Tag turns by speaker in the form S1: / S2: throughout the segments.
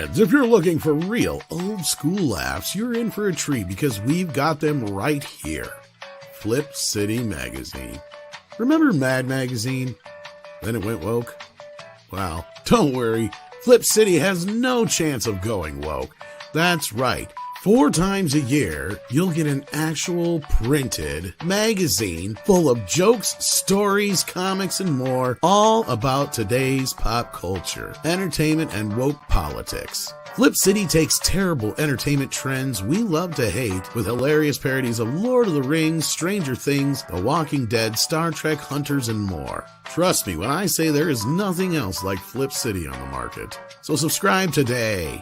S1: nerds, if you're looking for real old school laughs, you're in for a treat because we've got them right here. Flip City Magazine. Remember Mad Magazine? Then it went woke? Well, don't worry. Flip City has no chance of going woke. That's right. 4 times a year, you'll get an actual printed magazine full of jokes, stories, comics, and more, all about today's pop culture, entertainment, and woke politics. Flip City takes terrible entertainment trends we love to hate with hilarious parodies of Lord of the Rings, Stranger Things, The Walking Dead, Star Trek, Hunters, and more. Trust me when I say there is nothing else like Flip City on the market. So subscribe today.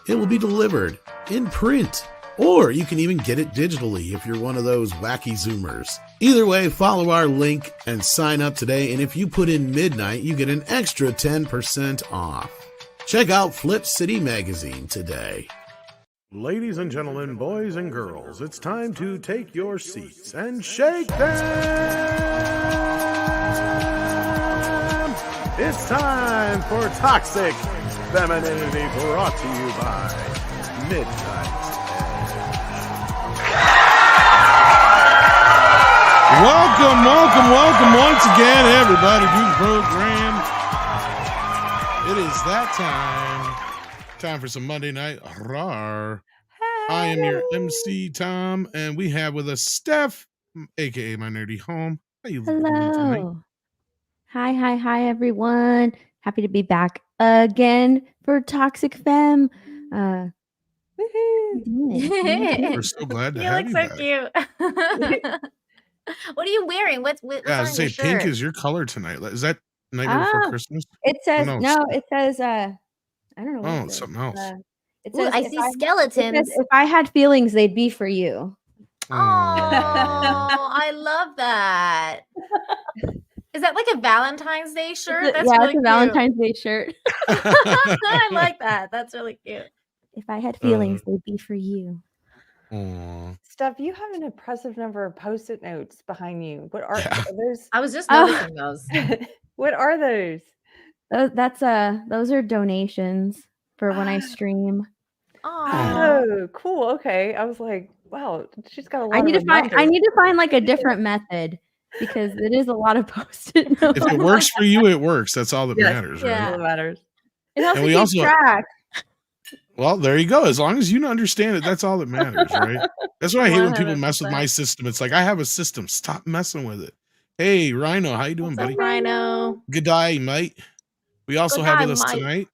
S1: It will be delivered in print, or you can even get it digitally if you're one of those wacky Zoomers. Either way, follow our link and sign up today, and if you put in midnight, you get an extra 10% off. Check out Flip City Magazine today. Ladies and gentlemen, boys and girls, it's time to take your seats and shake them! It's time for Toxic Femininity, brought to you by Midnight Edge. Welcome once again, everybody, to the program. It is that time for some Monday Night Rawr. I am your MC, Tom, and we have with us Steph, a.k.a. my nerdy home. How you doing tonight?
S2: Hi, everyone. Happy to be back again for Toxic Femme.
S1: We're so glad to have you back.
S3: You look so cute. What are you wearing? What's
S1: I was going to say,
S3: shirt?
S1: pink is your color tonight. Is that Nightmare Before Christmas?
S2: It says, it says, I don't know.
S1: Oh, it's something else.
S2: It says,
S3: I see skeletons.
S2: It says, if I had feelings, they'd be for you.
S3: Oh, I love that. Is that like a Valentine's Day shirt? That's really
S2: it's a Valentine's Day shirt.
S3: I like that. That's really cute.
S2: If I had feelings, they'd be for you.
S4: Steph, you have an impressive number of Post-it notes behind you. What are those?
S3: I was just noticing those.
S4: What are those?
S2: Those are donations for when I stream.
S4: Oh, cool. Okay. I was like, wow, she's got a lot.
S2: I need to find like a different method because it is a lot of Post-it notes.
S1: If it works for you, it works. That's all that matters, right?
S4: Yeah, it matters.
S2: It also keeps track.
S1: Well, there you go. As long as you understand it, that's all that matters, right? That's why I hate when people mess with my system. It's like, I have a system. Stop messing with it. Hey, Rhino, how you doing, buddy?
S3: Rhino.
S1: Good day, mate. We also have with us tonight,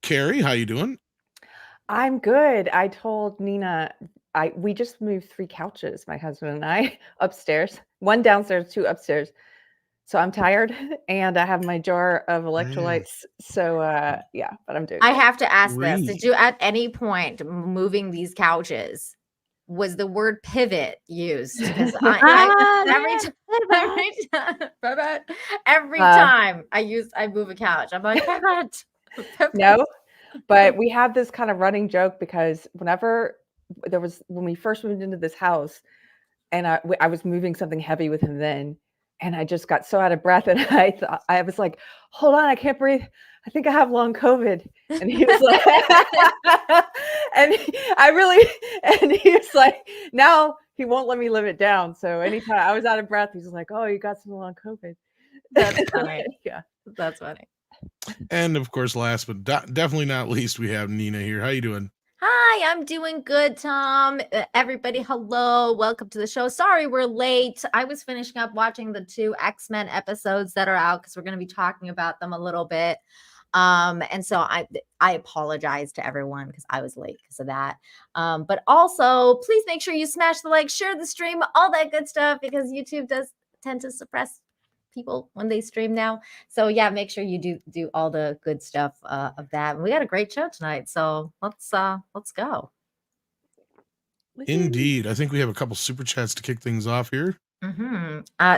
S1: Carrie, how you doing?
S4: I'm good. I told Nina, we just moved 3 couches, my husband and I, upstairs. 1 downstairs, 2 upstairs. So I'm tired, and I have my jar of electrolytes. So, but I'm doing
S3: I
S4: good.
S3: have to ask this. Did you at any point moving these couches, was the word pivot used? Because every time I move a couch, I'm like, pivot.
S4: No, but we have this kind of running joke because when we first moved into this house, and I was moving something heavy with him then. And I just got so out of breath, and I was like, "Hold on, I can't breathe. I think I have long COVID." And he was like, and he was like, now he won't let me live it down. So anytime I was out of breath, he's like, "Oh, you got some long COVID."
S3: That's funny.
S4: Yeah,
S3: that's funny.
S1: And of course, last but definitely not least, we have Nina here. How you doing?
S3: Hi, I'm doing good, Tom. Everybody, hello. Welcome to the show. Sorry we're late. I was finishing up watching the 2 X-Men episodes that are out because we're going to be talking about them a little bit. And so I apologize to everyone because I was late because of that. But also, please make sure you smash the like, share the stream, all that good stuff, because YouTube does tend to suppress people when they stream now. So yeah, make sure you do all the good stuff of that. And we got a great show tonight, so let's go.
S1: Indeed. I think we have a couple super chats to kick things off here.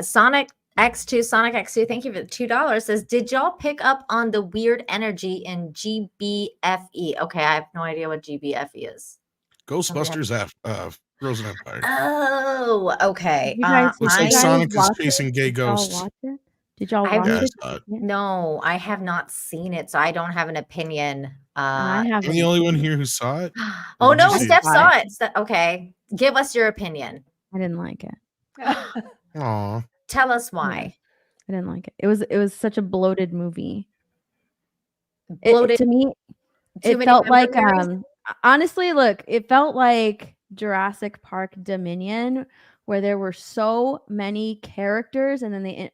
S3: Sonic X2, thank you for the $2. Says, did y'all pick up on the weird energy in GBFE? Okay, I have no idea what GBFE is.
S1: Ghostbusters Frozen Empire.
S3: Oh, okay.
S1: Looks like Sonic is chasing gay ghosts.
S2: Did y'all watch it?
S3: No, I have not seen it, so I don't have an opinion
S2: I
S3: Uh,
S2: haven't.
S1: I'm the only one
S2: seen it.
S1: here who saw it.
S3: oh
S1: Did you
S3: no,
S1: see it?
S3: Steph
S2: saw
S3: saw it. Okay, give us your opinion.
S2: I didn't like it.
S1: Aw.
S3: Tell us
S2: Yeah.
S3: why.
S2: I didn't like it. It was such a bloated movie.
S3: Bloated.
S2: To me,
S3: Too
S2: it
S3: many
S2: felt like
S3: memories?
S2: honestly, look, it felt like Jurassic Park Dominion, where there were so many characters, and then they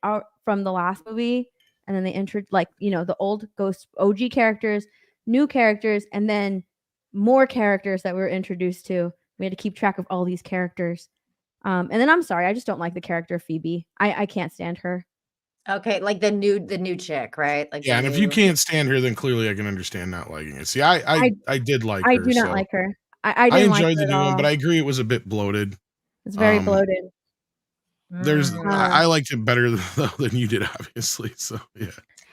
S2: from the last movie, and then they entered like the old Ghost OG characters, new characters, and then more characters that we were introduced to. We had to keep track of all these characters. And then I'm sorry, I just don't like the character of Phoebe. I can't stand her.
S3: Okay, like the new chick, right? Like
S1: Yeah,
S3: the
S1: and if you
S3: new.
S1: can't stand her, then clearly I can understand not liking it. See, I did like
S2: I
S1: her,
S2: do not
S1: so
S2: like her. I
S1: I
S2: didn't like
S1: enjoyed
S2: her
S1: the
S2: at
S1: new one, but
S2: all.
S1: I agree it was a bit bloated.
S2: It's very
S1: Um,
S2: bloated.
S1: There's
S3: Mm.
S1: I liked it better than you did, obviously. So yeah.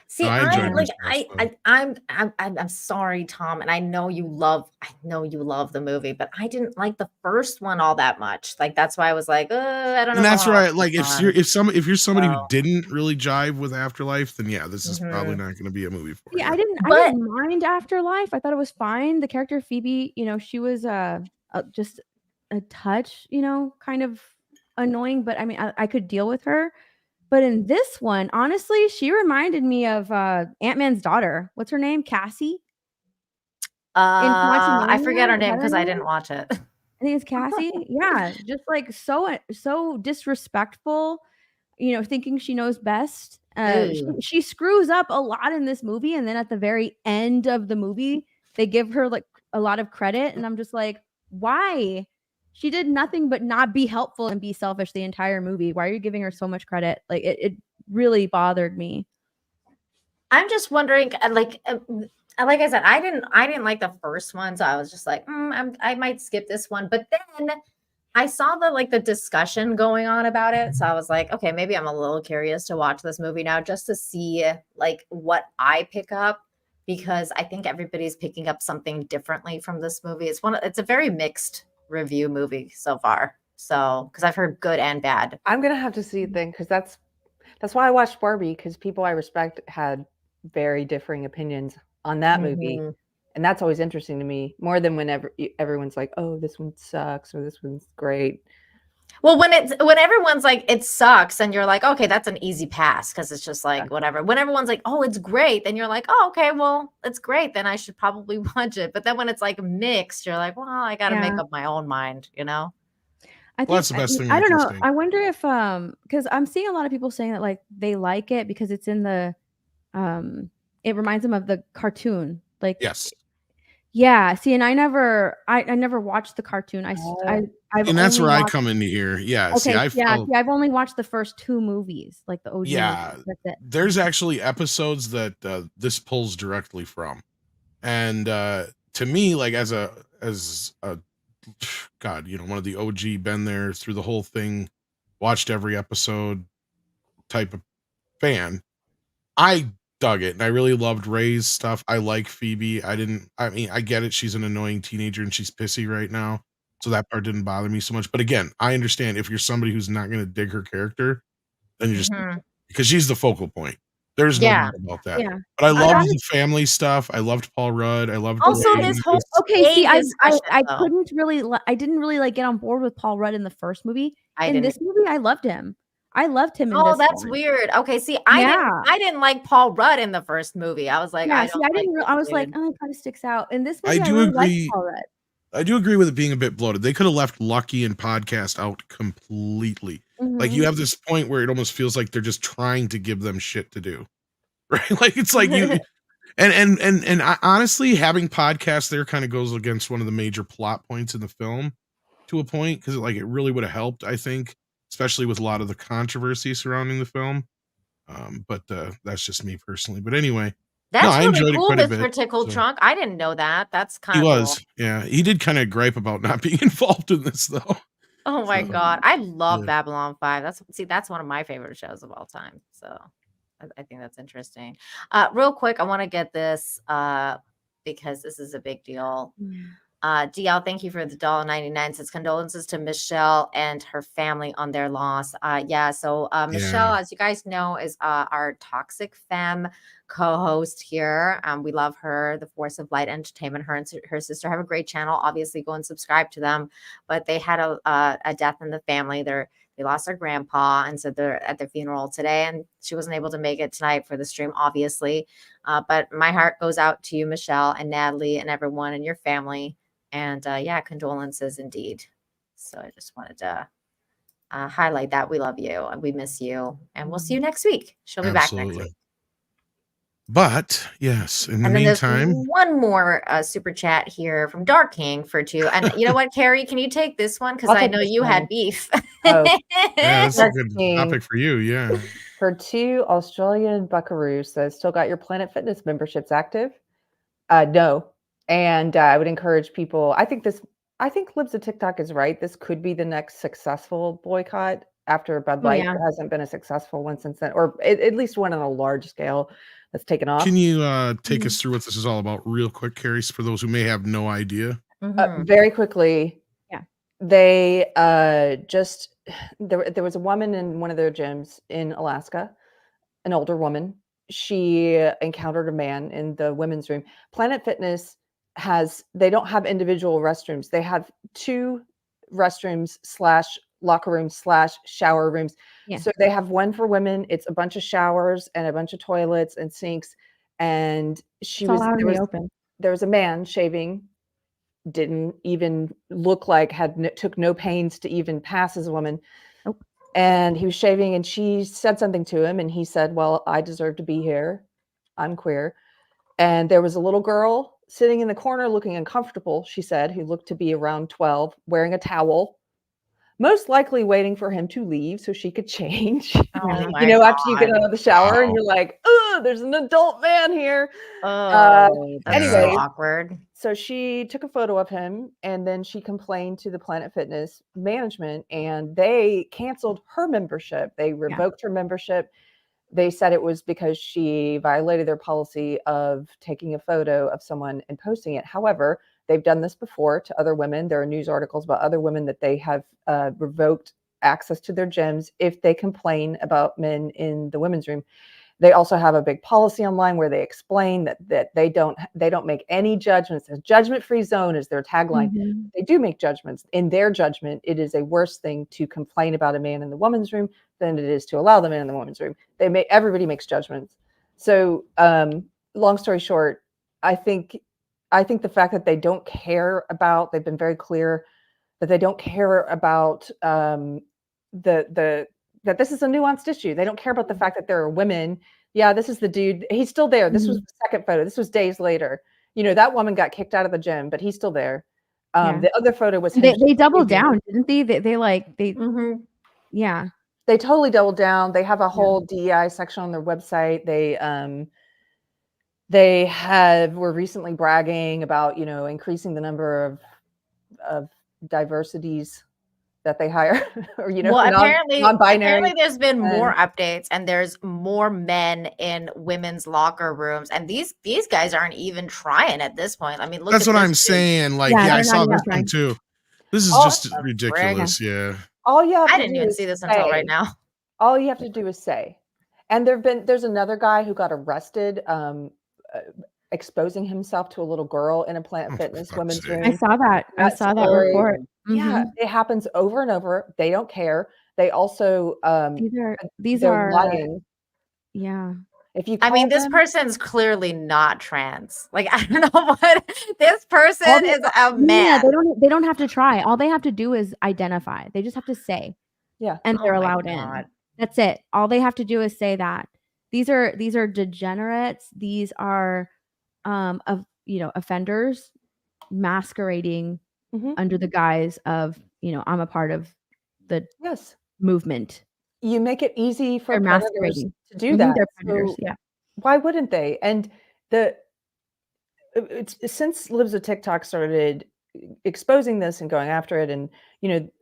S3: See,
S1: No, I
S3: I
S1: enjoyed
S3: like
S1: myself, so.
S3: I'm sorry, Tom, and I know you love the movie, but I didn't like the first one all that much. Like that's why I was like, I don't know.
S1: And
S3: if I
S1: that's
S3: wanna watch
S1: right. Like
S3: this
S1: if you're somebody who
S3: So,
S1: didn't really jive with Afterlife, then yeah, this is probably
S3: mhm.
S1: not going to be a movie for
S2: Yeah,
S1: you.
S2: I
S3: But
S2: didn't mind Afterlife. I thought it was fine. The character of Phoebe, she was just a touch, kind of annoying, but I mean, I could deal with her. But in this one, honestly, she reminded me of Ant-Man's daughter. What's her name? Cassie in
S3: I forget her
S2: Quantumania. Is
S3: name
S2: that her
S3: because I
S2: name?
S3: didn't watch it.
S2: I think it's Cassie. Yeah, just like so disrespectful. Thinking she knows best.
S3: Ooh.
S2: She screws up a lot in this movie, and then at the very end of the movie, they give her like a lot of credit, and I'm just like, why? She did nothing but not be helpful and be selfish the entire movie. Why are you giving her so much credit? Like it really bothered me.
S3: I'm just wondering, like I said, I didn't like the first one, so I was just like, I might skip this one. But then I saw the discussion going on about it, so I was like, okay, maybe I'm a little curious to watch this movie now just to see like what I pick up, because I think everybody's picking up something differently from this movie. It's a very mixed review movie so far. So because I've heard good and bad.
S4: I'm gonna have to see it then, because that's why I watched Barbie, because people I respect had very differing opinions on that movie.
S3: Mhm.
S4: And that's always interesting to me, more than whenever everyone's like, oh, this one sucks or this one's great.
S3: Well, when everyone's like it sucks, and you're like, okay, that's an easy pass because it's just like whatever. When everyone's like, oh, it's great, then you're like, oh, okay, well, it's great, then I should probably watch it. But then when it's like mixed, you're like, well, I got to make up my own mind,
S2: I
S1: Well,
S2: think
S1: that's the best thing
S2: I
S1: I
S2: don't
S1: can
S2: know.
S1: say.
S2: I wonder if because I'm seeing a lot of people saying that like they like it because it's in the it reminds them of the cartoon. Like
S1: Yes.
S2: yeah, see, and I never watched the cartoon. I've
S1: And that's
S2: only
S1: where I
S2: watched,
S1: come into here. Yeah.
S2: okay,
S1: See, I
S2: yeah,
S1: felt
S2: see, I've only watched the first 2 movies, like the OG
S1: yeah.
S2: movies. That's it.
S1: There's actually episodes that this pulls directly from. And to me, like as a God, one of the OG, been there through the whole thing, watched every episode type of fan, I dug it. And I really loved Ray's stuff. I like Phoebe. I mean, I get it. She's an annoying teenager and she's pissy right now. So that part didn't bother me so much. But again, I understand if you're somebody who's not going to dig her character, then you're just because she's the focal point. There's no doubt about that.
S2: Yeah.
S1: But I loved the family stuff. I loved Paul Rudd. I loved
S3: Also,
S1: Ray
S3: this
S1: in
S3: whole
S2: Okay, see, I
S3: though.
S2: couldn't really I didn't really like get on board with Paul Rudd in the first movie.
S3: I
S2: In
S3: didn't.
S2: this movie, I loved him. I loved him in
S3: Oh,
S2: this
S3: that's
S2: one.
S3: weird. Okay, see, I didn't like Paul Rudd in the first movie. I was like,
S2: Yeah,
S3: I
S2: see,
S3: don't
S2: I
S3: like
S2: didn't.
S3: this
S2: I was like,
S3: dude.
S2: oh, it kind of sticks out. In this
S1: I
S2: movie, I
S1: do
S2: really liked
S1: agree.
S2: Paul Rudd.
S1: I do agree with it being a bit bloated. They could have left Lucky and Podcast out completely. Like you have this point where it almost feels like they're just trying to give them shit to do, right? Like it's like you and honestly, having Podcast there kind of goes against one of the major plot points in the film to a point, because like it really would have helped, I think, especially with a lot of the controversy surrounding the film. But that's just me personally. But anyway, no,
S3: That's
S1: I
S3: really
S1: enjoyed it
S3: cool,
S1: quite a
S3: Mr.
S1: bit.
S3: Tickle
S1: So.
S3: Trunk. I didn't know that. That's
S1: He
S3: kind of cool.
S1: was, yeah. He did kind of gripe about not being involved in this, though.
S3: Oh my
S1: So,
S3: God. I love
S1: yeah.
S3: Babylon 5. That's one of my favorite shows of all time. So I think that's interesting. Real quick, I want to get this because this is a big deal. DL, thank you for the $1.99. Says condolences to Michelle and her family on their loss. So Michelle, as you guys know, is our Toxic Femme co-host here. We love her, the Force of Light Entertainment. Her and her sister have a great channel. Obviously, go and subscribe to them. But they had a death in the family. They lost their grandpa, and so they're at their funeral today. And she wasn't able to make it tonight for the stream, obviously. But my heart goes out to you, Michelle and Natalie, and everyone in your family. And condolences indeed. So I just wanted to highlight that. We love you and we miss you. And we'll see you next week. She'll be back next week.
S1: But yes, in the
S3: and then
S1: meantime,
S3: there's one more super chat here from Dark King for 2. And you know what, Carrie, can you take this one? Because I know you had beef.
S1: yeah, that's a good topic for you. Yeah.
S4: For 2, Australian Buckaroo says, still got your Planet Fitness memberships active? No. And I would encourage people. I think Libs of TikTok is right. This could be the next successful boycott after Bud Light. It hasn't been a successful one since then, or at least one on a large scale that's taken off.
S1: Can you take us through what this is all about real quick, Carrie, for those who may have no idea?
S4: Very quickly. Yeah. They there was a woman in one of their gyms in Alaska, an older woman. She encountered a man in the women's room. Planet Fitness they don't have individual restrooms. They have 2 restrooms / locker rooms / shower rooms. Yeah. So they have one for women. It's a bunch of showers and a bunch of toilets and sinks. And there was a man shaving, didn't even look like took no pains to even pass as a woman. Nope. And he was shaving, and she said something to him, and he said, well, I deserve to be here. I'm queer. And there was a little girl sitting in the corner looking uncomfortable, she said, who looked to be around 12, wearing a towel, most likely waiting for him to leave so she could change. After you get out of the shower and you're like, oh, there's an adult man here. Anyway, so
S3: awkward.
S4: So she took a photo of him, and then she complained to the Planet Fitness management, and they canceled her membership. They revoked her membership. They said it was because she violated their policy of taking a photo of someone and posting it. However, they've done this before to other women. There are news articles about other women that they have revoked access to their gyms if they complain about men in the women's room. They also have a big policy online where they explain that they don't make any judgments. A judgment-free zone is their tagline. Mm-hmm. They do make judgments. In their judgment, it is a worse thing to complain about a man in the woman's room than it is to allow the man in the woman's room. Everybody makes judgments. So, long story short, I think the fact that they don't care about, they've been very clear that they don't care about that this is a nuanced issue. They don't care about the fact that there are women. Yeah, this is the dude. He's still there. This was the second photo. This was days later. That woman got kicked out of the gym, but he's still there. The other photo was
S2: they doubled down, didn't they? Yeah.
S4: They totally doubled down. They have a whole DEI section on their website. They were recently bragging about, increasing the number of diversities that they hire, or
S3: apparently there's been more updates, and there's more men in women's locker rooms, and these guys aren't even trying at this point. I mean, look,
S1: that's what I'm saying. Like, I saw this one too. This is just ridiculous. Yeah.
S3: I didn't even see this until right now.
S4: All you have to do is say. And there's another guy who got arrested exposing himself to a little girl in a Planet Fitness women's room.
S2: I saw that. I saw that report.
S4: Yeah, it happens over and over. They don't care. They also
S2: these are
S4: lying.
S2: Yeah.
S4: If you
S3: this person's clearly not trans. Like, I don't know what this person is a man.
S2: Yeah, they don't have to try. All they have to do is identify. They just have to say.
S4: Yeah.
S2: And they're allowed in. That's it. All they have to do is say that. These are degenerates. These are offenders masquerading under the guise of, I'm a part of the movement.
S4: You make it easy for predators to do that.
S2: They're predators,
S4: so why wouldn't they? And since Libs of TikTok started exposing this and going after it, and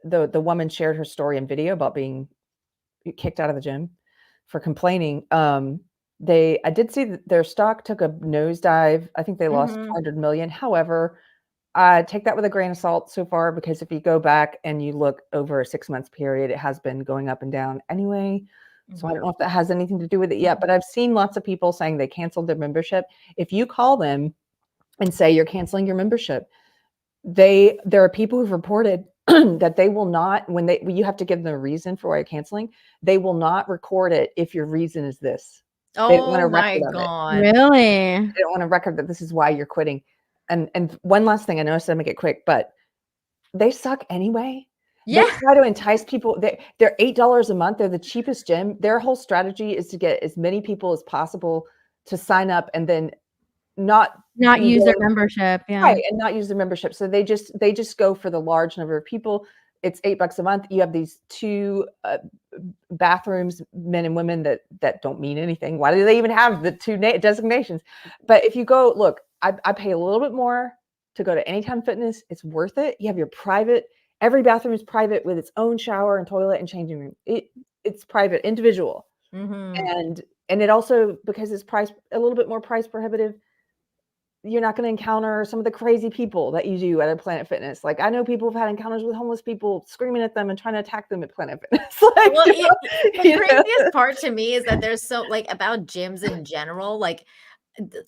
S4: the woman shared her story and video about being kicked out of the gym for complaining. I did see that their stock took a nosedive. I think they lost 400 million. However, Take that with a grain of salt so far, because if you go back and you look over a 6 months period, it has been going up and down anyway. So I don't know if that has anything to do with it yet, but I've seen lots of people saying they canceled their membership. If you call them and say you're canceling your membership, there are people who've reported that they will not, when you have to give them a reason for why you're canceling, they will not record it if your reason is this. They don't want a
S3: Oh my
S4: record of it.
S3: God.
S2: Really?
S4: They don't want a record that this is why you're quitting. And one last thing, I know I said make it quick, but they suck anyway.
S3: Yeah.
S4: They try to entice people. They're $8 a month. They're the cheapest gym. Their whole strategy is to get as many people as possible to sign up and then not
S2: use their membership. Yeah.
S4: Right, and not use their membership. So they just go for the large number of people. It's $8 a month. You have these 2 bathrooms, men and women, that don't mean anything. Why do they even have the 2 designations? But if you go, look, I pay a little bit more to go to Anytime Fitness. It's worth it. You have your private. Every bathroom is private with its own shower and toilet and changing room. It's private, individual, and it also, because it's priced a little bit more price prohibitive, you're not going to encounter some of the crazy people that you do at a Planet Fitness. Like, I know people have had encounters with homeless people screaming at them and trying to attack them at Planet Fitness. Like,
S3: Well, the craziest part to me is that there's so, like, about gyms in general, like,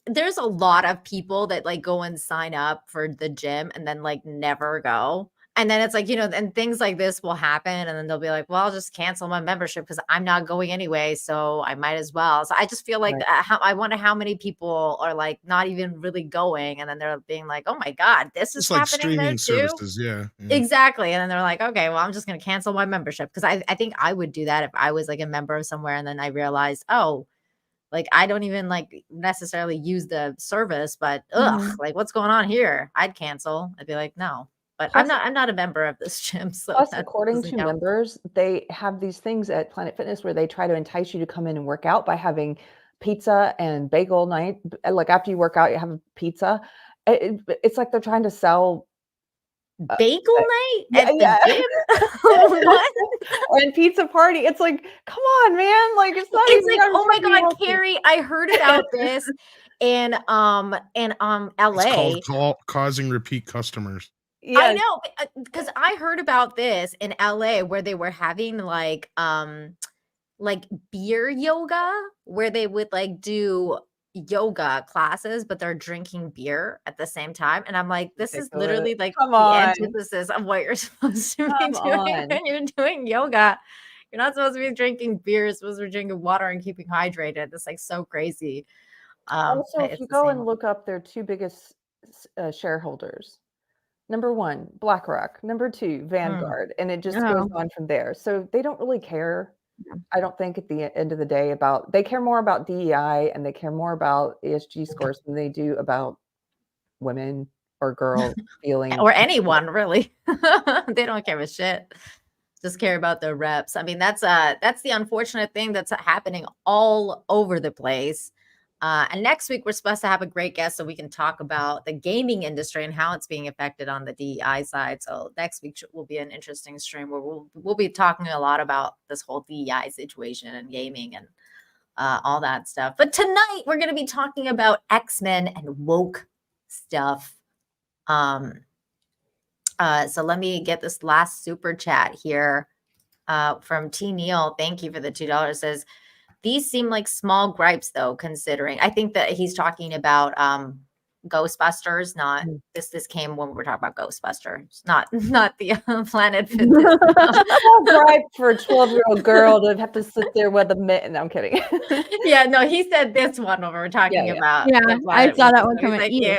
S3: there's a lot of people that like go and sign up for the gym and then like never go. And then it's like, and things like this will happen. And then they'll be like, well, I'll just cancel my membership because I'm not going anyway. So I might as well. So I just feel like I wonder how many people are like not even really going. And then they're being like, oh my God, this is
S5: It's like
S3: happening there
S5: streaming
S3: too.
S5: services. Yeah.
S3: Exactly. And then they're like, okay, well, I'm just going to cancel my membership. Because I think I would do that if I was like a member of somewhere. And then I realized, oh, like, I don't even like necessarily use the service, but like, what's going on here? I'd cancel. I'd be like, no. But
S4: Plus,
S3: I'm not a member of this gym. So
S4: plus, according to members, they have these things at Planet Fitness where they try to entice you to come in and work out by having pizza and bagel night. Like, after you work out, you have a pizza. It's like they're trying to sell
S3: bagel night at
S4: yeah.
S3: the gym. What?
S4: And pizza party. It's like, come on, man. Like, it's not.
S3: It's like, oh my God, Carrie, I heard about this in LA.
S5: It's called causing repeat customers.
S4: Yes.
S3: I know, because I heard about this in LA where they were having like beer yoga, where they would like do yoga classes, but they're drinking beer at the same time. And I'm like, this is literally like the antithesis of what you're supposed to be doing when you're doing yoga. You're not supposed to be drinking beer, you're supposed to be drinking water and keeping hydrated. It's like so crazy.
S4: Also, if you go and look up their 2 biggest shareholders, number 1, BlackRock, number 2, Vanguard, and it just goes on from there. So they don't really care. I don't think at the end of the day they care more about DEI and they care more about ESG scores than they do about women or girls feeling
S3: or anyone really. They don't care a shit. Just care about their reps. I mean, that's the unfortunate thing that's happening all over the place. And next week, we're supposed to have a great guest so we can talk about the gaming industry and how it's being affected on the DEI side. So next week will be an interesting stream where we'll be talking a lot about this whole DEI situation and gaming and all that stuff. But tonight, we're going to be talking about X-Men and woke stuff. So let me get this last super chat here from T. Neal. Thank you for the $2. It says, these seem like small gripes, though, considering. I think that he's talking about Ghostbusters, not this came when we were talking about Ghostbusters, not the Planet Fitness.
S4: Small gripe for a 12-year-old girl to have to sit there with a mitt. No, I'm kidding.
S3: Yeah, no, he said this one when we were talking about.
S2: Yeah, I saw that one coming.
S3: Thank you.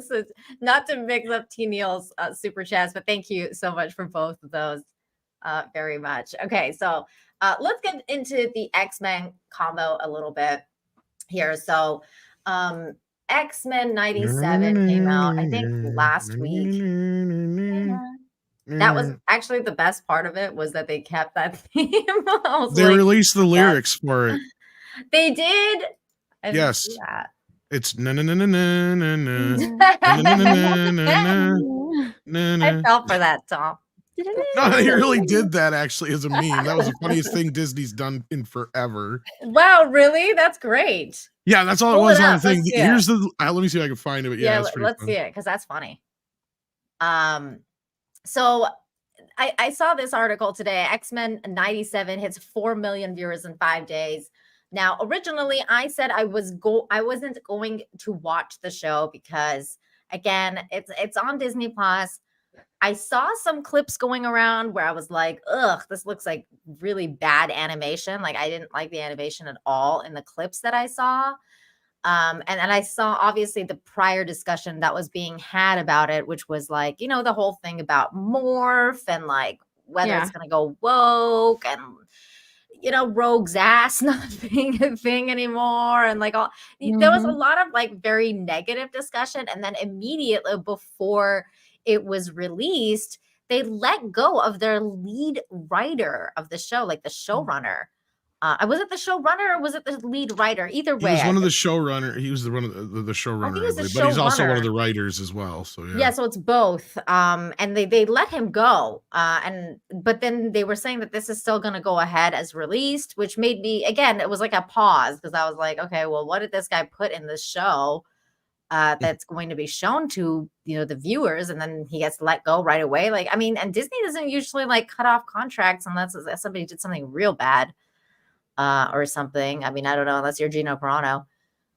S3: So, not to mix up T. Neal's super chats, but thank you so much for both of those very much. Okay, so let's get into the X-Men combo a little bit here. So X-Men 97 came out, I think, last week. That was actually the best part of it, was that they kept that theme.
S5: They released the lyrics for it.
S3: They did?
S5: Yes. It's na na na na na na na.
S3: I fell for that, Tom.
S5: No, he really did that actually as a meme. That was the funniest thing Disney's done in forever.
S3: Wow, really? That's great.
S5: Yeah, that's all
S3: Pull
S5: it was
S3: it
S5: on
S3: up.
S5: the thing.
S3: Let's see
S5: Here's the. Let me see if I can find it. But yeah, it's pretty
S3: let's
S5: fun.
S3: see it because that's funny. So I saw this article today. X-Men 97 hits 4 million viewers in 5 days. Now, originally, I said I wasn't going to watch the show because, again, it's on Disney Plus. I saw some clips going around where I was like, ugh, this looks like really bad animation. Like, I didn't like the animation at all in the clips that I saw. And I saw obviously the prior discussion that was being had about it, which was like, you know, the whole thing about morph and like whether it's going to go woke and, you know, Rogue's ass not being a thing anymore. And like all there was a lot of like very negative discussion. And then immediately before it was released, they let go of their lead writer of the show, like the showrunner. Was it the showrunner or was it the lead writer? Either way,
S5: he was one of the showrunner. He was one of the showrunner, but he's also one of the writers as well. So yeah,
S3: so it's both. And they let him go. But then they were saying that this is still going to go ahead as released, which made me, again, it was like a pause because I was like, okay, well, what did this guy put in this show that's going to be shown to, you know, the viewers, and then he gets let go right away? Like, I mean, and Disney doesn't usually like cut off contracts unless somebody did something real bad. Or something. I mean, I don't know, unless you're Gino Carano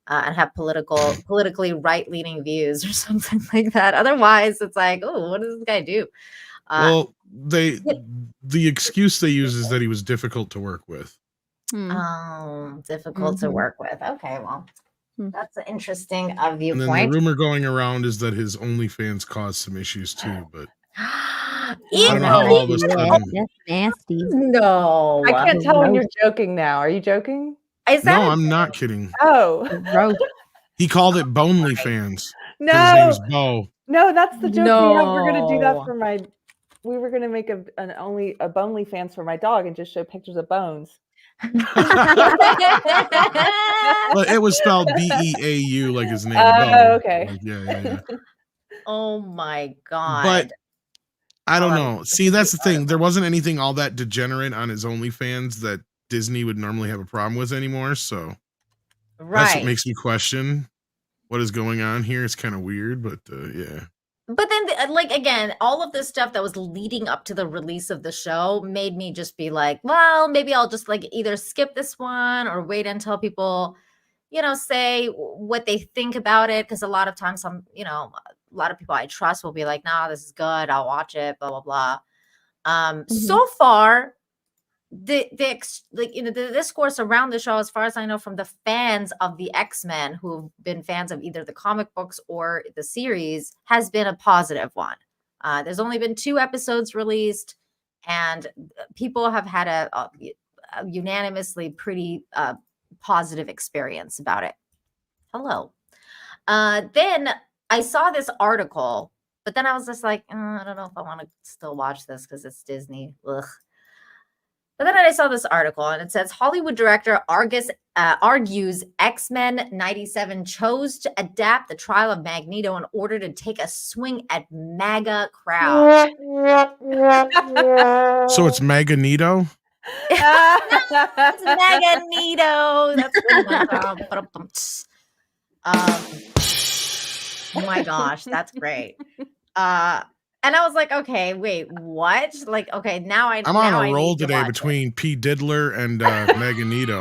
S3: and have politically right-leaning views or something like that. Otherwise, it's like, oh, what does this guy do?
S5: Well, the excuse they use is that he was difficult to work with.
S3: Oh, difficult to work with. Okay, well, that's an interesting viewpoint.
S5: And then the rumor going around is that his OnlyFans caused some issues too, but I don't know how all of a sudden.
S2: That's nasty.
S3: No,
S4: I can't tell when you're joking now. Are you joking?
S5: No, I'm not kidding.
S4: Oh,
S5: he called it Bonely Fans.
S4: No,
S5: his name was Bo.
S4: No, that's the joke. No. We're gonna do that for my. We were gonna make a Bonely Fans for my dog and just show pictures of bones.
S5: Well, it was spelled Beau like his name.
S4: Oh, okay.
S5: Like, yeah.
S3: Oh my god.
S5: But I don't know. See, that's the thing. There wasn't anything all that degenerate on his OnlyFans that Disney would normally have a problem with anymore. So that's what makes me question what is going on here. It's kind of weird, but yeah.
S3: But then, like, again, all of this stuff that was leading up to the release of the show made me just be like, well, maybe I'll just like either skip this one or wait until people, you know, say what they think about it. Because a lot of times a lot of people I trust will be like, nah, this is good. I'll watch it, blah, blah, blah. So far, the discourse around the show, as far as I know, from the fans of the X-Men who've been fans of either the comic books or the series, has been a positive one. There's only been 2 episodes released, and people have had a unanimously pretty positive experience about it. Hello. Then I saw this article, but then I was just like, I don't know if I want to still watch this because it's Disney. Ugh. But then I saw this article and it says Hollywood director argues X-Men 97 chose to adapt the trial of Magneto in order to take a swing at MAGA crowds.
S5: So it's MAGA-neto?
S3: It's MAGA-neto. That's good. Oh my gosh, that's great. And I was like, okay, wait, what? Like, okay, I'm
S5: on a roll today between P. Diddler and MAGA-neto.
S3: You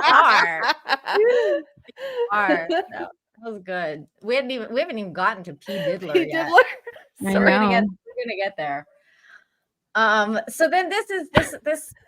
S3: are. No, that was good. We haven't even gotten to P. Diddler yet.
S2: So we're gonna
S3: get there. So then this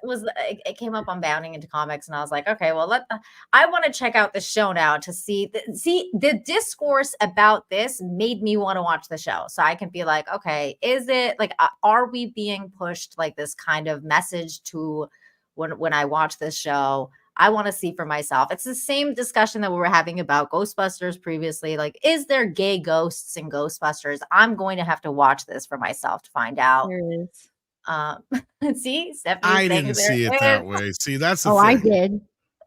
S3: was it came up on Bounding into Comics, and I was like, okay, well, I want to check out the show now to see the discourse about this made me want to watch the show, so I can be like, okay, is it like, are we being pushed like this kind of message to when I watch this show? I want to see for myself. It's the same discussion that we were having about Ghostbusters previously. Like, is there gay ghosts in Ghostbusters? I'm going to have to watch this for myself to find out.
S2: There is.
S3: See, Stephanie,
S5: I didn't see it that way. See, that's the thing.
S2: I did.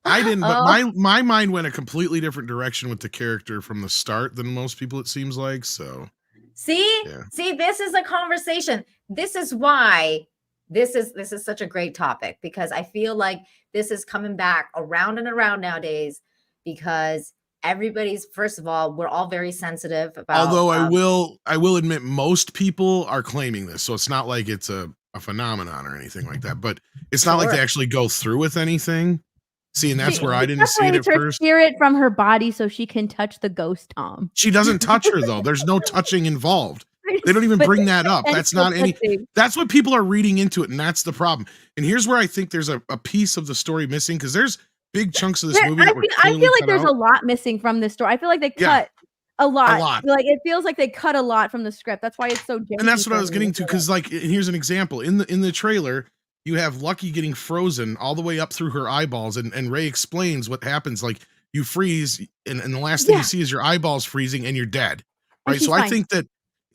S5: I didn't, but my mind went a completely different direction with the character from the start than most people, it seems like. So
S3: See, this is a conversation. This is why this is such a great topic, because I feel like this is coming back around and around nowadays, because everybody's, first of all, we're all very sensitive about.
S5: Although I will admit most people are claiming this, so it's not like it's a phenomenon or anything like that. But it's not like they actually go through with anything. See, and that's where I didn't see it at
S2: her
S5: first.
S2: Spirit from her body so she can touch the ghost Tom.
S5: She doesn't touch her though. There's no touching involved. They don't even bring that up. That's not any. That's what people are reading into it, and that's the problem. And here's where I think there's a piece of the story missing, because there's big chunks of this movie.
S2: I feel like there's a lot missing from this story. I feel like they cut a lot. Like it feels like they cut a lot from the script. That's why it's so.
S5: And that's what I was getting to, because like here's an example in the trailer. You have Lucky getting frozen all the way up through her eyeballs, and Ray explains what happens. Like you freeze, and the last thing you see is your eyeballs freezing, and you're dead. Right. So I think that.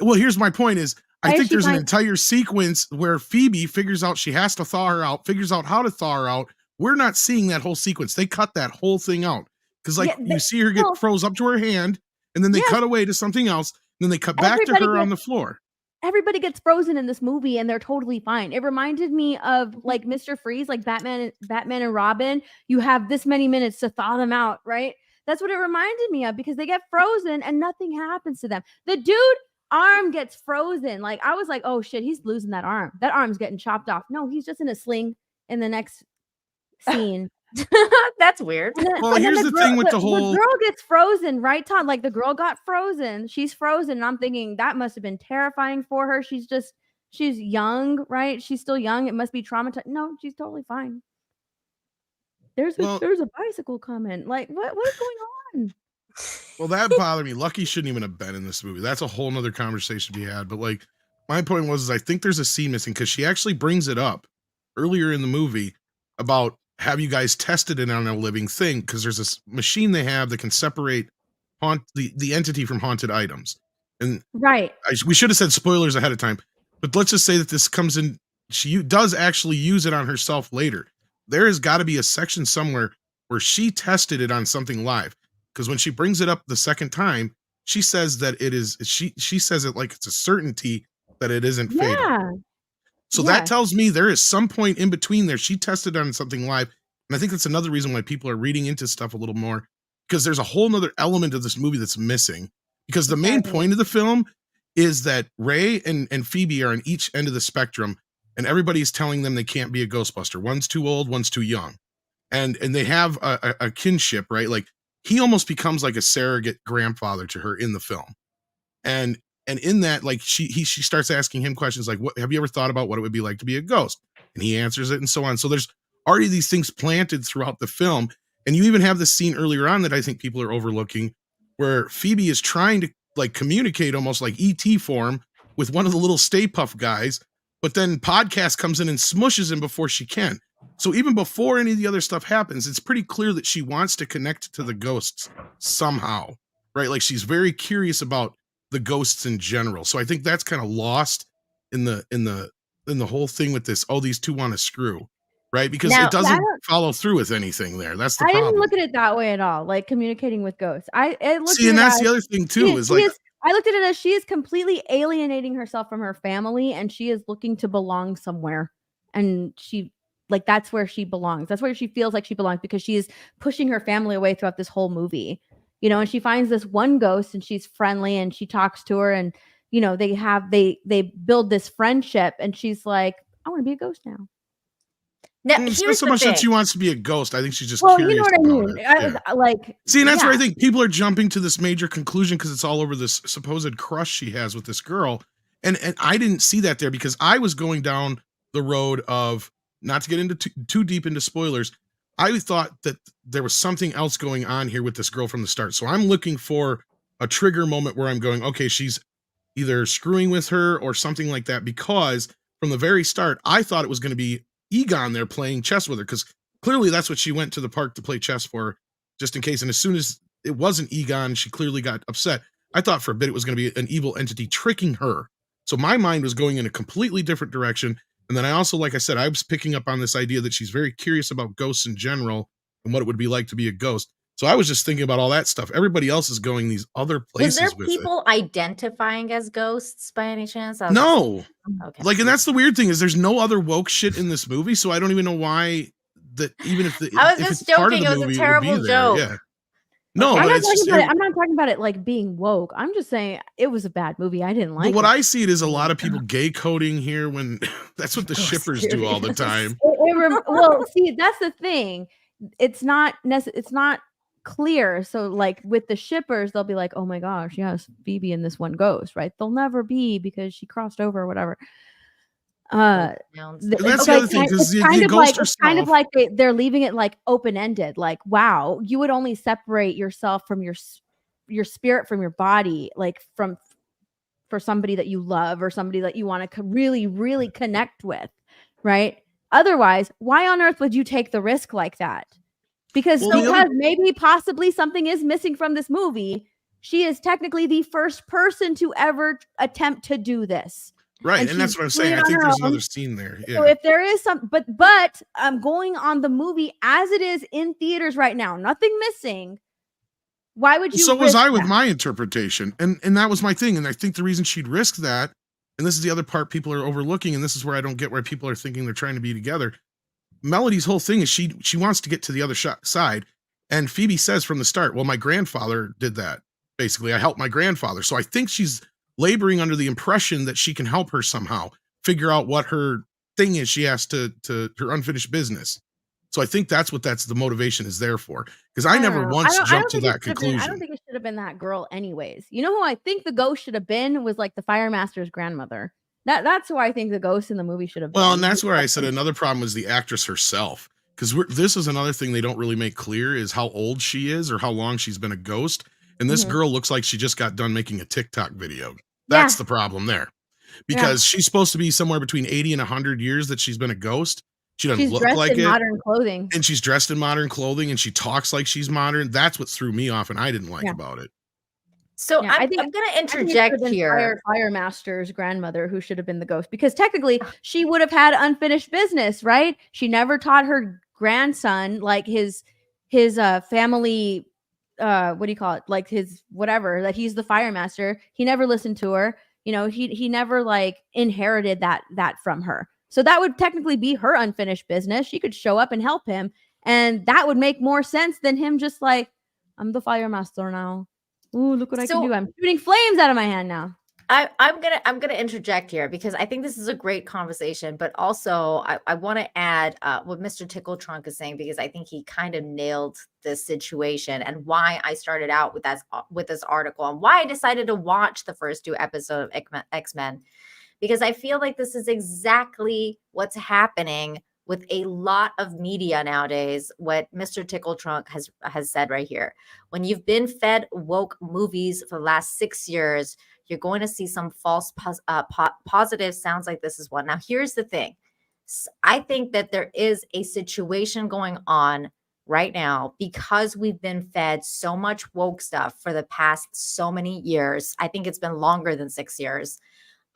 S5: Well, here's my point: is I think there's an entire sequence where Phoebe figures out she has to thaw her out, figures out how to thaw her out. We're not seeing that whole sequence. They cut that whole thing out, because like you see her get froze up to her hand, and then they cut away to something else, and then they cut back to her on the floor.
S2: Everybody gets frozen in this movie and they're totally fine. It reminded me of like Mr. Freeze, like Batman and Robin. You have this many minutes to thaw them out, right? That's what it reminded me of, because they get frozen and nothing happens to them. The dude arm gets frozen. Like I was like, oh shit, he's losing that arm. That arm's getting chopped off. No, he's just in a sling in the next scene.
S3: That's weird.
S5: Well, here's the thing with the whole
S2: girl gets frozen, right, Tom? Like the girl got frozen. She's frozen. And I'm thinking that must have been terrifying for her. She's young, right? She's still young. It must be traumatized. No, she's totally fine. There's a bicycle coming. Like what is going on?
S5: Well, that bothered me. Lucky shouldn't even have been in this movie. That's a whole nother conversation to be had. But like my point was, I think there's a scene missing, because she actually brings it up earlier in the movie about, have you guys tested it on a living thing? Because there's this machine they have that can separate the entity from haunted items. And we should have said spoilers ahead of time, but let's just say that this comes in. She does actually use it on herself later. There has got to be a section somewhere where she tested it on something live, because when she brings it up the second time, she says that it is. She says it like it's a certainty that it isn't fatal. So that tells me there is some point in between there. She tested on something live. And I think that's another reason why people are reading into stuff a little more, because there's a whole nother element of this movie that's missing. Because the main point of the film is that Ray and Phoebe are on each end of the spectrum, and everybody's telling them they can't be a Ghostbuster. One's too old, one's too young. And they have a kinship, right? Like he almost becomes like a surrogate grandfather to her in the film. And in that, like she starts asking him questions like, "What have you ever thought about what it would be like to be a ghost?" And he answers it, and so on. So there's already these things planted throughout the film, and you even have this scene earlier on that I think people are overlooking, where Phoebe is trying to like communicate almost like ET form with one of the little Stay Puft guys, but then Podcast comes in and smushes him before she can. So even before any of the other stuff happens, it's pretty clear that she wants to connect to the ghosts somehow, right? Like she's very curious about the ghosts in general. So I think that's kind of lost in the whole thing with this. Oh, these two want to screw, right? Because it doesn't follow through with anything there. That's the problem.
S2: I didn't look at it that way at all. Like communicating with ghosts. And
S5: that's the other thing too.
S2: I looked at it as she is completely alienating herself from her family, and she is looking to belong somewhere. And that's where she belongs. That's where she feels like she belongs, because she is pushing her family away throughout this whole movie. You know, and she finds this one ghost and she's friendly and she talks to her, and, you know, they build this friendship, and she's like, I want to be a ghost now.
S5: It's not so much that she wants to be a ghost. I think she's just curious.
S2: You know what I mean?
S5: See, and that's where I think people are jumping to this major conclusion, because it's all over this supposed crush she has with this girl. And I didn't see that there, because I was going down the road of, not to get into too deep into spoilers, I thought that there was something else going on here with this girl from the start. So I'm looking for a trigger moment where I'm going, okay, she's either screwing with her or something like that, because from the very start, I thought it was going to be Egon there playing chess with her, because clearly that's what she went to the park to play chess for, just in case. And as soon as it wasn't Egon, she clearly got upset. I thought for a bit it was going to be an evil entity tricking her. So my mind was going in a completely different direction. And then I also, like I said, I was picking up on this idea that she's very curious about ghosts in general and what it would be like to be a ghost. So I was just thinking about all that stuff. Everybody else is going these other
S3: Was there
S5: places with it.
S3: people identifying as ghosts by any chance?
S5: No.
S3: Okay.
S5: Like, and that's the weird thing is there's no other woke shit in this movie, so I don't even know why that even if
S3: I was
S5: if
S3: just
S5: it's part of
S3: joking.
S5: the
S3: It was
S5: movie,
S3: a
S5: it would be
S3: terrible
S5: there.
S3: joke.
S5: Yeah. No,
S2: I'm
S5: but
S2: not
S5: it's
S2: talking
S5: just,
S2: about it. I'm not talking about it like being woke. I'm just saying it was a bad movie. I didn't like
S5: but what
S2: it.
S5: I see it is a lot of people gay coding here when that's what the shippers do all the time.
S2: Well, see, that's the thing. It's not clear. So like with the shippers, they'll be like, oh my gosh, yes, Phoebe and this one ghost, right? They'll never be because she crossed over or whatever.
S5: And that's the other thing, because
S2: it's kind of like they're leaving it like open-ended. Like, wow, you would only separate yourself from your spirit from your body, like for somebody that you love or somebody that you want to really, really connect with, right? Otherwise, why on earth would you take the risk like that? Because maybe possibly something is missing from this movie. She is technically the first person to ever attempt to do this.
S5: Right, and that's what I'm saying. I think there's another scene there. Yeah.
S2: So if there is some, but I'm going on the movie as it is in theaters right now, nothing missing. Why would you?
S5: So was I with my interpretation, and that was my thing. And I think the reason she'd risk that, and this is the other part people are overlooking, and this is where I don't get why people are thinking they're trying to be together. Melody's whole thing is she wants to get to the other side, and Phoebe says from the start, "Well, my grandfather did that. Basically, I helped my grandfather." So I think she's laboring under the impression that she can help her somehow figure out what her thing is. She has to her unfinished business. So I think that's the motivation is there for. Because I never once jumped to that conclusion.
S2: I don't think it should have been that girl anyways. You know who I think the ghost should have been was like the Fire Master's grandmother. That's who I think the ghost in the movie should have been.
S5: Well, and that's where I said another problem was the actress herself. Because this is another thing they don't really make clear is how old she is or how long she's been a ghost. And this girl looks like she just got done making a TikTok video. That's the problem there. Because she's supposed to be somewhere between 80 and 100 years that she's been a ghost. She doesn't look like it.
S2: Modern clothing.
S5: And she's dressed in modern clothing and she talks like she's modern. That's what threw me off and I didn't like about it.
S3: So I'm going to interject here.
S2: Fire Master's grandmother who should have been the ghost, because technically she would have had unfinished business, right? She never taught her grandson like his family what do you call it? Like his whatever, that he's the Fire Master. He never listened to her. You know, he never like inherited that from her. So that would technically be her unfinished business. She could show up and help him. And that would make more sense than him just like, I'm the Fire Master now. Ooh, look what I can do. I'm shooting flames out of my hand now.
S3: I'm gonna interject here because I think this is a great conversation, but also I want to add what Mr. Tickle Trunk is saying, because I think he kind of nailed this situation and why I started out with this article and why I decided to watch the first 2 episodes of X-Men, because I feel like this is exactly what's happening with a lot of media nowadays. What Mr. Tickle Trunk has said right here: when you've been fed woke movies for the last 6 years, you're going to see some false positive sounds like this is one. Now, here's the thing. I think that there is a situation going on right now because we've been fed so much woke stuff for the past so many years. I think it's been longer than 6 years,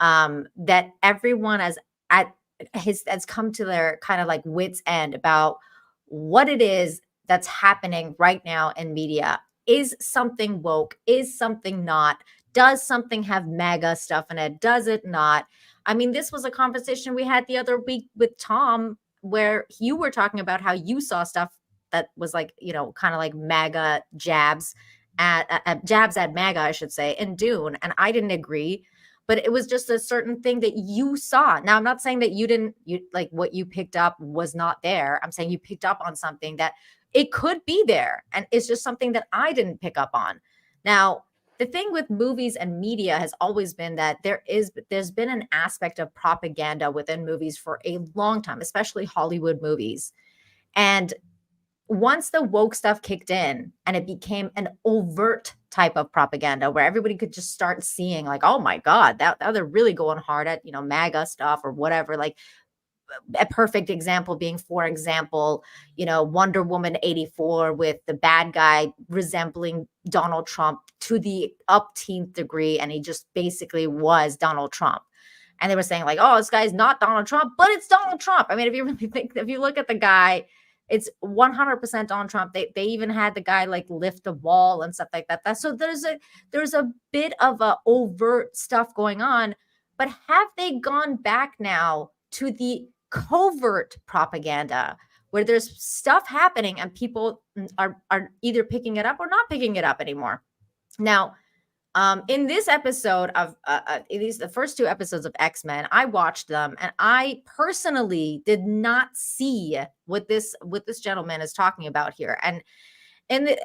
S3: that everyone has come to their kind of like wits end about what it is that's happening right now in media. Is something woke? Is something not? Does something have MAGA stuff in it? Does it not? I mean, this was a conversation we had the other week with Tom, where you were talking about how you saw stuff that was like, you know, kind of like MAGA jabs at MAGA, I should say, in Dune. And I didn't agree, but it was just a certain thing that you saw. Now, I'm not saying that you like what you picked up was not there. I'm saying you picked up on something that it could be there. And it's just something that I didn't pick up on. Now, the thing with movies and media has always been that there's been an aspect of propaganda within movies for a long time, especially Hollywood movies. And once the woke stuff kicked in and it became an overt type of propaganda where everybody could just start seeing like, oh my God, that they're really going hard at, you know, MAGA stuff or whatever. Like a perfect example being, for example, you know, Wonder Woman 84 with the bad guy resembling Donald Trump to the upteenth degree. And he just basically was Donald Trump. And they were saying like, oh, this guy's not Donald Trump, but it's Donald Trump. I mean, if you really think, if you look at the guy, It's 100% on Trump. They even had the guy like lift the wall and stuff like that. So there's a bit of a overt stuff going on, but have they gone back now to the covert propaganda where there's stuff happening and people are either picking it up or not picking it up anymore? Now, in this episode of the first 2 episodes of X-Men, I watched them and I personally did not see what this gentleman is talking about here. And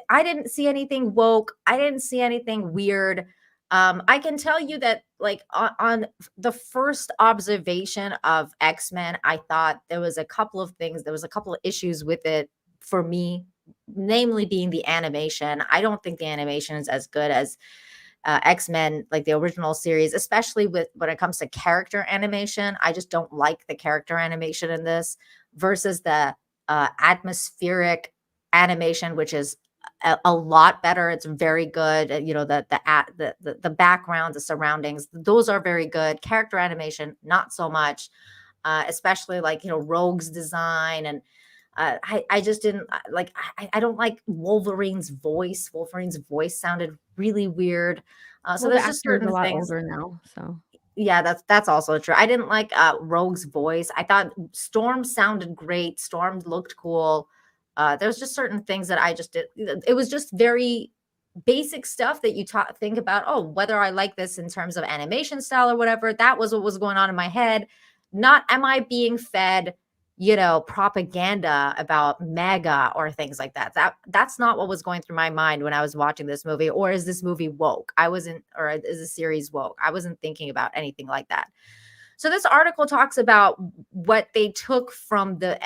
S3: I didn't see anything woke. I didn't see anything weird. I can tell you that like on the first observation of X-Men, I thought there was a couple of things. There was a couple of issues with it for me, namely being the animation. I don't think the animation is as good as X-Men, like the original series, especially when it comes to character animation. I just don't like the character animation in this versus the atmospheric animation, which is a lot better. It's very good. The background, the surroundings, those are very good. Character animation, not so much, especially like, Rogue's design. And I just didn't like, I don't like Wolverine's voice. Wolverine's voice sounded really weird. So there's just certain
S2: a lot
S3: things.
S2: older now, so
S3: Yeah, that's also true. I didn't like Rogue's voice. I thought Storm sounded great. Storm looked cool. There's just certain things that I just did. It was just very basic stuff that you think about. Oh, whether I like this in terms of animation style or whatever. That was what was going on in my head. Not am I being fed, propaganda about MAGA or things like that. That's not what was going through my mind when I was watching this movie. Or is this movie woke? Or is the series woke? I wasn't thinking about anything like that. So this article talks about what they took from the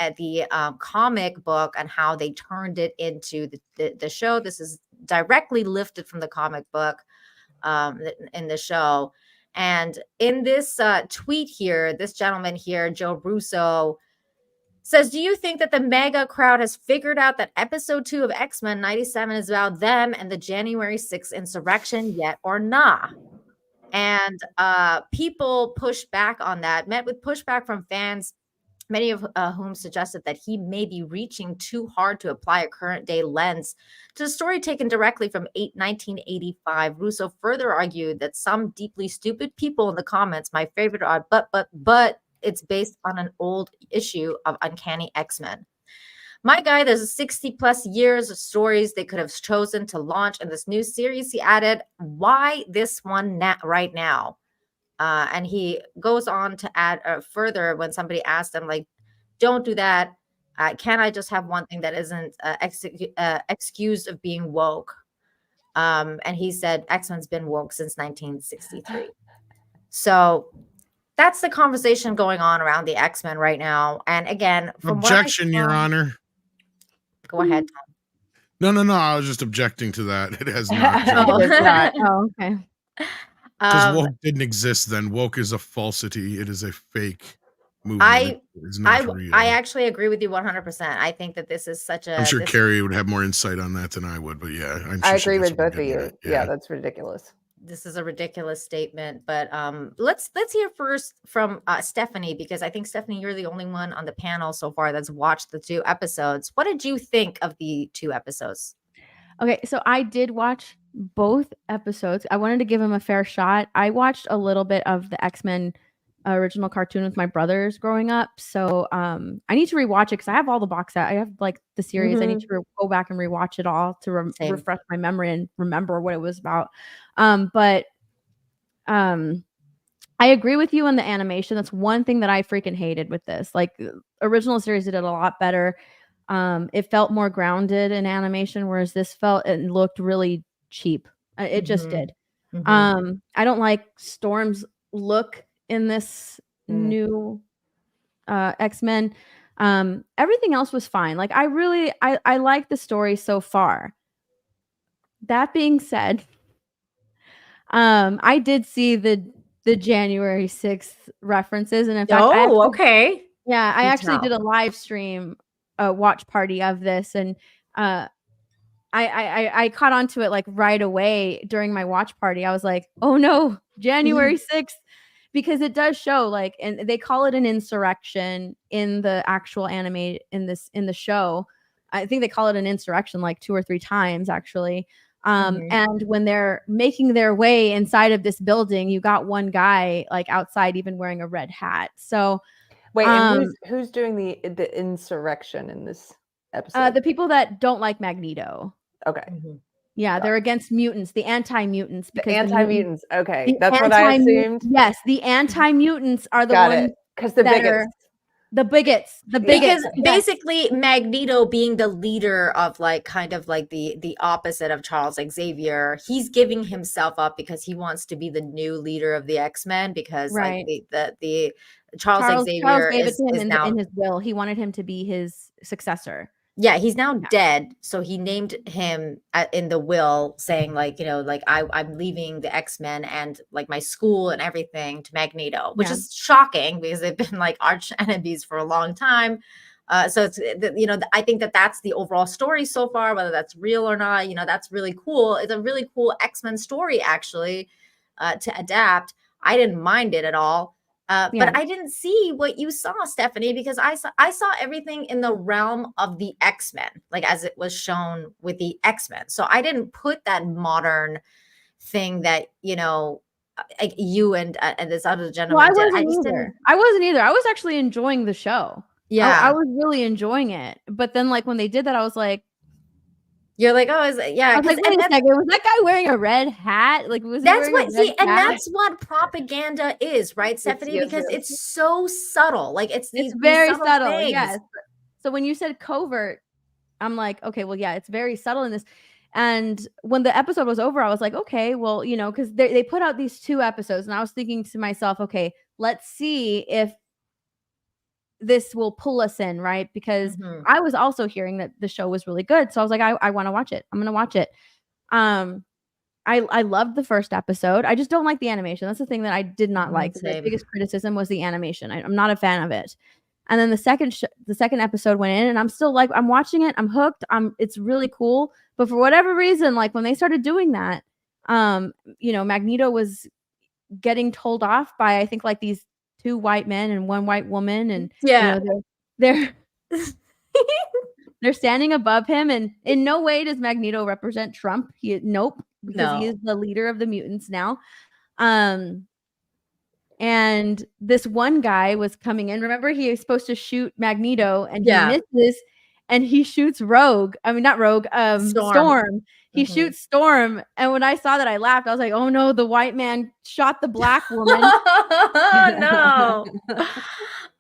S3: comic book and how they turned it into the show. This is directly lifted from the comic book in the show. And in this tweet here, this gentleman here, Joe Russo, says, do you think that the MAGA crowd has figured out that episode 2 of X-Men 97 is about them and the January 6th insurrection yet or nah? And people pushed back on that, met with pushback from fans, many of whom suggested that he may be reaching too hard to apply a current day lens to the story taken directly from 1985. Russo further argued that some deeply stupid people in the comments, my favorite are, but it's based on an old issue of Uncanny X-Men. My guy, there's 60 plus years of stories they could have chosen to launch in this new series. He added, why this one right now? And he goes on to add further when somebody asked him, like, don't do that. Can I just have one thing that isn't excused of being woke? And he said, X-Men's been woke since 1963. So that's the conversation going on around the X-Men right now. And again, from
S5: objection, Your Honor.
S3: Go ahead, Tom.
S5: No. I was just objecting to that. It has not.
S2: Oh, okay.
S5: Because woke didn't exist then. Woke is a falsity. It is a fake movie.
S3: I actually agree with you 100%. I think that this is such a.
S5: I'm sure Carrie would have more insight on that than I would, but yeah,
S4: I agree with both of you. Yeah, that's ridiculous.
S3: This is a ridiculous statement, but let's hear first from Stephanie, because I think, Stephanie, you're the only one on the panel so far that's watched the 2 episodes. What did you think of the 2 episodes?
S2: Okay, so I did watch both episodes. I wanted to give them a fair shot. I watched a little bit of the X-Men original cartoon with my brothers growing up, so I need to rewatch it because I have all the box set. I have like the series. I need to go back and rewatch it all to refresh my memory and remember what it was about. But I agree with you on the animation. That's one thing that I freaking hated with this. Like, original series did it a lot better. It felt more grounded in animation, whereas this felt and looked really cheap. It just did. I don't like Storm's look in this new X-Men. Everything else was fine. Like, I like the story so far. That being said, I did see the January 6th references, and in fact,
S3: okay.
S2: Yeah, I actually did a live stream, watch party of this, and I caught onto it like right away during my watch party. I was like, oh no, January 6th, because it does show like, and they call it an insurrection in the actual anime in the show. I think they call it an insurrection like 2 or 3 times actually. And when they're making their way inside of this building, you got one guy like outside even wearing a red hat. So
S4: wait, and who's doing the insurrection in this episode?
S2: The people that don't like Magneto.
S4: Okay.
S2: Yeah, they're against mutants, the anti-mutants.
S4: Because the anti-mutants. Okay, that's what I assumed.
S2: Yes, the anti-mutants are the ones
S4: because the biggest.
S2: The bigots.
S3: Because basically Magneto being the leader of like kind of like the opposite of Charles Xavier, he's giving himself up because he wants to be the new leader of the X-Men because like the Charles Xavier is now
S2: in his will. He wanted him to be his successor.
S3: Yeah, he's now dead. So he named him in the will saying like, you know, like I'm leaving the X-Men and like my school and everything to Magneto, which is shocking because they've been like arch enemies for a long time. So it's, you know, I think that's the overall story so far, whether that's real or not, you know, that's really cool. It's a really cool X-Men story actually to adapt. I didn't mind it at all. But I didn't see what you saw, Stephanie, because I saw everything in the realm of the X-Men, like as it was shown with the X-Men. So I didn't put that modern thing that, you know, like you and this other gentleman
S2: did. I wasn't either. I was actually enjoying the show.
S3: Yeah.
S2: I was really enjoying it. But then like when they did that, I was like,
S3: you're like, oh, yeah.
S2: I was like, wait a second, was that guy wearing a red hat? Like,
S3: that's what propaganda is, right, Stephanie? Because it's so subtle. Like, it's
S2: very subtle. Things. Yes. So when you said covert, I'm like, okay, well, yeah, it's very subtle in this. And when the episode was over, I was like, okay, well, you know, because they put out these 2 episodes, and I was thinking to myself, okay, let's see if this will pull us in, right? Because I was also hearing that the show was really good. So I was like, I want to watch it. I'm going to watch it. I loved the first episode. I just don't like the animation. That's the thing that I did not like. The biggest criticism was the animation. I'm not a fan of it. And then the second episode went in, and I'm still like, I'm watching it. I'm hooked. It's really cool. But for whatever reason, like when they started doing that, you know, Magneto was getting told off by, I think like these 2 white men and 1 white woman, and you know, they're they're standing above him, and in no way does Magneto represent Trump. Because he is the leader of the mutants now. And this one guy was coming in. Remember, he was supposed to shoot Magneto, and he misses, and he shoots Rogue. I mean, not Rogue. Storm. He shoots Storm, and when I saw that, I laughed. I was like, "Oh no, the white man shot the black woman!"
S3: Oh no!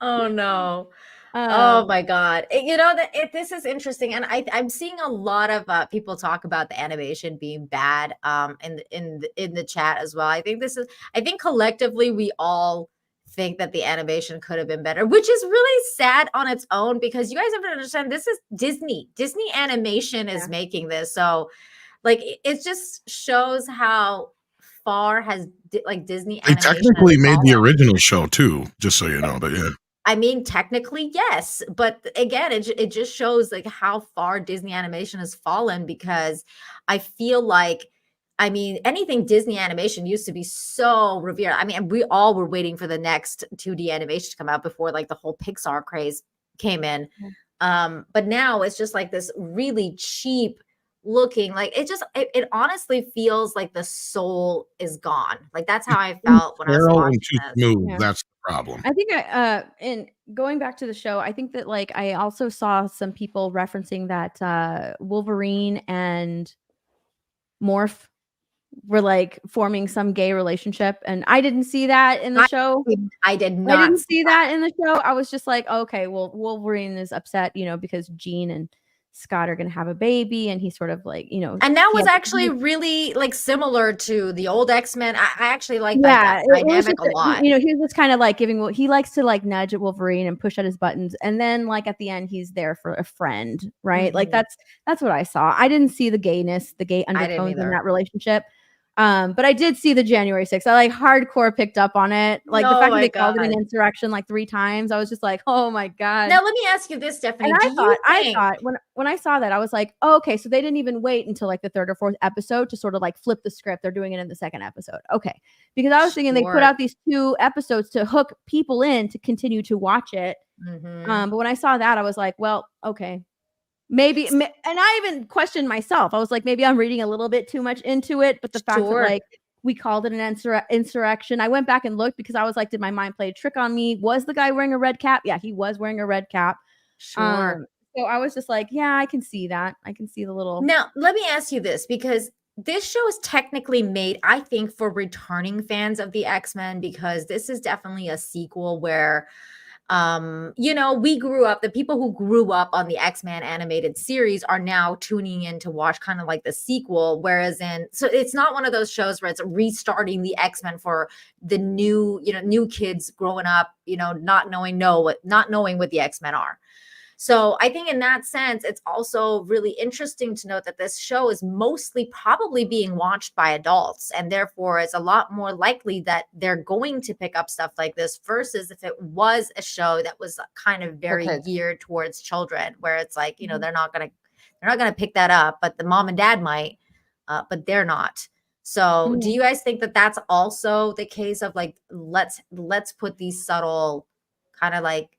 S3: Oh no! Oh my God! You know that this is interesting, and I'm seeing a lot of people talk about the animation being bad in the chat as well. I think collectively we all think that the animation could have been better, which is really sad on its own because you guys have to understand this is Disney Animation is making this, so. Like it just shows how far has like Disney.
S5: They technically made the original show too, just so you know. But yeah,
S3: I mean, technically yes, but again, it just shows like how far Disney animation has fallen because I feel like, I mean, anything Disney animation used to be so revered. I mean, we all were waiting for the next 2D animation to come out before like the whole Pixar craze came in. But now it's just like this really cheap looking, like it honestly feels like the soul is gone. Like that's how I felt when I was watching this.
S5: That's the problem.
S2: I think in going back to the show, I think that like I also saw some people referencing that Wolverine and Morph were like forming some gay relationship, and I didn't see that in the show.
S3: I didn't
S2: see that in the show. I was just like, okay, well, Wolverine is upset, you know, because Jean and Scott are going to have a baby, and he's sort of like, you know,
S3: and that was actually really like similar to the old X-Men. I actually like that dynamic a lot.
S2: You know, he was just kind of like giving, he likes to like nudge at Wolverine and push at his buttons, and then like at the end he's there for a friend, right? Like that's what I saw. I didn't see the gayness, the gay undertones in that relationship. But I did see the January 6th. I like hardcore picked up on it. Like the
S3: Oh
S2: fact that
S3: my
S2: they called it an
S3: God.
S2: insurrection like 3 times. I was just like, oh my God.
S3: Now let me ask you this, Stephanie.
S2: And
S3: Do you
S2: I
S3: think
S2: thought when I saw that, I was like, oh, okay, so they didn't even wait until like the 3rd or 4th episode to sort of like flip the script. They're doing it in the 2nd episode. Okay. Because I was thinking they put
S3: Sure.
S2: out these 2 episodes to hook people in to continue to watch it.
S3: Mhm.
S2: But when I saw that, I was like, well, okay. Maybe, and I even questioned myself. I was like, maybe I'm reading a little bit too much into it. But the fact that
S3: Sure.
S2: like we called it an insurrection, I went back and looked because I was like, did my mind play a trick on me? Was the guy wearing a red cap? Yeah, he was wearing a red cap.
S3: Sure.
S2: So I was just like, yeah, I can see that. I can see the little.
S3: Now, let me ask you this, because this show is technically made, I think, for returning fans of the X-Men, because this is definitely a sequel where we grew up, the people who grew up on the X-Men animated series are now tuning in to watch kind of like the sequel, whereas so it's not one of those shows where it's restarting the X-Men for the new kids growing up, not knowing what the X-Men are. So I think in that sense, it's also really interesting to note that this show is mostly probably being watched by adults, and therefore it's a lot more likely that they're going to pick up stuff like this versus if it was a show that was kind of very geared towards children, where it's like, they're not gonna pick that up, but the mom and dad might, but they're not. So do you guys think that that's also the case of like, let's put these subtle kind of like,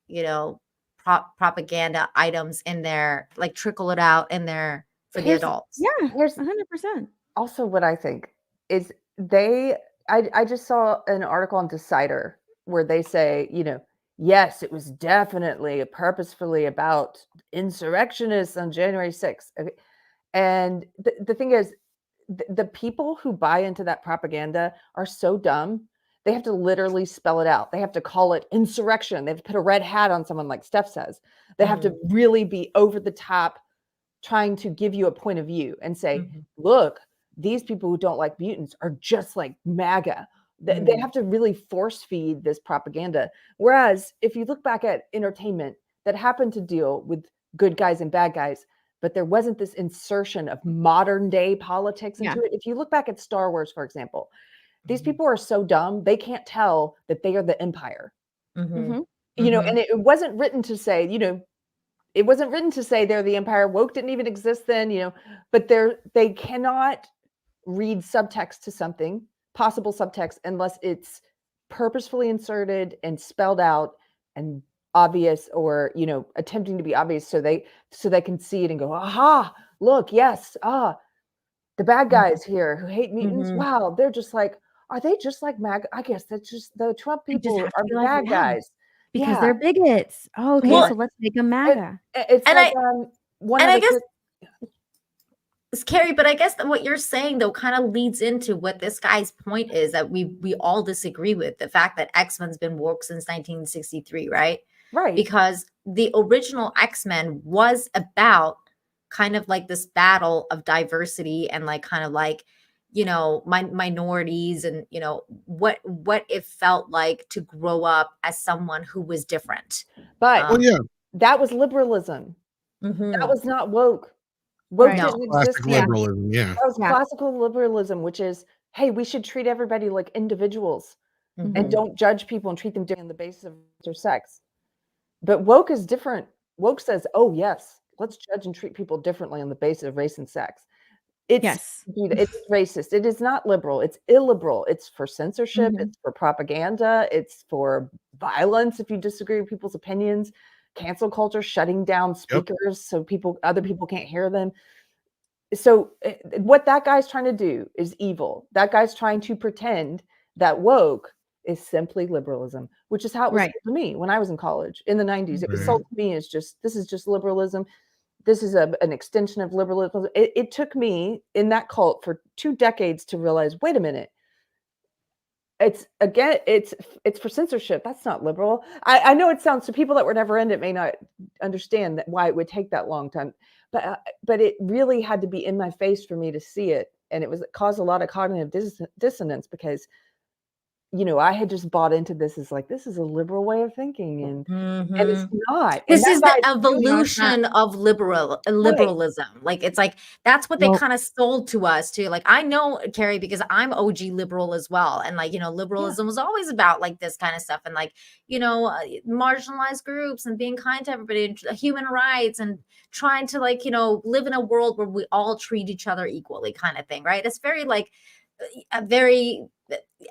S3: propaganda items in there, like trickle it out in there for the adults?
S2: Yeah,
S4: Here's
S2: 100%.
S4: Also what I think is I just saw an article on Decider where they say, yes, it was definitely purposefully about insurrectionists on January 6th. Okay. And the thing is, the people who buy into that propaganda are so dumb. They have to literally spell it out. They have to call it insurrection. They have to put a red hat on someone, like Steph says. They have to really be over the top, trying to give you a point of view and say, look, these people who don't like mutants are just like MAGA. They have to really force feed this propaganda. Whereas if you look back at entertainment that happened to deal with good guys and bad guys, but there wasn't this insertion of modern day politics into it. If you look back at Star Wars, for example, these people are so dumb, they can't tell that they are the Empire. And it wasn't written to say, it wasn't written to say they're the Empire. Woke didn't even exist then, but they cannot read subtext to something, possible subtext, unless it's purposefully inserted and spelled out and obvious, or attempting to be obvious, so they can see it and go, aha, look, yes, the bad guys here who hate mutants, wow, they're just like, are they just like MAGA? I guess that's just the Trump people are the bad guys.
S2: Because they're bigots. Oh, okay, so let's make them MAGA.
S4: It's like
S3: I guess it's Carrie, but I guess that what you're saying though kind of leads into what this guy's point is, that we all disagree with, the fact that X-Men's been woke since 1963, right?
S4: Right.
S3: Because the original X-Men was about kind of like this battle of diversity and like kind of like, minorities, and what it felt like to grow up as someone who was different.
S4: But that was liberalism. That was not woke. Woke didn't exist.
S5: Liberalism,
S4: that was classical liberalism, which is, hey, we should treat everybody like individuals and don't judge people and treat them differently on the basis of their sex. But woke is different. Woke says, oh yes, let's judge and treat people differently on the basis of race and sex. It's racist. It is not liberal. It's illiberal. It's for censorship. It's for propaganda. It's for violence if you disagree with people's opinions. Cancel culture, shutting down speakers so other people can't hear them. So what that guy's trying to do is evil. That guy's trying to pretend that woke is simply liberalism, which is how it was sold to me when I was in college in the 90s. It was sold to me as this is just liberalism. This is an extension of liberalism. It took me in that cult for 2 decades to realize, wait a minute. It's for censorship. That's not liberal. I know it sounds, to people that were never in it may not understand that why it would take that long time, but it really had to be in my face for me to see it, and it caused a lot of cognitive dissonance, because I had just bought into this as like, this is a liberal way of thinking, and it's not. And
S3: This
S4: that
S3: is the
S4: guy's doing it.
S3: evolution of liberalism. Like, it's like, that's what they
S2: Well-
S3: kind of sold to us too. Like, I know, Carrie, because I'm OG liberal as well. And like, liberalism was always about like this kind of stuff, and like, marginalized groups and being kind to everybody, and human rights, and trying to like, live in a world where we all treat each other equally, kind of thing, right? It's very like a very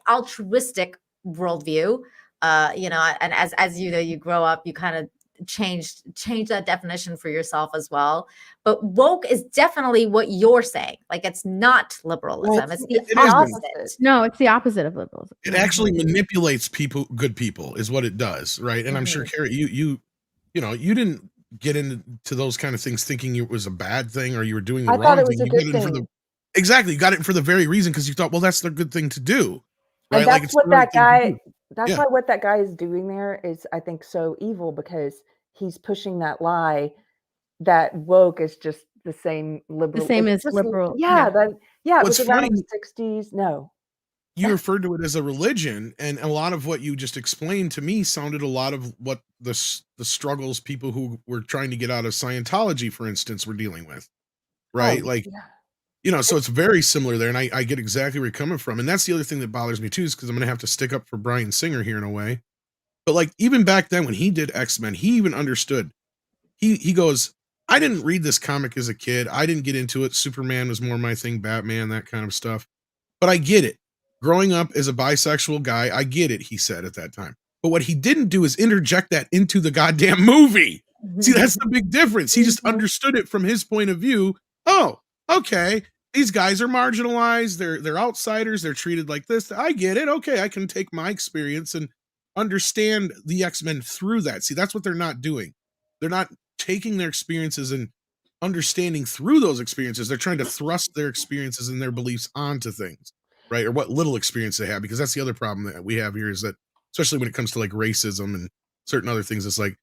S3: altruistic worldview, and as you grow up, you kind of change that definition for yourself as well. But woke is definitely what you're saying. Like, it's not liberalism. It's the opposite.
S2: No, it's the opposite of liberalism.
S5: It actually manipulates good people is what it does, right? And I'm sure, Carrie, you didn't get into those kind of things thinking it was a bad thing or you were doing the
S4: I
S5: wrong
S4: thought it
S5: thing.
S4: was a
S5: You
S4: good
S5: got it
S4: thing.
S5: Exactly. You got it for the very reason because you thought, well, that's the good thing to do. Right?
S4: And
S5: Like,
S4: that's
S5: it's
S4: what
S5: the right
S4: that
S5: thing to
S4: guy,
S5: do.
S4: that's
S5: Yeah.
S4: why what that guy is doing there is, I think, so evil, because he's pushing that lie that woke is just the same liberal.
S2: The same
S4: it's
S2: as
S4: just-
S2: liberal.
S4: Yeah, it
S5: What's
S4: was around
S5: funny-
S4: the 60s. No.
S5: You referred to it as a religion, and a lot of what you just explained to me sounded a lot of what the struggles people who were trying to get out of Scientology, for instance, were dealing with, right?
S4: Oh,
S5: Like,
S4: yeah.
S5: so it's very similar there, and I get exactly where you're coming from. And that's the other thing that bothers me too, is because I'm going to have to stick up for Bryan Singer here in a way. But like, even back then when he did X-Men, he even understood. He goes, I didn't read this comic as a kid. I didn't get into it. Superman was more my thing, Batman, that kind of stuff. But I get it. Growing up as a bisexual guy, I get it, he said at that time. But what he didn't do is interject that into the goddamn movie. See, that's the big difference. He just understood it from his point of view. Oh, okay. These guys are marginalized. They're outsiders. They're treated like this. I get it. Okay, I can take my experience and understand the X-Men through that. See, that's what they're not doing. They're not taking their experiences and understanding through those experiences. They're trying to thrust their experiences and their beliefs onto things, right? Or what little experience they have, because that's the other problem that we have here is that, especially when it comes to like racism and certain other things, it's like,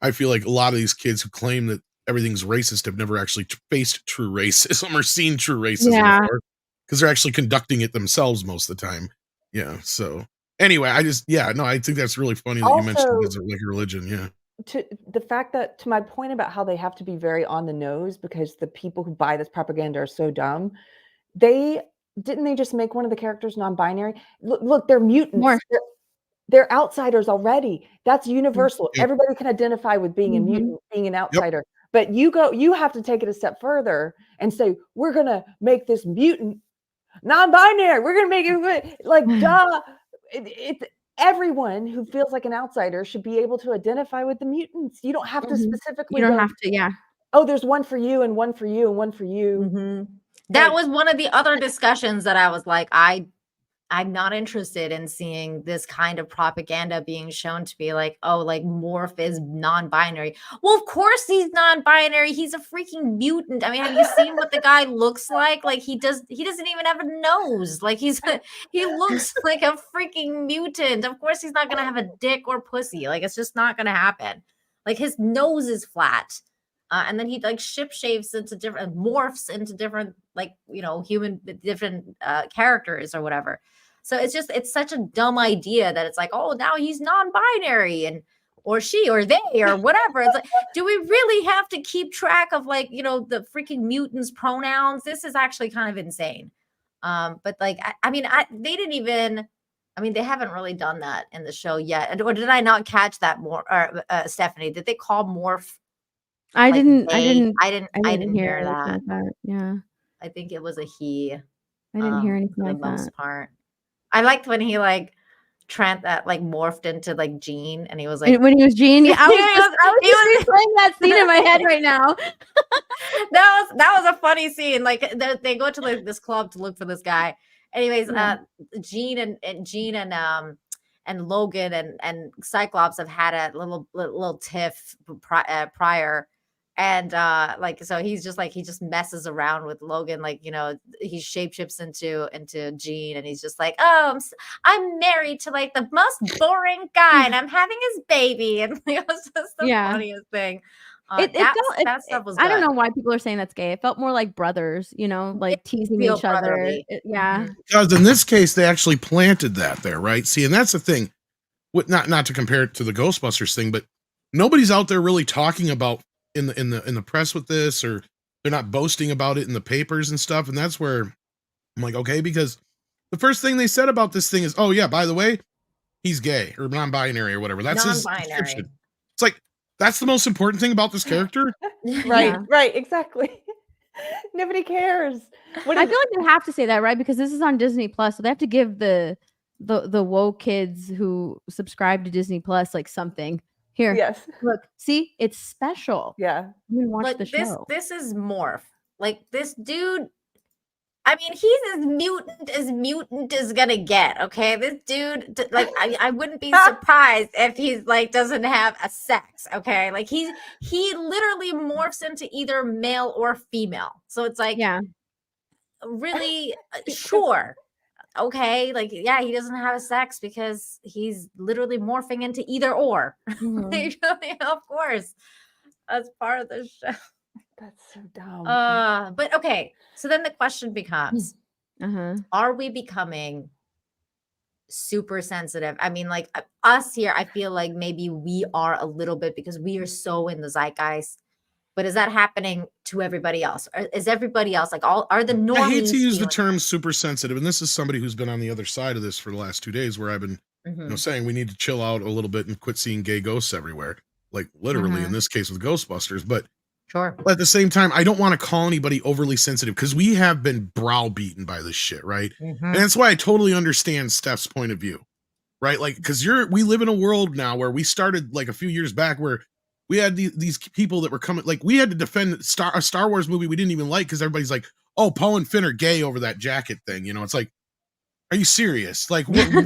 S5: I feel like a lot of these kids who claim that everything's racist have never actually faced true racism or seen true racism before, because they're actually conducting it themselves most of the time. Yeah. So anyway, I think that's really funny that you mentioned it as like a religion. Yeah.
S4: To the fact that, to my point about how they have to be very on the nose because the people who buy this propaganda are so dumb, they just make one of the characters non-binary? Look, they're mutants.
S2: More.
S4: They're outsiders already. That's universal.
S5: Yep.
S4: Everybody can identify with being a mutant, being an outsider. But you have to take it a step further and say, we're gonna make this mutant non-binary. We're gonna make it like duh. It's everyone who feels like an outsider should be able to identify with the mutants. You don't have to specifically.
S2: You don't have to. Yeah.
S4: Oh, there's one for you and one for you and one for you.
S3: That was one of the other discussions that I was like, I'm not interested in seeing this kind of propaganda being shown to be like, oh, like Morph is non-binary. Well, of course he's non-binary. He's a freaking mutant. I mean, have you seen what the guy looks like? Like he doesn't even have a nose. Like he looks like a freaking mutant. Of course he's not going to have a dick or pussy. Like it's just not going to happen. Like his nose is flat. And then he like shapes into different, morphs into different, like, human, different characters or whatever. So it's such a dumb idea that it's like, oh, now he's non-binary or she or they or whatever. It's like, do we really have to keep track of like, the freaking mutants' pronouns? This is actually kind of insane. But like, they didn't even, they haven't really done that in the show yet. Or did I not catch that more? Or Stephanie, did they call Morph?
S2: I
S3: Like
S2: didn't
S3: hear that.
S2: like that. Yeah.
S3: I think it was a he.
S2: I didn't hear anything
S3: for
S2: like
S3: the most
S2: that.
S3: part. I liked when he like morphed into like Gene, and he was like,
S2: When he was Gene, yeah, I was replaying that scene in my head right now.
S3: that was a funny scene. Like they go to like this club to look for this guy. Anyways, Gene and Logan and Cyclops have had a little tiff prior. And so he's just like, he just messes around with Logan, like, he shapeshifts into Gene, and he's just like, oh, I'm married to like the most boring guy, and I'm having his baby, and it was just the funniest thing. That stuff was good.
S2: I don't know why people are saying that's gay. It felt more like brothers, like teasing each other. Yeah.
S5: Because in this case, they actually planted that there, right? See, and that's the thing. Not to compare it to the Ghostbusters thing, but nobody's out there really talking about in the press with this, or they're not boasting about it in the papers and stuff. And that's where I'm like, okay, because the first thing they said about this thing is, oh yeah, by the way, he's gay or non-binary or whatever. That's his description. It's like, that's the most important thing about this character.
S4: Right, exactly. Nobody cares.
S2: I feel like they have to say that, right? Because this is on Disney Plus, so they have to give the woke kids who subscribe to Disney Plus like something. Here,
S4: yes.
S2: Look, see, it's special.
S4: Yeah,
S2: you watch the show.
S3: This is Morph. Like this dude. I mean, he's as mutant as gonna get. Okay, this dude, like, I wouldn't be surprised if he's like doesn't have a sex. Okay, like he literally morphs into either male or female. So it's like, really sure. Okay, like, yeah, he doesn't have a sex because he's literally morphing into either or. Of course, that's part of the show.
S4: That's so dumb.
S3: But okay, so then the question becomes, are we becoming super sensitive? I mean, like us here, I feel like maybe we are a little bit because we are so in the zeitgeist. But is that happening to everybody else? Or is everybody else like are the normies?
S5: I hate to use the term super sensitive, and this is somebody who's been on the other side of this for the last 2 days, where I've been saying we need to chill out a little bit and quit seeing gay ghosts everywhere, like literally in this case with Ghostbusters. But but at the same time, I don't want to call anybody overly sensitive because we have been browbeaten by this shit, right? And that's why I totally understand Steph's point of view, right? Like, because we live in a world now where we started like a few years back where we had these people that were coming, like we had to defend a Star Wars movie we didn't even like because everybody's like, oh, Poe and Finn are gay over that jacket thing. It's like, are you serious? Like, where do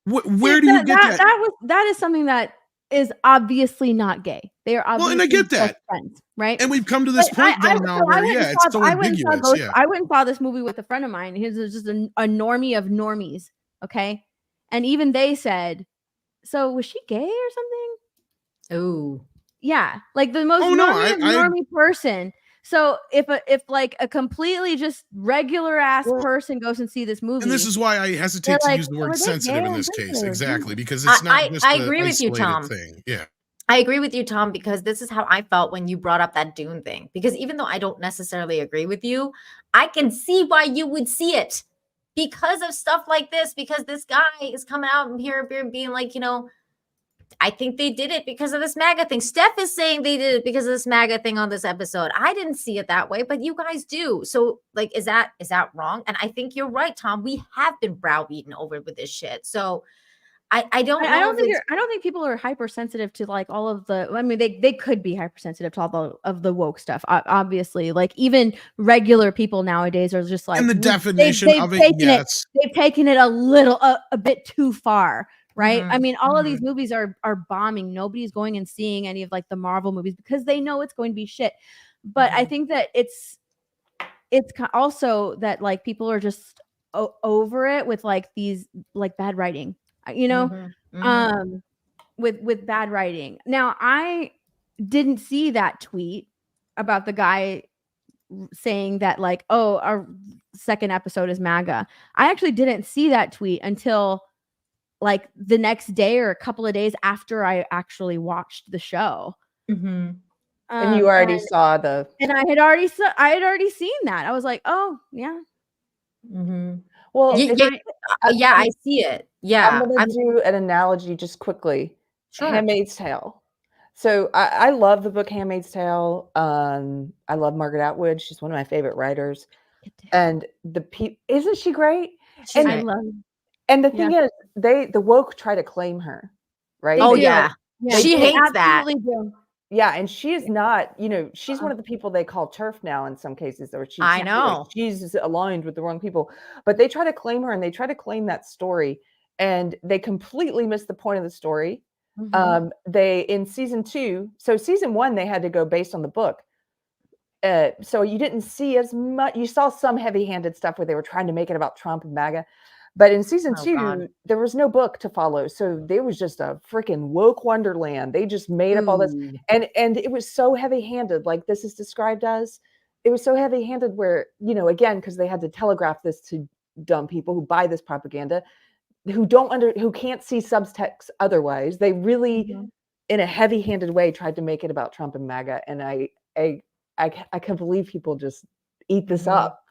S5: you get that?
S2: That is something that is obviously not gay. They are obviously
S5: and I get that,
S2: friends, right?
S5: And we've come to this point now where it's so ambiguous.
S2: I went and saw this movie with a friend of mine. He was just a normie of normies, okay? And even they said, so was she gay or something?
S3: Oh,
S2: yeah, like the most normie person. So if like a completely just regular ass person goes and see this movie,
S5: and this is why I hesitate to use the word sensitive in this case, exactly, because it's not just
S3: I agree with you, Tom.
S5: Thing. Yeah,
S3: I agree with you, Tom, because this is how I felt when you brought up that Dune thing. Because even though I don't necessarily agree with you, I can see why you would see it because of stuff like this. Because this guy is coming out and here being like, I think they did it because of this MAGA thing. Steph is saying they did it because of this MAGA thing on this episode. I didn't see it that way, but you guys do. So, like, is that wrong? And I think you're right, Tom. We have been browbeaten over with this shit. So, I don't
S2: think people are hypersensitive to like all of the. I mean, they could be hypersensitive to all of the woke stuff. Obviously, like even regular people nowadays are just like.
S5: And the definition of it, yes,
S2: they've taken it a bit too far. Right. I mean, all of these movies are bombing. Nobody's going and seeing any of like the Marvel movies because they know it's going to be shit. But I think that it's also that like people are just over it with like these like bad writing, with bad writing. Now, I didn't see that tweet about the guy saying that like, oh, our second episode is MAGA. I actually didn't see that tweet until like the next day or a couple of days after I actually watched the show.
S4: And you already saw the.
S2: And I had already seen that. I was like, oh yeah.
S4: Well,
S3: I see it. Yeah,
S4: I'm gonna do an analogy just quickly.
S3: Sure.
S4: Handmaid's Tale. So I love the book Handmaid's Tale. I love Margaret Atwood. She's one of my favorite writers. And isn't she great?
S2: I love.
S4: And the thing is, the woke try to claim her, right?
S3: Oh yeah, she hates that.
S2: Do.
S4: Yeah, and she is not. She's one of the people they call TERF now in some cases, or she's aligned with the wrong people. But they try to claim her, and they try to claim that story, and they completely miss the point of the story. They in season 2. So season 1 they had to go based on the book. So you didn't see as much. You saw some heavy-handed stuff where they were trying to make it about Trump and MAGA. But in season
S3: Oh,
S4: 2,
S3: God.
S4: there was no book to follow. So there was just a freaking woke wonderland. They just made up all this.
S3: Ooh.
S4: And it was so heavy-handed, like this is described as. It was so heavy-handed where, again, because they had to telegraph this to dumb people who buy this propaganda, who can't see subtext otherwise. They really, in a heavy-handed way, tried to make it about Trump and MAGA. And I can believe people just eat this up.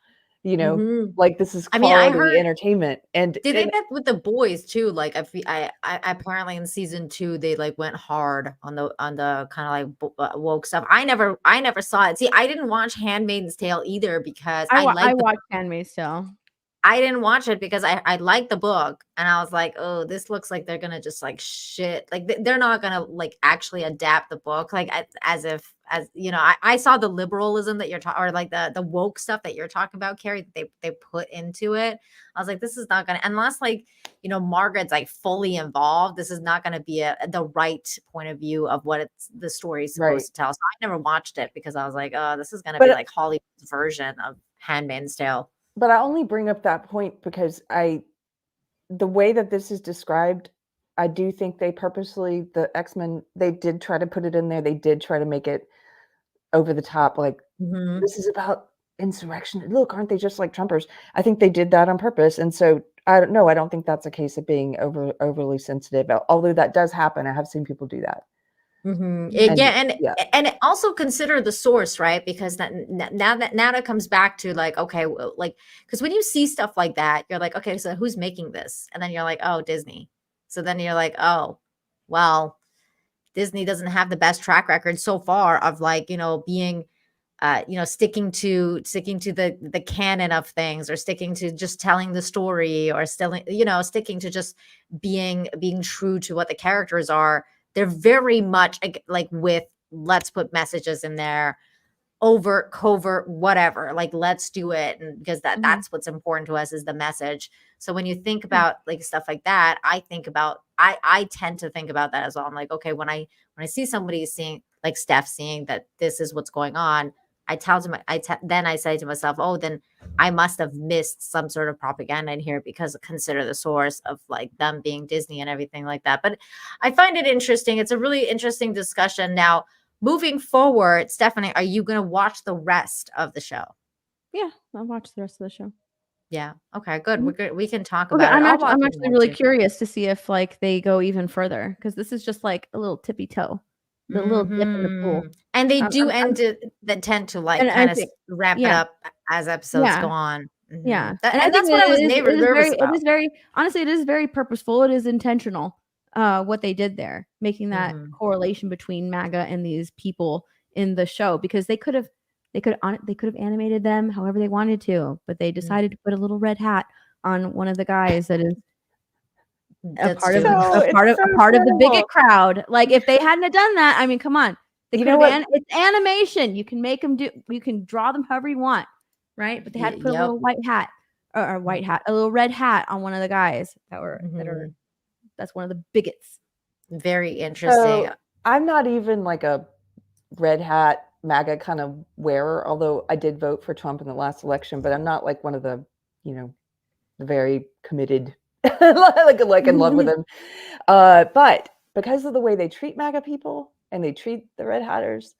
S4: Like this is quality
S3: I heard
S4: entertainment. And
S3: they did that with the boys too. Like I apparently in season 2 they like went hard on the kind of like woke stuff. I never saw it. See, I didn't watch Handmaid's Tale either because
S2: I watched Handmaid's Tale.
S3: I didn't watch it because I liked the book and I was like, oh, this looks like they're gonna just like shit. Like they're not gonna like actually adapt the book like as I saw the liberalism that you're talking or like the woke stuff that you're talking about, Carrie, that they put into it. I was like, this is not gonna unless like Margaret's like fully involved. This is not gonna be the right point of view of what the story is supposed to tell. So I never watched it because I was like, oh, this is gonna be like Hollywood's version of Handmaid's Tale.
S4: But I only bring up that point because the way that this is described, I do think they purposely, the X-Men, they did try to put it in there. They did try to make it over the top. Like, this is about insurrection. Look, aren't they just like Trumpers? I think they did that on purpose. And so, I don't know. I don't think that's a case of being overly sensitive. Although that does happen. I have seen people do that.
S3: And also consider the source, right? Because now that comes back to like, okay, like because when you see stuff like that, you're like, okay, so who's making this? And then you're like, oh, Disney. So then you're like, oh, well, Disney doesn't have the best track record so far of like being sticking to the canon of things, or sticking to just telling the story, or still sticking to just being true to what the characters are. They're very much like with let's put messages in there, overt, covert, whatever. Like let's do it, and because that's what's important to us is the message. So when you think about like stuff like that, I tend to think about that as well. I'm like, okay, when I see somebody seeing like Steph seeing that this is what's going on, then I say to myself, oh, then I must have missed some sort of propaganda in here because consider the source of like them being Disney and everything like that. But I find it interesting. It's a really interesting discussion. Now, moving forward, Stephanie, are you going to watch the rest of the show?
S2: Yeah, I'll watch the rest of the show.
S3: Yeah. Okay, good. We can talk about it.
S2: I'm actually really curious to see if like they go even further, because this is just like a little tippy toe. The little dip in the pool.
S3: And they tend to like kind of ramp it up as episodes go on.
S2: Yeah.
S3: And that's what I was nervous about.
S2: It is very purposeful. It is intentional what they did there, making that correlation between MAGA and these people in the show, because they could have animated them however they wanted to, but they decided to put a little red hat on one of the guys that is a part of the bigot crowd. Like if they hadn't have done that, I mean, come on, it's animation. You can make them you can draw them however you want, right? But they had to put a little a little red hat on one of the guys that's one of the bigots.
S3: Very interesting.
S4: So, I'm not even like a red hat MAGA kind of wearer, although I did vote for Trump in the last election, but I'm not like one of the, the very committed like in love with him. But because of the way they treat MAGA people and they treat the Red Hatters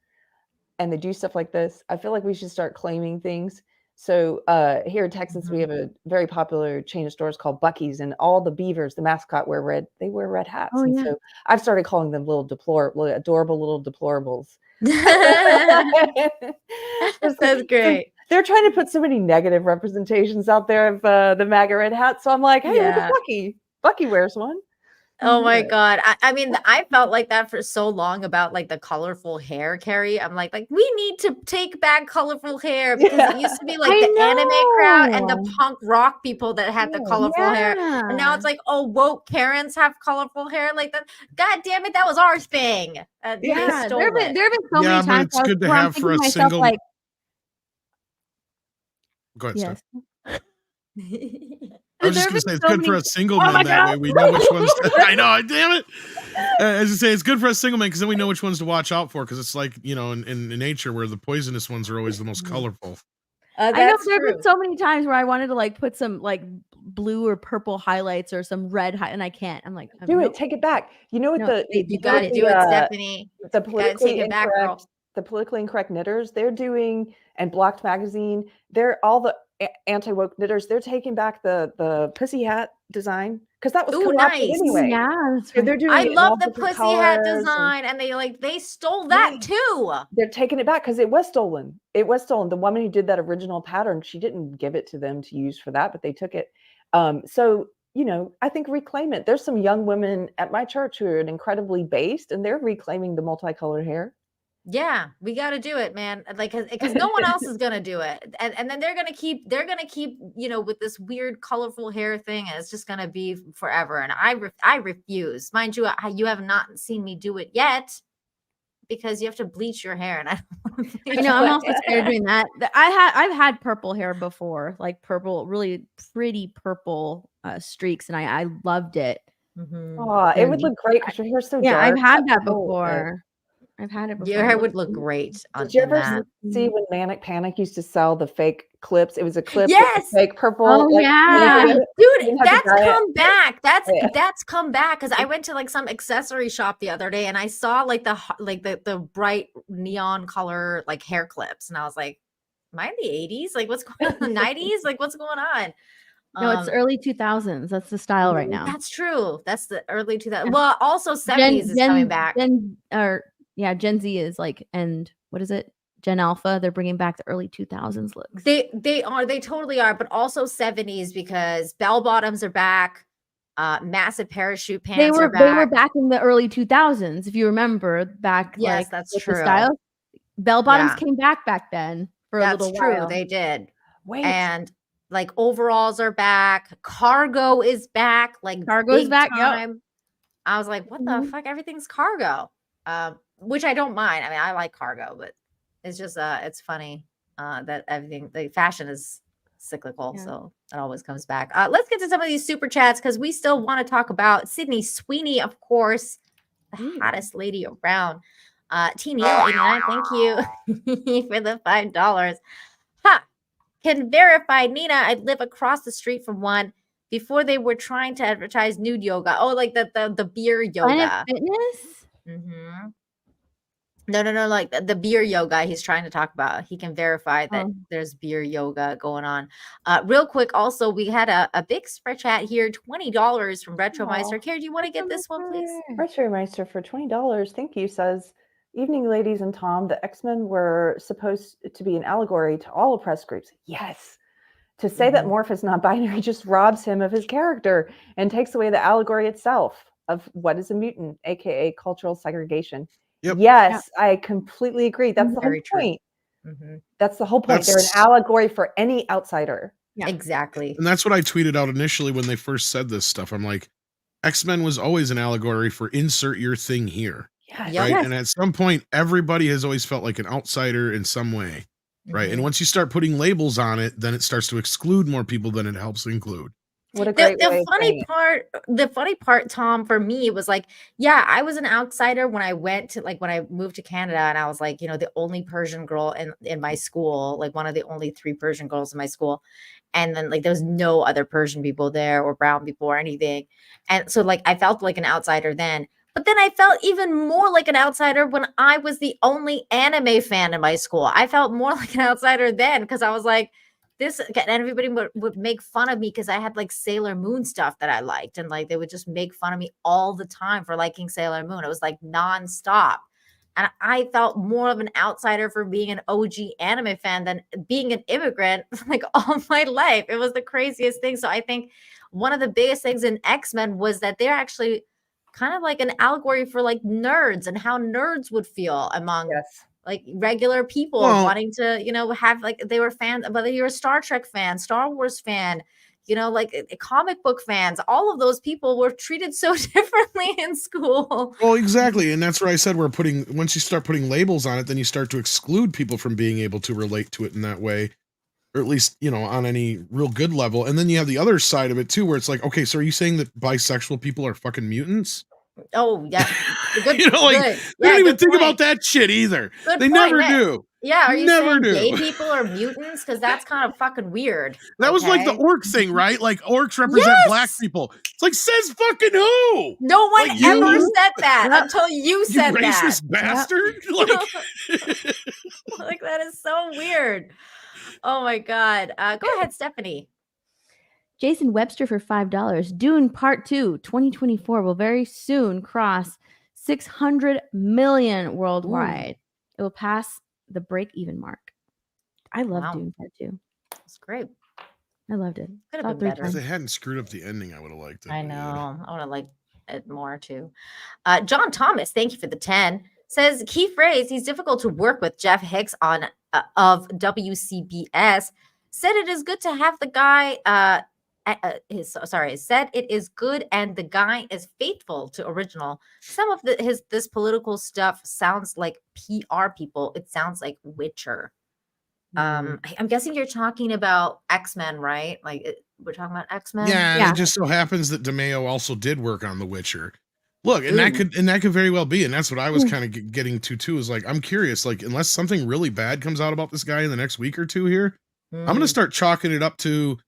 S4: and they do stuff like this, I feel like we should start claiming things. So here in Texas, we have a very popular chain of stores called Buc-ee's, and all the beavers, the mascot, wear red hats.
S2: Oh,
S4: and so I've started calling them adorable little deplorables.
S3: That's great.
S4: They're trying to put so many negative representations out there of the MAGA red hat. So I'm like, hey, look at Buc-ee. Buc-ee wears one.
S3: Oh my God. I mean, I felt like that for so long about like the colorful hair, Carrie. I'm like we need to take back colorful hair, because it used to be like the anime crowd and the punk rock people that had the colorful hair. And now it's like, oh, woke Karens have colorful hair. Like that. God damn it. That was our thing.
S2: There have been so many times.
S5: It's good to have for a single.
S2: Like,
S5: go ahead, Steph.
S2: I
S5: was just going to say, it's good for a single man. That way we know which ones I know, damn it. As I say, it's good for a single man, because then we know which ones to watch out for, because it's like, in nature where the poisonous ones are always the most colorful.
S2: I know
S3: That's
S2: there have
S3: true.
S2: been so many times where I wanted to like put some like blue or purple highlights or some red and I can't. I'm like,
S4: Do
S2: nope.
S4: it. Take it back. You know what
S2: No,
S3: You got to do it, Stephanie.
S4: the
S3: You got to take it back, girl.
S4: politically incorrect knitters, they're doing, and Blocked Magazine, they're all the anti-woke knitters, they're taking back the pussy hat design because that was
S3: Ooh,
S4: co-opted
S3: nice.
S4: anyway.
S2: Yeah, that's
S4: So
S2: right.
S4: they're doing
S3: I
S4: it in
S3: love
S4: all
S3: the
S4: different
S3: pussy hat
S4: colors, and
S3: design, and they stole that too.
S4: they're taking it back because it was stolen. It was stolen. The woman who did that original pattern, she didn't give it to them to use for that, but they took it. So you know, I think reclaim it. There's some young women at my church who are incredibly based, and they're reclaiming the multicolored hair.
S3: Yeah, we got to do it, man. Like, because no one else is gonna do it, and then they're gonna keep, you know, with this weird colorful hair thing, and it's just gonna be forever. And I refuse. Mind you, you have not seen me do it yet because you have to bleach your hair, and I don't want to bleach.
S2: I know I'm also scared of doing that. I've had purple hair before, like purple, really pretty purple streaks, and I loved it.
S4: Oh, it would look great because your hair's so
S2: Yeah,
S4: dark.
S2: I've had that
S4: Oh, okay.
S2: before. I've had it before.
S3: Your hair would look great on
S4: Did you
S3: in
S4: ever
S3: that.
S4: see when Manic Panic used to sell the fake clips? It was a clip with
S3: Yes!
S4: the fake purple.
S2: Oh,
S4: like,
S2: yeah.
S4: you
S3: Dude,
S4: didn't have to
S3: that's
S4: dye it.
S3: come back.
S4: Yeah.
S3: That's come back because I went to like some accessory shop the other day and I saw like the bright neon color like hair clips, and I was like, am I in the 80s? Like, what's going on? The 90s? Like, what's going on?
S2: No, it's early 2000s. That's the style right now.
S3: That's true. That's the early 2000s.
S2: Yeah.
S3: Well, also 70s is coming back.
S2: Gen Z is like, and what is it? Gen Alpha. They're bringing back the early 2000s looks.
S3: They totally are, but also 70s because bell bottoms are back. Massive parachute pants are back.
S2: They were back in the early 2000s, if you remember back.
S3: Yes,
S2: like,
S3: that's
S2: with
S3: true.
S2: The style. Bell bottoms
S3: Yeah.
S2: came back then for a little while.
S3: That's true. They did.
S4: Wait.
S3: And like overalls are back. Cargo is back. Like
S2: Cargo's back.
S3: Time.
S2: Yep.
S3: I was like, what the fuck? Everything's cargo. Which I don't mind. I mean, I like cargo, but it's just it's funny that everything, the fashion is cyclical, so it always comes back. Let's get to some of these super chats because we still want to talk about Sydney Sweeney, of course, the hottest lady around. T Neil 89, thank you for the $5. Ha! Can verify, Nina, I'd live across the street from one before they were trying to advertise nude yoga. Oh, like the beer yoga.
S2: Planet Fitness?
S3: Mm-hmm. No, like the beer yoga he's trying to talk about. He can verify that there's beer yoga going on. Real quick, also, we had a big spread chat here, $20 from Retromeister. Kara, do you want to get this one, please?
S4: Retromeister for $20. Thank you. Says, evening, ladies and Tom. The X-Men were supposed to be an allegory to all oppressed groups. Yes. To say that Morph is not binary just robs him of his character and takes away the allegory itself of what is a mutant, aka cultural segregation.
S5: Yep.
S4: Yes, I completely agree. That's the whole point. That's the whole point. They're an allegory for any outsider.
S3: Yeah, exactly.
S5: And that's what I tweeted out initially when they first said this stuff. I'm like, X-Men was always an allegory for insert your thing here.
S4: Yes.
S5: Right.
S4: Yes.
S5: And at some point, everybody has always felt like an outsider in some way. Right. And once you start putting labels on it, then it starts to exclude more people than it helps include.
S4: What a great way
S3: the funny part, Tom, for me was like, yeah, I was an outsider when I moved to Canada, and I was like, you know, the only Persian girl in my school, like one of the only 3 Persian girls in my school. And then like there was no other Persian people there or brown people or anything. And so like I felt like an outsider then. But then I felt even more like an outsider when I was the only anime fan in my school. I felt more like an outsider then because I was like, this, and everybody would make fun of me because I had like Sailor Moon stuff that I liked. And like they would just make fun of me all the time for liking Sailor Moon. It was like nonstop. And I felt more of an outsider for being an OG anime fan than being an immigrant like all my life. It was the craziest thing. So I think one of the biggest things in X-Men was that they're actually kind of like an allegory for like nerds and how nerds would feel among like regular people wanting to, you know, have like they were fans, whether you're a Star Trek fan, Star Wars fan, you know, like comic book fans, all of those people were treated so differently in school.
S5: Well, exactly. And that's where I said once you start putting labels on it, then you start to exclude people from being able to relate to it in that way, or at least, you know, on any real good level. And then you have the other side of it too, where it's like, okay, so are you saying that bisexual people are fucking mutants?
S3: Oh yeah, good.
S5: You know, like
S3: good.
S5: they
S3: Yeah,
S5: don't even
S3: good
S5: think
S3: point.
S5: about that shit either.
S3: Good
S5: They
S3: point.
S5: never
S3: Yeah.
S5: do.
S3: Yeah, are you
S5: Never
S3: saying
S5: do.
S3: gay people are mutants? Because that's kind of fucking weird.
S5: That was like the
S3: okay?
S5: orc thing, right? Like orcs represent black
S3: Yes!
S5: people. It's like, says fucking who?
S3: No one
S5: Like,
S3: ever
S5: you?
S3: said that
S2: Yep.
S3: until you
S5: You
S3: said that.
S5: racist bastard. Like,
S3: Like that is so weird. Oh my god. Go ahead, Stephanie.
S2: Jason Webster for $5. Dune Part 2 2024 will very soon cross 600 million worldwide. It will pass the break-even mark. I love
S3: Wow.
S2: Dune Part 2.
S3: That's great.
S2: I loved it.
S3: Could have
S2: Saw
S3: been
S2: it 3
S3: better.
S5: if
S2: times.
S5: they hadn't screwed up the ending, I would have liked it.
S3: I
S5: but yeah.
S3: know. I want to like it more too. John Thomas, thank you for the 10. Says key phrase. He's difficult to work with. Jeff Hicks on of WCBS said it is good to have the guy. Said it is good and the guy is faithful to original. Some of this political stuff sounds like PR people. It sounds like Witcher. I'm guessing you're talking about X-Men, right? Like we're talking about X-Men.
S5: Yeah, it just so happens that DeMeo also did work on The Witcher. Look, and that could very well be, and that's what I was kind of getting to too. Is like, I'm curious, like, unless something really bad comes out about this guy in the next week or two here, I'm gonna start chalking it up to,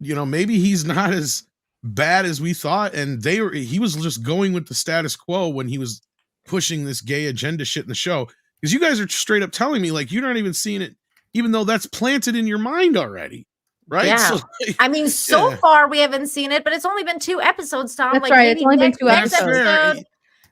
S5: you know, maybe he's not as bad as we thought, and he was just going with the status quo when he was pushing this gay agenda shit in the show. Because you guys are straight up telling me like you're not even seeing it, even though that's planted in your mind already. Right.
S3: Yeah.
S5: So, like,
S3: I mean, so far we haven't seen it, but it's only been 2 episodes, Tom.
S2: That's
S3: like
S2: right.
S3: maybe
S2: It's only been
S3: next,
S2: 2
S3: next
S2: episodes.
S3: episode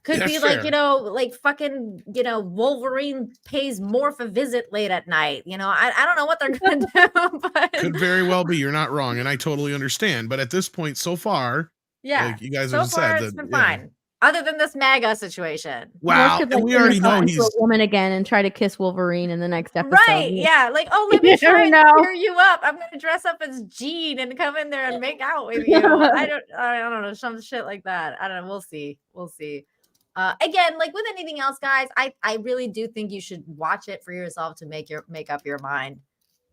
S3: could
S5: That's
S3: be like,
S5: fair.
S3: you know, like fucking, you know, Wolverine pays Morph a visit late at night. You know, I don't know what they're gonna do, but
S5: could very well be. You're not wrong, and I totally understand. But at this point, so far,
S3: yeah,
S5: like you guys
S3: so
S5: have
S3: far
S5: said
S3: it's
S5: that,
S3: been
S5: yeah.
S3: fine. Other than this MAGA situation.
S5: Wow,
S2: Could,
S5: and we already know
S2: into
S5: he's
S2: a woman again and try to kiss Wolverine in the next episode.
S3: Right, yeah. Like, oh, let me
S2: You
S3: try
S2: never
S3: and
S2: know.
S3: cheer you up. I'm gonna dress up as Jean and come in there and make out with you. I don't know, some shit like that. I don't know. We'll see. Again, like with anything else, guys, I really do think you should watch it for yourself to make up your mind.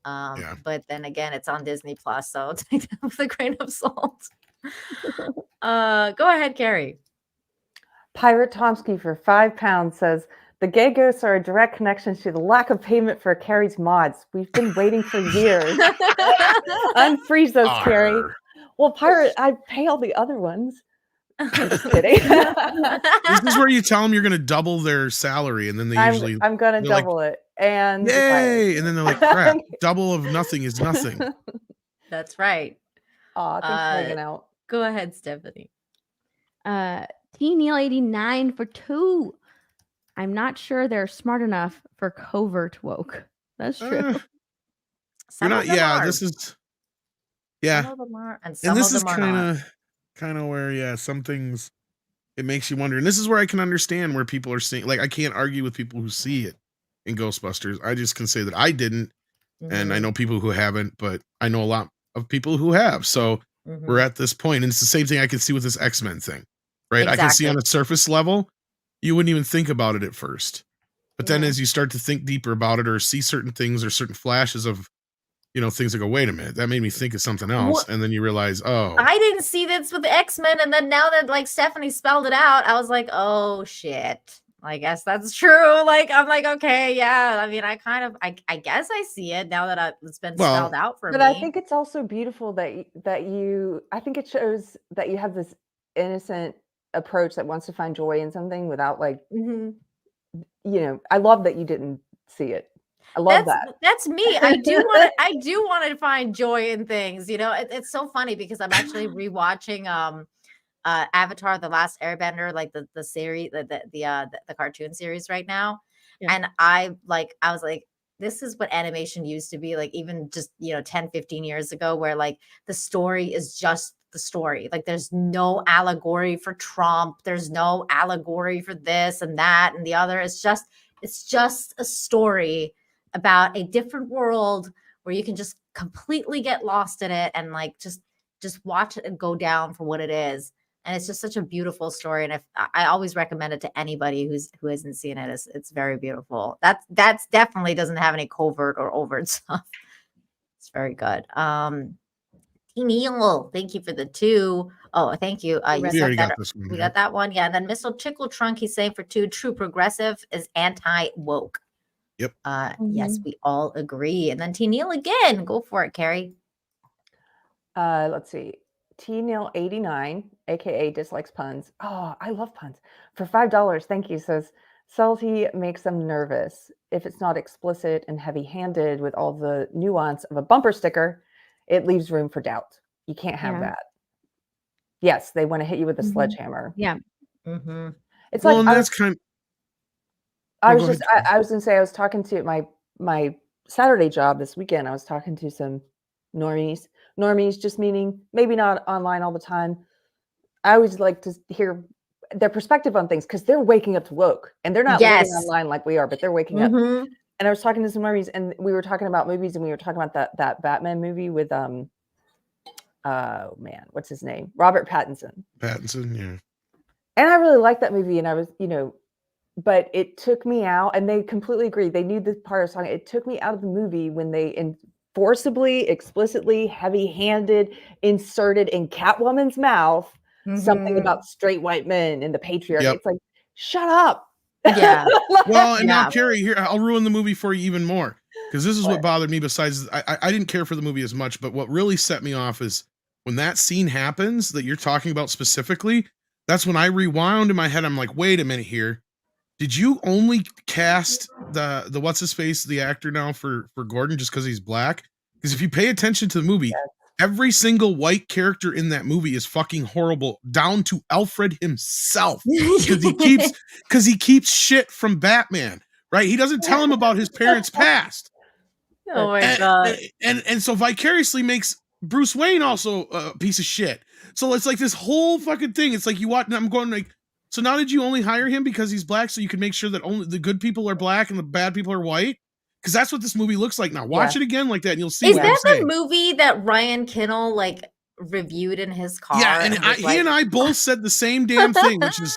S3: But then again, it's on Disney Plus, so take that with a grain of salt. Go ahead, Carrie.
S4: Pirate Tomsky for £5 says the gay ghosts are a direct connection to the lack of payment for Carrie's mods. We've been waiting for years. Unfreeze those, Carrie. Well, Pirate, I pay all the other ones. I'm just kidding.
S5: This is where you tell them you're going to double their salary, and then they usually
S4: I'm going to double it. And
S5: yay! And then they're like, crap, double of nothing is nothing.
S3: That's right.
S4: Aw, thanks for hanging out.
S3: Go ahead, Stephanie.
S2: T Neil 89 for 2. I'm not sure they're smart enough for covert woke. That's true.
S5: We're not. Yeah, this is. Yeah,
S3: some of them are, and
S5: this is kind of where some things it makes you wonder, and this is where I can understand where people are seeing. Like, I can't argue with people who see it in Ghostbusters. I just can say that I didn't, and I know people who haven't, but I know a lot of people who have. So we're at this point, and it's the same thing I can see with this X-Men thing. Right. Exactly. I can see on a surface level, you wouldn't even think about it at first. But then as you start to think deeper about it or see certain things or certain flashes of, you know, things that go, wait a minute, that made me think of something else. And then you realize, oh,
S3: I didn't see this with the X-Men. And then now that like Stephanie spelled it out, I was like, oh shit. I guess that's true. Like, I'm like, okay, yeah. I mean, I guess I see it now that it's been spelled out for me.
S4: But I think it's also beautiful that you, I think it shows that you have this innocent approach that wants to find joy in something without like you know, I love that you didn't see it. I love that.
S3: That's me. I do want to find joy in things, you know. It's so funny because I'm actually rewatching Avatar the Last Airbender, like the series, the cartoon series right now. And I was like, this is what animation used to be like, even just, you know, 10, 15 years ago, where like the story is just the story. Like there's no allegory for Trump. There's no allegory for this and that and the other. It's just a story about a different world where you can just completely get lost in it and like just watch it and go down for what it is. And it's just such a beautiful story. And I always recommend it to anybody who hasn't seen it. It's very beautiful. That's definitely doesn't have any covert or overt stuff. It's very good. T Neal, thank you for the 2. Oh, thank you. You
S5: We
S3: said
S5: already
S3: that.
S5: got this one.
S3: We got that one. Yeah. And then Missile Chickle Trunk, he's saying for 2, true progressive is anti-woke.
S5: Yep.
S3: Yes, we all agree. And then T Neal again. Go for it, Carrie.
S4: Let's see. T Neal 89, aka dislikes puns. Oh, I love puns. For $5, thank you. Says salty makes them nervous. If it's not explicit and heavy-handed with all the nuance of a bumper sticker, it leaves room for doubt. You can't have that. Yes, they want to hit you with a sledgehammer.
S2: Yeah.
S4: It's
S5: Well,
S4: like
S5: and that's kind.
S4: I
S5: go
S4: was
S5: ahead.
S4: I was gonna say I was talking to my Saturday job this weekend. I was talking to some normies. Normies just meaning maybe not online all the time. I always like to hear their perspective on things because they're waking up to woke and they're not living online like we are, but they're waking up. And I was talking to some normies and we were talking about movies and we were talking about that Batman movie with oh man, what's his name? Robert Pattinson.
S5: Yeah.
S4: And I really liked that movie and I was, but it took me out, and they completely agree. They knew this part of the song. It took me out of the movie when they forcibly, explicitly, heavy-handed inserted in Catwoman's mouth something about straight white men and the patriarchy.
S5: Yep.
S4: It's like, shut up.
S3: Yeah.
S5: Well, and now, Carrie, here, I'll ruin the movie for you even more. Because this is what bothered me besides, I didn't care for the movie as much, but what really set me off is when that scene happens that you're talking about specifically, that's when I rewound in my head. I'm like, wait a minute here. Did you only cast the what's his face, the actor now for Gordon just because he's black? Because if you pay attention to the movie, every single white character in that movie is fucking horrible, down to Alfred himself. Because he keeps shit from Batman, right? He doesn't tell him about his parents' past.
S3: Oh my God.
S5: And so vicariously makes Bruce Wayne also a piece of shit. So it's like this whole fucking thing. It's like you watch, and I'm going like, so now did you only hire him because he's black so you can make sure that only the good people are black and the bad people are white? Because that's what this movie looks like now. Watch it again like that and you'll see.
S3: Is that the movie that Ryan Kinnell reviewed in his car?
S5: Yeah, and he and I both said the same damn thing, which is,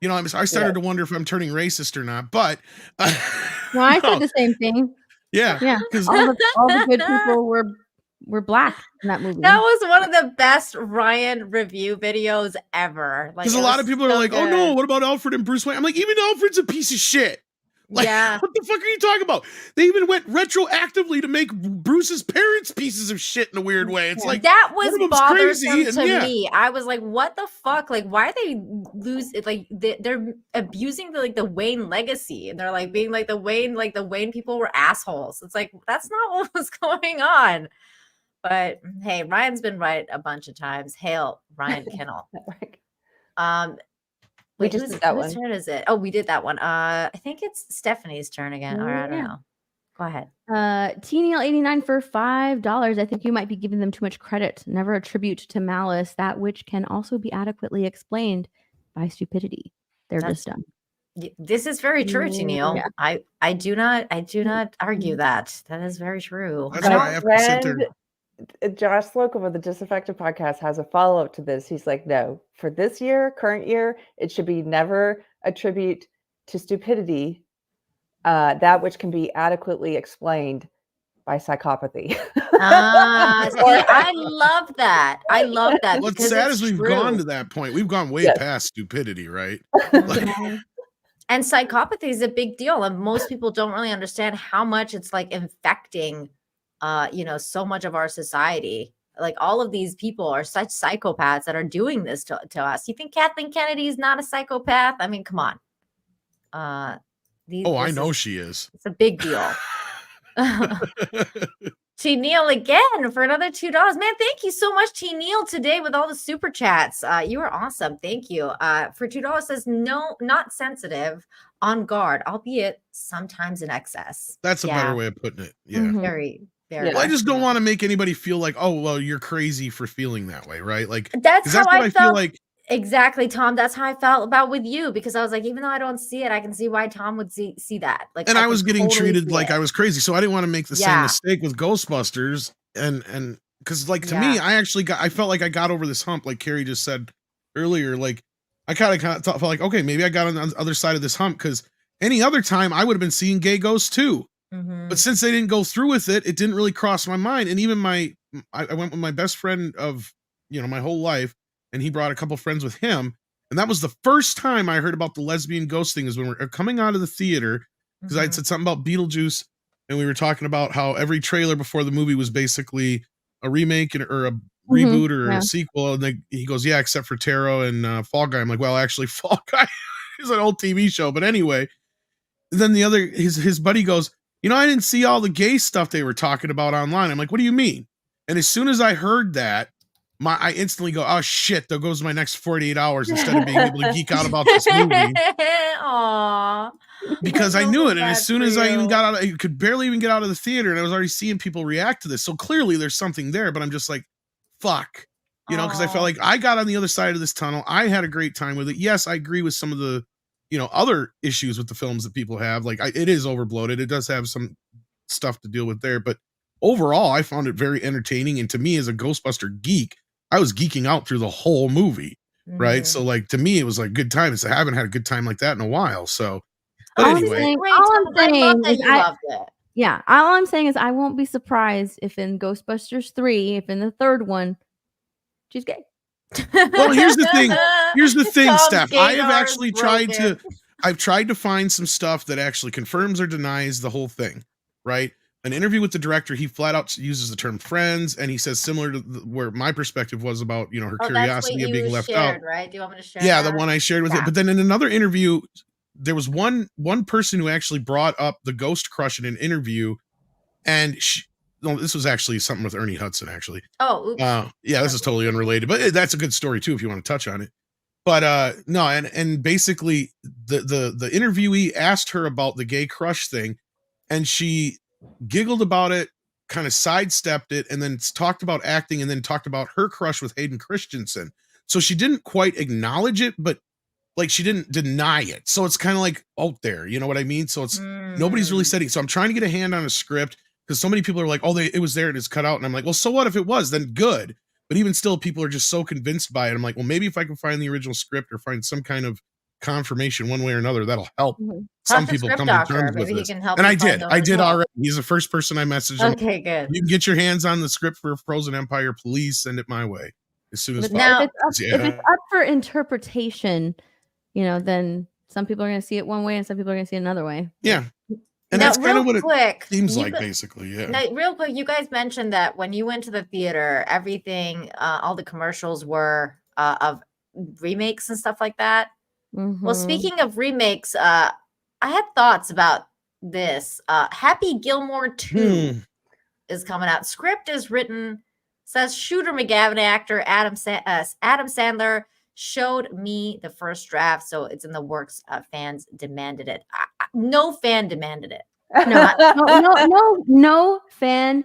S5: I started to wonder if I'm turning racist or not, but
S2: no, I said the same thing.
S5: Yeah.
S2: Yeah. Because all the good people were black in that movie.
S3: That was one of the best Ryan review videos ever.
S5: Because a lot of people are like, oh no, what about Alfred and Bruce Wayne? I'm like, even Alfred's a piece of shit. Like, what the fuck are you talking about? They even went retroactively to make Bruce's parents pieces of shit in a weird way. It's like
S3: that was bothersome to me.
S5: Yeah.
S3: I was like, what the fuck? Like, why are they lose it? Like they're abusing the Wayne legacy, and they're like being like the Wayne people were assholes. It's like that's not what was going on. But hey, Ryan's been right a bunch of times. Hail Ryan Kinnell.
S4: We just did that one.
S3: Whose turn is it? Oh, we did that one. I think it's Stephanie's turn again. Or I don't know. Go ahead.
S2: TNL89 for $5. I think you might be giving them too much credit. Never attribute to malice that which can also be adequately explained by stupidity. They're just dumb.
S3: This is very true, Neil. Yeah. I do not argue that. That is very true.
S5: That's why I have to sit there.
S4: Josh Slocum of the Disaffected podcast has a follow-up to this. He's like, no, for this year, current year, it should be never attribute to stupidity that which can be adequately explained by psychopathy.
S3: I love that. I love that.
S5: What's sad is we've gone to that point. We've gone way past stupidity, right?
S3: And psychopathy is a big deal. And most people don't really understand how much it's like infecting so much of our society. Like all of these people are such psychopaths that are doing this to us. You think Kathleen Kennedy is not a psychopath? I mean, come on.
S5: I know she is.
S3: It's a big deal. T. Neal again for another $2. Man, thank you so much, T. Neal, today with all the super chats. You are awesome. Thank you. For $2 says no, not sensitive, on guard, albeit sometimes in excess.
S5: That's a better way of putting it. Yeah.
S3: Mm-hmm. Very.
S5: Well, I just don't want to make anybody feel like, oh, well, you're crazy for feeling that way, right? Like
S3: that's how I felt.
S5: Feel like.
S3: Exactly, Tom. That's how I felt about with you, because I was like, even though I don't see it, I can see why Tom would see that. Like,
S5: and I was getting treated like I was crazy, so I didn't want to make the same mistake with Ghostbusters, and because like to me, I felt like I got over this hump, like Carrie just said earlier. Like I kind of felt like, okay, maybe I got on the other side of this hump, because any other time I would have been seeing gay ghosts too. Mm-hmm. But since they didn't go through with it, it didn't really cross my mind. And even my I went with my best friend of, my whole life, and he brought a couple friends with him. And that was the first time I heard about the lesbian ghost thing, is when we're coming out of the theater, because I'd said something about Beetlejuice, and we were talking about how every trailer before the movie was basically a remake or a reboot or a sequel. And then he goes, yeah, except for Taro and Fall Guy. I'm like, well, actually, Fall Guy is an old TV show. But anyway, then his buddy goes, I didn't see all the gay stuff they were talking about online. I'm like, what do you mean? And as soon as I heard that, I instantly go, oh shit, there goes my next 48 hours instead of being able to geek out about this movie.
S3: Aww.
S5: Because I knew it. And as soon as I even got out, I could barely even get out of the theater, and I was already seeing people react to this. So clearly there's something there, but I'm just like, fuck, because I felt like I got on the other side of this tunnel. I had a great time with it. Yes, I agree with some of the, other issues with the films that people have. Like it is overbloated. It does have some stuff to deal with there, but overall I found it very entertaining. And to me, as a Ghostbuster geek, I was geeking out through the whole movie. Right. So like, to me, it was like good times. I haven't had a good time like that in a while. So, but anyway,
S2: all I'm saying is I won't be surprised if in Ghostbusters 3, if in the third one, she's gay.
S5: Well, here's the thing, Steph. I have actually tried to find some stuff that actually confirms or denies the whole thing, right? An interview with the director, he flat out uses the term friends, and he says similar to where my perspective was about, her curiosity of being left out.
S3: Right? Do you want me to share?
S5: Yeah, the one I shared with it. But then in another interview, there was one person who actually brought up the ghost crush in an interview, and this was actually something with Ernie Hudson, actually.
S3: Oh, oops.
S5: Yeah, this is totally unrelated, but that's a good story too if you want to touch on it. But no, and basically the interviewee asked her about the gay crush thing, and she giggled about it, kind of sidestepped it, and then talked about acting, and then talked about her crush with Hayden Christensen. So she didn't quite acknowledge it, but like she didn't deny it. So it's kind of like out there, you know what I mean? So it's nobody's really setting. So I'm trying to get a hand on a script, because so many people are like, oh, it was there and it's cut out. And I'm like, well, so what if it was? Then good. But even still, people are just so convinced by it. I'm like, well, maybe if I can find the original script or find some kind of confirmation one way or another, that'll help some people come to terms with this. And I did already. He's the first person I messaged.
S3: Okay, good.
S5: You can get your hands on the script for Frozen Empire. Please send it my way as soon as possible.
S2: Now, if it's up for interpretation, then some people are going to see it one way and some people are going to see it another way.
S5: Yeah. And
S3: now,
S5: that's kind of what it seems like, basically. Yeah.
S3: Now, real quick, you guys mentioned that when you went to the theater, everything, all the commercials were of remakes and stuff like that. Well, speaking of remakes, I had thoughts about this. Happy Gilmore 2 is coming out. Script is written, says Shooter McGavin actor Adam Sandler showed me the first draft, so it's in the works. Fans demanded it. No fan demanded it.
S2: No fan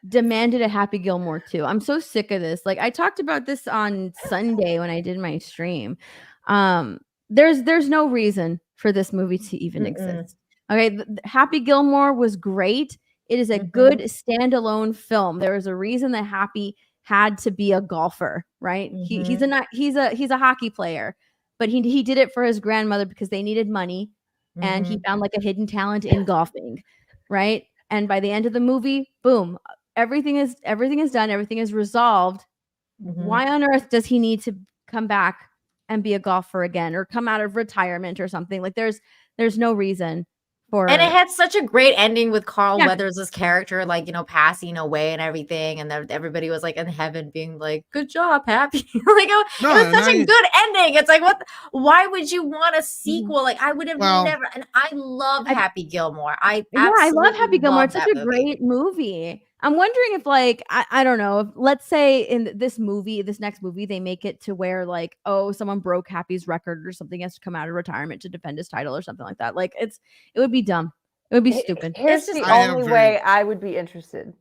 S2: demanded a Happy Gilmore 2. I'm so sick of this. Like I talked about this on Sunday when I did my stream. There's no reason for this movie to even exist. Okay, Happy Gilmore was great. It is a good standalone film. There is a reason that Happy had to be a golfer, right? He's a hockey player, but he did it for his grandmother because they needed money, and he found like a hidden talent in golfing, right? And by the end of the movie, boom, everything is done, everything is resolved. Why on earth does he need to come back and be a golfer again, or come out of retirement or something? Like there's no reason.
S3: And it had such a great ending with Carl Weathers' character, like, passing away and everything. And then everybody was like in heaven being like, good job, Happy. It was such a good ending. It's like, why would you want a sequel? Like I would have never. And I love Happy Gilmore. I
S2: love Happy Gilmore. It's such a great movie. I'm wondering if I don't know, if, let's say in this next movie, they make it to where like, oh, someone broke Happy's record or something, has to come out of retirement to defend his title or something like that. Like it would be dumb. It would be stupid.
S4: Here's the only way I would be interested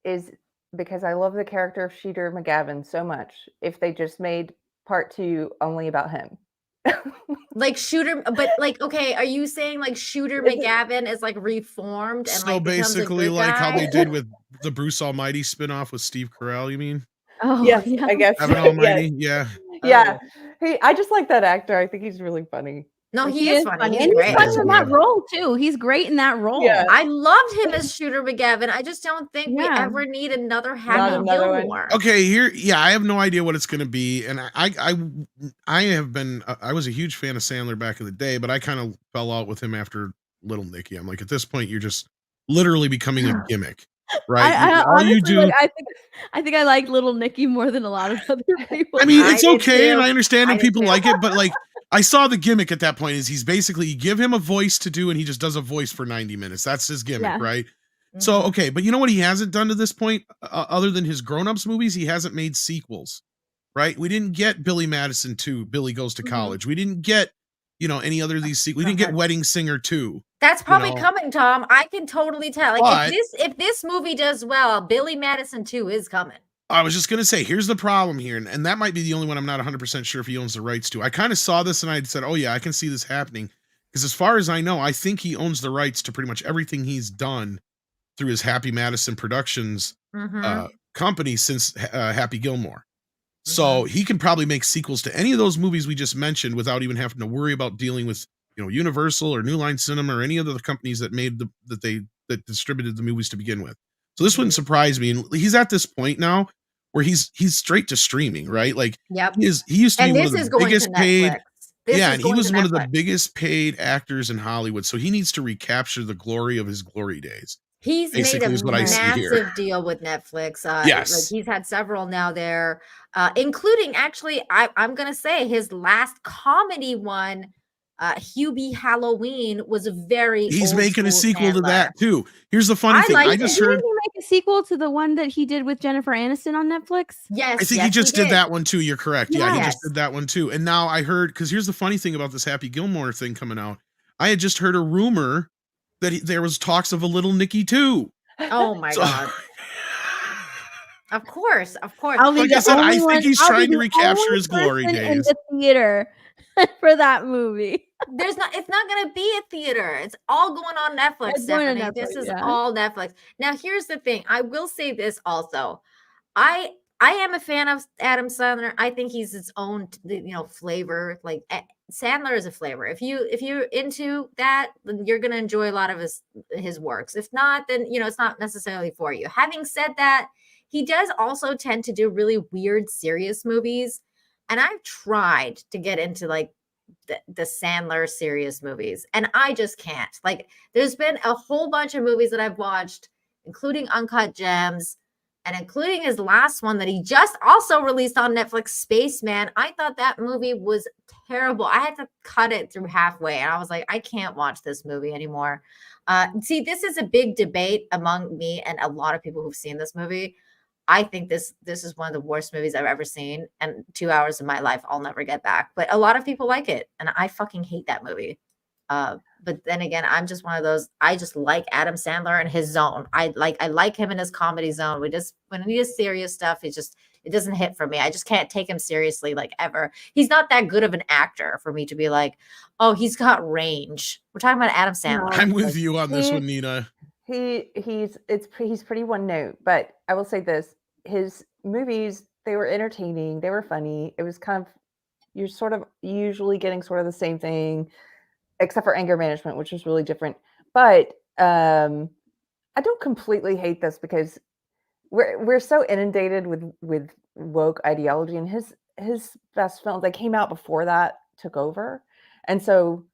S4: is because I love the character of Shooter McGavin so much. If they just made part 2 only about him.
S3: Like Shooter, but like, okay, are you saying like Shooter McGavin is like reformed and
S5: so basically like how they did with the Bruce Almighty spinoff with Steve Carell, you mean?
S4: Oh yeah, I guess
S5: Evan Almighty, yeah.
S4: I just like that actor. I think he's really funny.
S3: No,
S2: Like,
S3: he is funny. He's
S2: and
S3: great.
S2: he's funny
S5: He's
S2: in that
S5: good.
S2: role too. He's great in that role.
S4: Yeah.
S3: I loved him as Shooter McGavin. I just don't think we
S2: Yeah.
S3: ever need another
S4: Not
S3: Happy
S4: another one.
S3: Gilmore.
S5: Okay, here, yeah, I have no idea what it's going to be, and I have been, I was a huge fan of Sandler back in the day, but I kind of fell out with him after Little Nicky. I'm like, at this point, you're just literally becoming a gimmick, right?
S2: I
S5: All you
S2: honestly,
S5: do.
S2: like, I think I like Little Nicky more than a lot of other people.
S5: I mean,
S3: I
S5: it's
S3: did
S5: okay, and
S3: too.
S5: I understand
S3: I
S5: when
S3: did
S5: people
S3: too.
S5: like it, but like, I saw the gimmick at that point is he's basically, you give him a voice to do, and he just does a voice for 90 minutes. That's his gimmick,
S2: Yeah.
S5: right? So, okay, but you know what he hasn't done to this point, other than his grown-ups movies? He hasn't made sequels, right? We didn't get Billy Madison 2, Billy Goes to College. We didn't get, any other of these sequels. We didn't get Wedding Singer 2.
S3: That's probably
S5: know.
S3: coming, Tom. I can totally tell. Like
S5: But-
S3: if this movie does well, Billy Madison 2 is coming.
S5: I was just going to say, here's the problem here, and that might be the only one I'm not 100% sure if he owns the rights to. I kind of saw this and I said, oh yeah, I can see this happening. Because as far as I know, I think he owns the rights to pretty much everything he's done through his Happy Madison Productions company since Happy Gilmore. So he can probably make sequels to any of those movies we just mentioned without even having to worry about dealing with, Universal or New Line Cinema or any of the companies that made that distributed the movies to begin with. So this wouldn't surprise me. And he's at this point now where he's straight to streaming, right? Like he used to be one of the biggest paid. And he was one of the biggest paid actors in Hollywood. So he needs to recapture the glory of his glory days.
S3: He's
S5: basically
S3: made
S5: is
S3: a
S5: what I see here.
S3: massive deal with Netflix.
S5: Yes.
S3: Like he's had several now there, including actually, I'm going to say his last comedy one, Hubie Halloween, was a very
S5: He's
S3: old
S5: making a
S3: school
S5: sequel to
S3: Sandler.
S5: that too. Here's the funny thing. I just heard
S2: Didn't he make a sequel to the one that he did with Jennifer Aniston on Netflix?
S3: Yes.
S5: I think
S3: yes,
S5: he just
S3: did
S5: did that one too. You're correct. Yeah, he
S3: Yes.
S5: just did that one too. And now I heard, because here's the funny thing about this Happy Gilmore thing coming out. I had just heard a rumor that there was talks of a Little Nicky too.
S3: Oh my God. Of course.
S2: I'll be
S5: Like
S2: the
S5: I said, I
S2: only
S5: think
S2: one-
S5: he's
S2: I'll be
S5: trying to
S2: the
S5: recapture
S2: only
S5: his glory
S2: person in
S5: days.
S2: the theater for that movie.
S3: It's not going to be a theater. It's all going on Netflix,
S2: It's going to
S3: Stephanie. This
S2: Netflix,
S3: is
S2: yeah.
S3: all Netflix. Now, here's the thing. I will say this also. I am a fan of Adam Sandler. I think he's his own, flavor. Like Sandler is a flavor. If you're into that, then you're going to enjoy a lot of his works. If not, then it's not necessarily for you. Having said that, he does also tend to do really weird, serious movies. And I've tried to get into like the Sandler serious movies, and I just can't. Like, there's been a whole bunch of movies that I've watched, including Uncut Gems, and including his last one that he just also released on Netflix, Spaceman. I thought that movie was terrible. I had to cut it through halfway, and I was like, I can't watch this movie anymore. See, this is a big debate among me and a lot of people who've seen this movie. I think this is one of the worst movies I've ever seen, and 2 hours of my life I'll never get back. But a lot of people like it, and I fucking hate that movie. But then again, I'm just one of those. I just like Adam Sandler and his zone. I like him in his comedy zone. When he does serious stuff, it doesn't hit for me. I just can't take him seriously, like, ever. He's not that good of an actor for me to be like, oh, he's got range. We're talking about Adam Sandler.
S5: I'm with you on this one, Nina.
S4: He's pretty one note, but I will say this: his movies, they were entertaining, they were funny. It was kind of, you're sort of usually getting sort of the same thing, except for Anger Management, which was really different. But I don't completely hate this because we're so inundated with woke ideology, and his best films, they came out before that took over, and so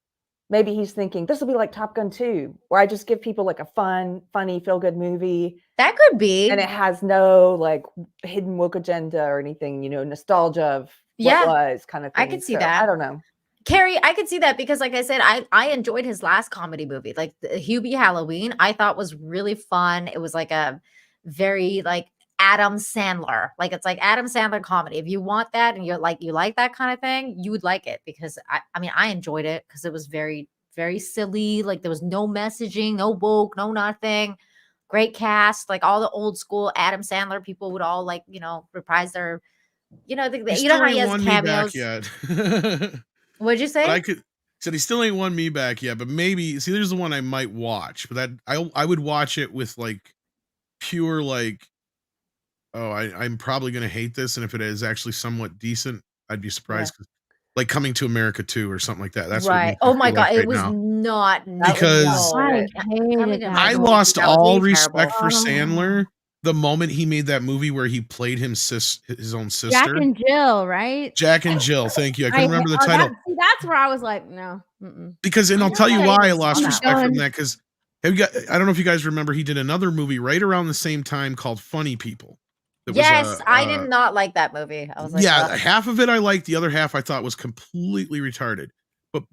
S4: maybe he's thinking this will be like Top Gun 2, where I just give people like a fun, funny, feel-good movie.
S3: That could be.
S4: And it has no like hidden woke agenda or anything, nostalgia of what was kind of thing.
S3: I could see that.
S4: I don't know.
S3: Carrie, I could see that because, like I said, I enjoyed his last comedy movie, like the Hubie Halloween. I thought was really fun. It was like a very like Adam Sandler, like it's like Adam Sandler comedy. If you want that and you like that kind of thing, you would like it, because I enjoyed it because it was very, very silly. Like there was no messaging, no woke, no nothing. Great cast, like all the old school Adam Sandler people would all reprise their, how he has cameos. What'd you say?
S5: Said he still ain't won me back yet, but maybe there's the one I might watch, but that I would watch it with like pure like, oh, I'm probably gonna hate this, and if it is actually somewhat decent, I'd be surprised. like Coming to America 2 or something like that. That's
S3: right.
S5: What
S3: Oh my god, it was
S5: now.
S3: not
S5: Because
S2: I hated that.
S5: I lost all respect for
S2: terrible.
S5: Sandler the moment he made that movie where he played his own sister.
S2: Jack and Jill, right?
S5: Jack and Jill. Thank you. I can remember the title.
S2: That's where I was like, no.
S5: Because, and I'll tell you why I lost respect from
S2: that.
S5: that. Because I don't know if you guys remember, he did another movie right around the same time called Funny People.
S3: Yes, I did not like that movie. I was like,
S5: yeah, half of it I liked, the other half I thought was completely retarded. But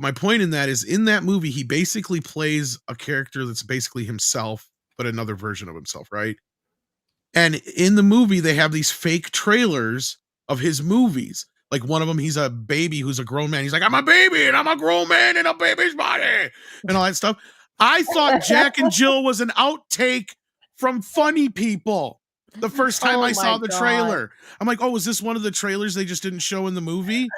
S5: my point in that is, in that movie, he basically plays a character that's basically himself, but another version of himself, right? And in the movie, they have these fake trailers of his movies. Like one of them, he's a baby who's a grown man. He's like, I'm a baby and I'm a grown man in a baby's body and all that stuff. I thought Jack and Jill was an outtake from Funny People. The first time I saw the trailer, I'm like, oh, is this one of the trailers they just didn't show in the movie?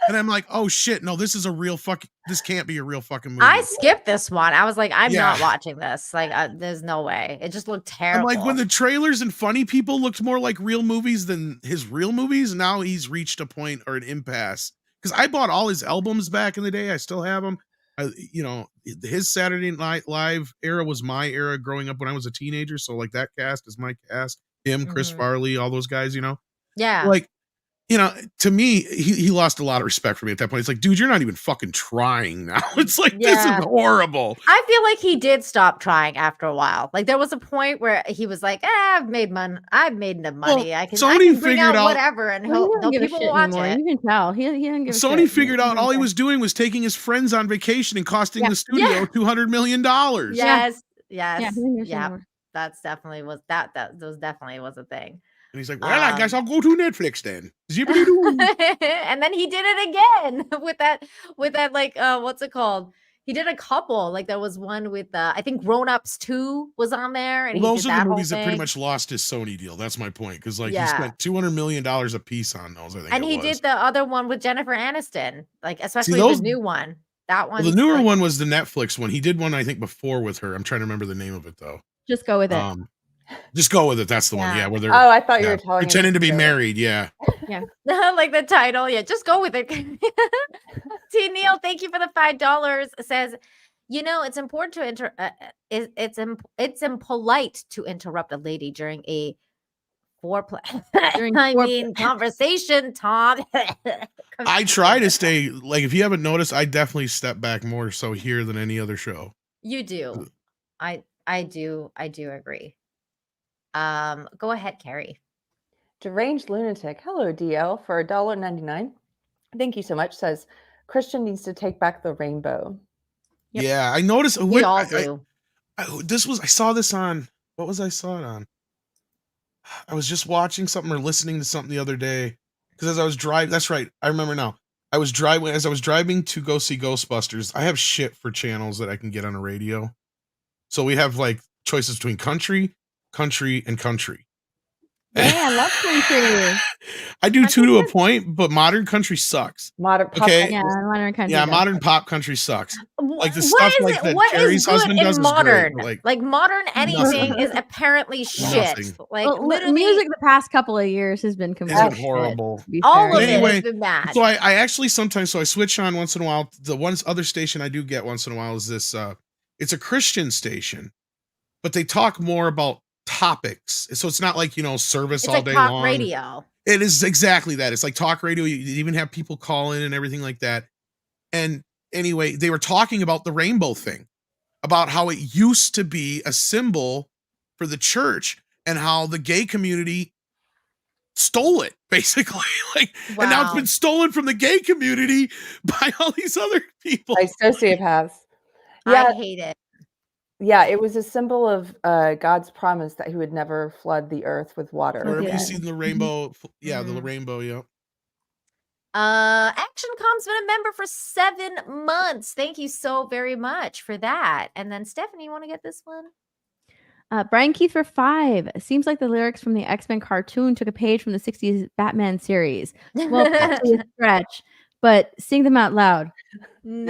S5: And I'm like, oh shit, no, this is a real this can't be a real fucking movie.
S3: I skipped this one. I was like, I'm not watching this. Like, there's no way. It just looked terrible.
S5: I'm like, when the trailers and Funny People looked more like real movies than his real movies, now he's reached a point or an impasse. Because I bought all his albums back in the day. I still have them. His Saturday Night Live era was my era growing up when I was a teenager. So like that cast is my cast. Him, Chris Farley, all those guys,
S3: Yeah.
S5: Like, to me, he lost a lot of respect for me at that point. It's like, dude, you're not even fucking trying now. It's like, this is horrible.
S3: I feel like he did stop trying after a while. Like there was a point where he was like, I've made enough money.
S5: Well,
S3: I can
S5: Sony
S3: bring
S5: figured out
S3: whatever and people will watch it.
S2: You can tell. He didn't give a
S5: Sony
S2: shit.
S5: figured out all he was doing was taking his friends on vacation and costing the studio $200 million.
S3: Yes.
S2: Yeah.
S3: That's definitely was that definitely was a thing.
S5: And he's like, well, I guess I'll go to Netflix then.
S3: And then he did it again with that like what's it called? He did a couple. Like there was one with I think Grown Ups 2 was on there. And
S5: those are the movies that pretty much lost his Sony deal. That's my point. Because he spent $200 million a piece on those, I think.
S3: And he did the other one with Jennifer Aniston, like especially the new one. That one.
S5: Well, the newer one was the Netflix one. He did one, I think, before with her. I'm trying to remember the name of it though.
S2: Just go with it.
S5: Just go with it. That's the one. Yeah, where they're
S4: I thought you were telling
S5: pretending to be married. Yeah.
S2: Yeah.
S3: Like the title. Yeah, just go with it. T. Neil, thank you for the $5. Says, it's important to it's impolite to interrupt a lady during a conversation, Tom.
S5: I try to stay, like, if you haven't noticed, I definitely step back more so here than any other show.
S3: You do. I do agree. Go ahead, Carrie.
S4: Deranged Lunatic. Hello, DL, for $1.99. Thank you so much. Says Christian needs to take back the rainbow.
S5: Yep. Yeah, I noticed.
S3: We all do.
S5: I saw this on, what was I saw it on? I was just watching something or listening to something the other day. Because as I was driving, that's right, I remember now. As I was driving to go see Ghostbusters, I have shit for channels that I can get on a radio. So we have like choices between country, and country.
S2: Yeah, I love country.
S5: I do too to a point, but modern country sucks.
S4: Modern pop
S2: modern country.
S5: Yeah, modern pop country sucks. Like the
S3: what
S5: stuff like that Jerry's husband does
S3: modern?
S5: is great.
S3: Like modern anything is apparently shit. Like literally,
S2: music the past couple of years has been completely
S5: horrible.
S3: All of it has been bad.
S5: So I actually sometimes I switch on once in a while. The other station I do get once in a while is this. It's a Christian station, but they talk more about topics. So it's not like, service all day
S3: talk
S5: long.
S3: Radio.
S5: It is exactly that. It's like talk radio. You even have people call in and everything like that. And anyway, they were talking about the rainbow thing, about how it used to be a symbol for the church and how the gay community stole it, basically. And now it's been stolen from the gay community by all these other people.
S4: By sociopaths.
S3: Yeah. I hate it.
S4: Yeah, it was a symbol of God's promise that he would never flood the earth with water.
S5: Or have you seen the rainbow? Yeah, the rainbow, yeah.
S3: ActionCom's been a member for 7 months. Thank you so very much for that. And then Stephanie, you want to get this one?
S2: Brian Keith for 5. Seems like the lyrics from the X-Men cartoon took a page from the 60s Batman series. Well, probably a stretch, but sing them out loud.
S5: They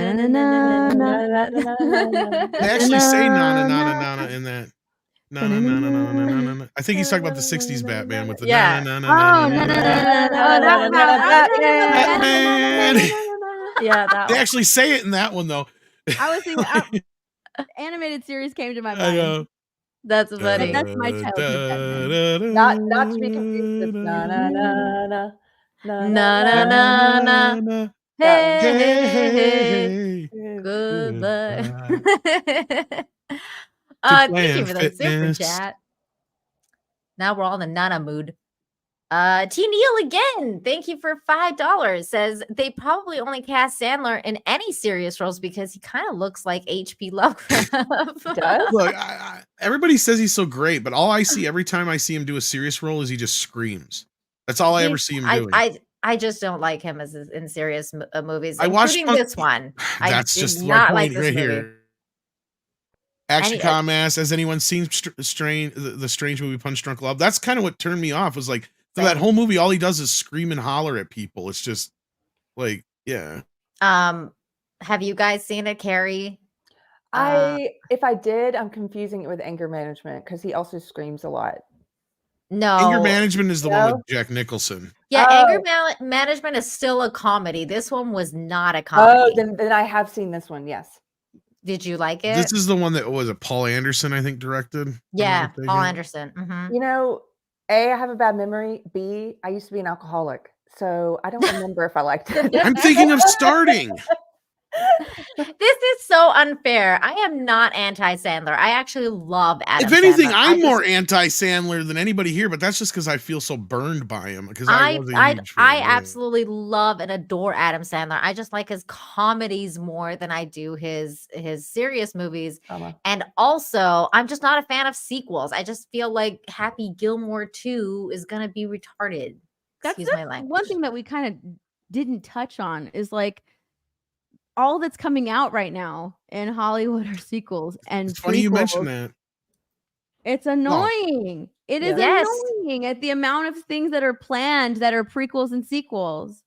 S5: actually say nana nana nana in that. No, no, no, no, no, no, no, no. I think he's talking about the '60s Batman with the
S3: Yeah.
S5: no, no,
S2: Oh,
S5: no,
S2: no,
S5: no,
S2: no,
S5: no,
S2: no, no, no, no,
S5: Batman.
S3: Yeah, that
S5: They
S3: one.
S5: actually say it in that one though.
S2: I was thinking animated series came to my
S5: I
S2: mind.
S5: know.
S3: That's
S2: But
S3: funny.
S2: that's my childhood Batman.
S4: Not to be confused with na na na na na
S3: Na
S4: na
S3: na na na.
S5: na.
S3: Hey,
S5: Hey,
S3: hey,
S5: hey,
S3: hey.
S5: hey.
S3: Goodbye.
S5: To
S3: Thank you
S5: plan
S3: for the super
S5: fitness.
S3: chat. Now we're all in the Nana mood. T Neil again. Thank you for $5. Says they probably only cast Sandler in any serious roles because he kind of looks like H.P. Lovecraft.
S4: Does?
S5: Look, everybody says he's so great, but all I see every time I see him do a serious role is he just screams. That's all I ever see him doing.
S3: I just don't like him as in serious movies,
S5: I watched
S3: including this one.
S5: That's
S3: I
S5: just
S3: did
S5: my
S3: not
S5: point
S3: like this
S5: right
S3: movie.
S5: here. ActionCom asks, has anyone seen the strange movie Punch Drunk Love? That's kind of what turned me off. Was like through that whole movie, all he does is scream and holler at people. It's just like, yeah.
S3: Have you guys seen it, Carrie?
S4: If I did, I'm confusing it with Anger Management because he also screams a lot.
S3: No.
S5: Anger Management is the one with Jack Nicholson.
S3: Yeah, Anger Management is still a comedy. This one was not a comedy.
S4: Oh, then I have seen this one. Yes.
S3: Did you like it?
S5: This is the one that was Paul Anderson, I think, directed.
S3: Yeah, Paul Anderson. Mm-hmm.
S4: You know, A, I have a bad memory. B, I used to be an alcoholic, so I don't remember if I liked it.
S5: I'm thinking of starting.
S3: This is so unfair. I am not anti-Sandler. I actually love Adam
S5: If anything,
S3: Sandler.
S5: I'm more anti-Sandler than anybody here, but that's just because I feel so burned by him. Because I
S3: absolutely love and adore Adam Sandler. I just like his comedies more than I do his serious movies. And also, I'm just not a fan of sequels. I just feel like Happy Gilmore 2 is gonna be retarded. Excuse my language.
S2: One thing that we kind of didn't touch on is like all that's coming out right now in Hollywood are sequels and
S5: it's funny you mentioned that.
S2: It's annoying. It is annoying at the amount of things that are planned that are prequels and sequels.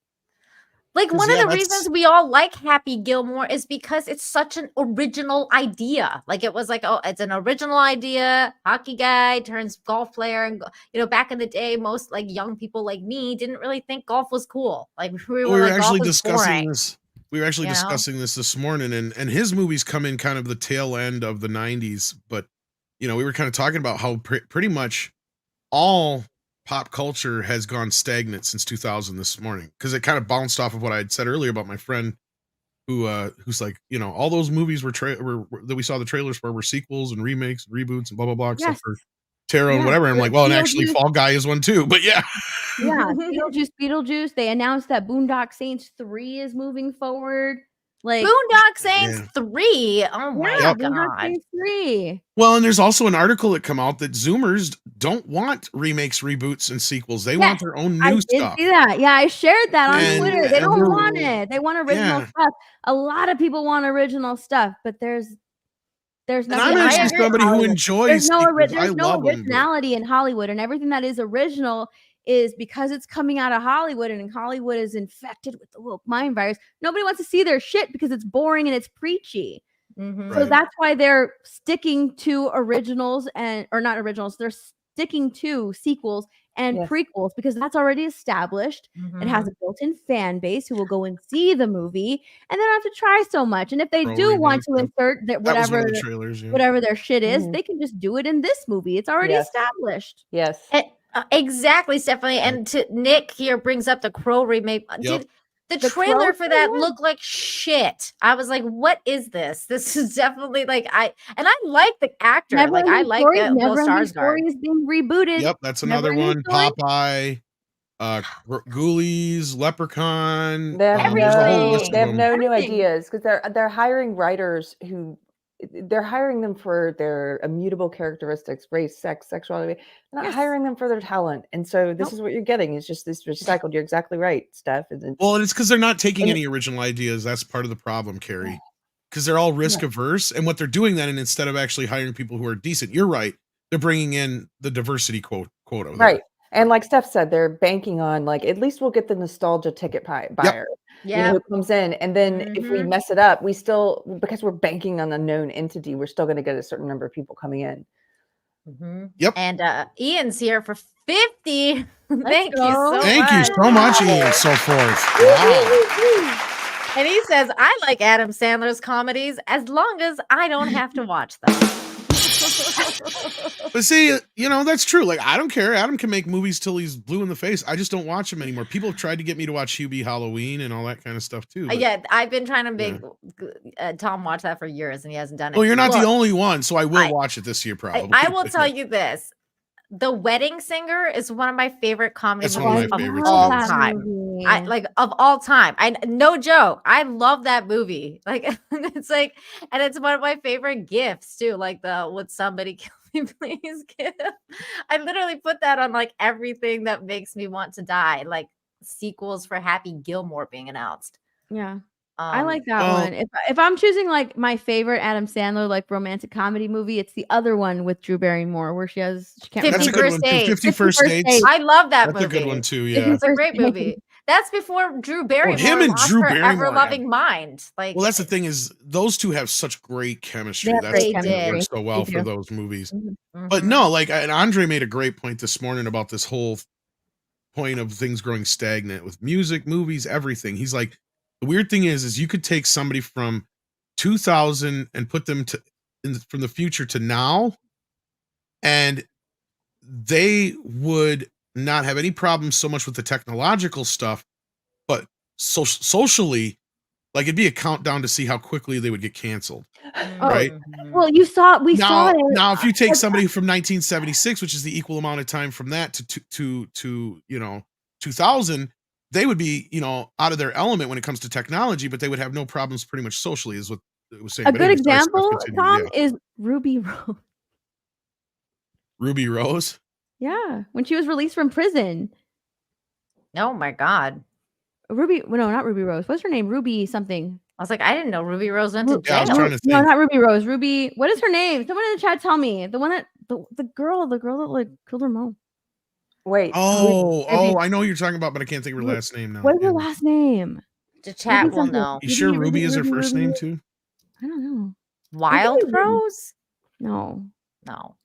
S3: Like one of the reasons we all like Happy Gilmore is because it's such an original idea. Like it was like, oh, it's an original idea. Hockey guy turns golf player, and back in the day, most like young people like me didn't really think golf was cool. Like we were like,
S5: actually
S3: golf was
S5: discussing
S3: boring.
S5: this. We were actually discussing this morning, and his movies come in kind of the tail end of the 90s. But, we were kind of talking about how pretty much all pop culture has gone stagnant since 2000 this morning. Because it kind of bounced off of what I had said earlier about my friend who's like, all those movies were that we saw the trailers for were sequels and remakes, reboots, and blah, blah, blah, except for Tarot and whatever. I'm like, well, and actually Fall Guy is one too, but yeah.
S2: Yeah, Beetlejuice. They announced that Boondock Saints 3 is moving forward. Like
S3: Boondock Saints 3. Oh my god.
S2: Boondock Saints 3.
S5: Well, and there's also an article that come out that Zoomers don't want remakes, reboots, and sequels. They want their own new stuff.
S2: I did see that. Yeah, I shared that on Twitter. They don't want it. They want original stuff. A lot of people want original stuff, but there's nothing.
S5: And I'm actually somebody who enjoys.
S2: There's no originality in Hollywood, and everything that is original is because it's coming out of Hollywood, and Hollywood is infected with the woke mind virus. Nobody wants to see their shit because it's boring and it's preachy.
S3: Mm-hmm.
S2: So that's why they're sticking to originals or not originals. They're sticking to sequels and prequels because that's already established.
S3: Mm-hmm.
S2: It has a built-in fan base who will go and see the movie, and they don't have to try so much. And if they do want to insert that whatever their shit is, they can just do it in this movie. It's already established.
S4: Yes.
S3: Exactly, Stephanie. And Nick here brings up the Crow remake. Dude, the trailer for that looked like shit. I was like, what is this? This is definitely like I like the actor. I like Bill Skarsgård.
S2: Is being rebooted.
S5: Yep, that's another one. Popeye, Ghoulies, Leprechaun.
S4: They have no new ideas because they're hiring writers who they're hiring them for their immutable characteristics, race, sex, sexuality. They're not hiring them for their talent. And so this is what you're getting. It's just this recycled. You're exactly right, Steph.
S5: Well, and it's because they're not taking any original ideas. That's part of the problem, Carrie. Because they're all risk averse. And what they're doing then, and instead of actually hiring people who are decent, you're right, they're bringing in the diversity quota.
S4: Right. And like Steph said, they're banking on like, at least we'll get the nostalgia ticket buyer. Who comes in, and then if we mess it up, we still, because we're banking on a known entity, we're still going to get a certain number of people coming in.
S5: Yep.
S3: And Ian's here for 50. Thank
S2: go.
S3: you so much.
S5: Thank you so much, Ian, and so forth. Wow.
S3: And he says, I like Adam Sandler's comedies as long as I don't have to watch them.
S5: But see, that's true. Like, I don't care. Adam can make movies till he's blue in the face. I just don't watch them anymore. People have tried to get me to watch Hubie Halloween and all that kind of stuff too. But,
S3: Yeah, I've been trying to make Tom watch that for years, and he hasn't done it.
S5: Well, you're not
S3: Look,
S5: the only one, so I will watch it this year probably.
S3: I will tell you this. The Wedding Singer is one of my favorite comedy
S5: That's one
S3: movies
S5: of my favorites,
S3: of all
S5: too.
S3: time. I like of all time. No joke. I love that movie. Like it's like, and it's one of my favorite gifts too. Like the "Would somebody kill me, please" gift. I literally put that on like everything that makes me want to die. Like sequels for Happy Gilmore being announced.
S2: Yeah. I like that one. If I'm choosing like my favorite Adam Sandler like romantic comedy movie, it's the other one with Drew Barrymore where she can't
S3: 50
S5: That's a good one too. 50 First Dates.
S3: I love that movie.
S5: That's a good one too. Yeah.
S3: It's a great movie. That's before Drew Barrymore.
S5: him and
S3: lost
S5: Drew
S3: her
S5: Barrymore
S3: ever-loving mind. Like,
S5: well, that's the thing is those two have such great chemistry.
S2: They have
S5: That's
S2: great
S5: what
S2: chemistry.
S5: works so well
S2: They
S5: for
S2: do.
S5: those movies.
S3: Mhm.
S5: But no, like, and Andre made a great point this morning about this whole point of things growing stagnant with music, movies, everything. He's like, the weird thing is you could take somebody from 2000 and put them from the future to now, and they would not have any problems so much with the technological stuff, but socially, like it'd be a countdown to see how quickly they would get canceled. Right?
S2: Well, we saw it.
S5: Now, if you take somebody from 1976, which is the equal amount of time from that to 2000, they would be, out of their element when it comes to technology, but they would have no problems pretty much socially, is what it was saying.
S2: A
S5: But
S2: good
S5: anyways, sorry,
S2: example,
S5: continue,
S2: Tom,
S5: yeah.
S2: is Ruby Rose.
S5: Ruby Rose.
S2: Yeah, when she was released from prison.
S3: Oh my God.
S2: No, not Ruby Rose. What's her name? Ruby something.
S3: I was like, I didn't know Ruby Rose went to
S5: Yeah, I was
S3: jail.
S5: trying to
S2: No,
S5: think.
S2: not Ruby Rose. Ruby. What is her name? Someone in the chat tell me. The one that the girl that like killed her mom.
S4: Wait.
S5: Oh, I know who you're talking about, but I can't think of her last name now.
S2: What is her
S5: Yeah.
S2: last name?
S3: The chat
S2: Ruby
S3: will
S2: something.
S3: know.
S5: You sure Ruby is her
S2: Ruby,
S5: first
S2: Ruby,
S5: name
S2: Ruby.
S5: too?
S2: I don't know.
S3: Wild
S2: Ruby.
S3: Rose?
S2: No.
S3: No.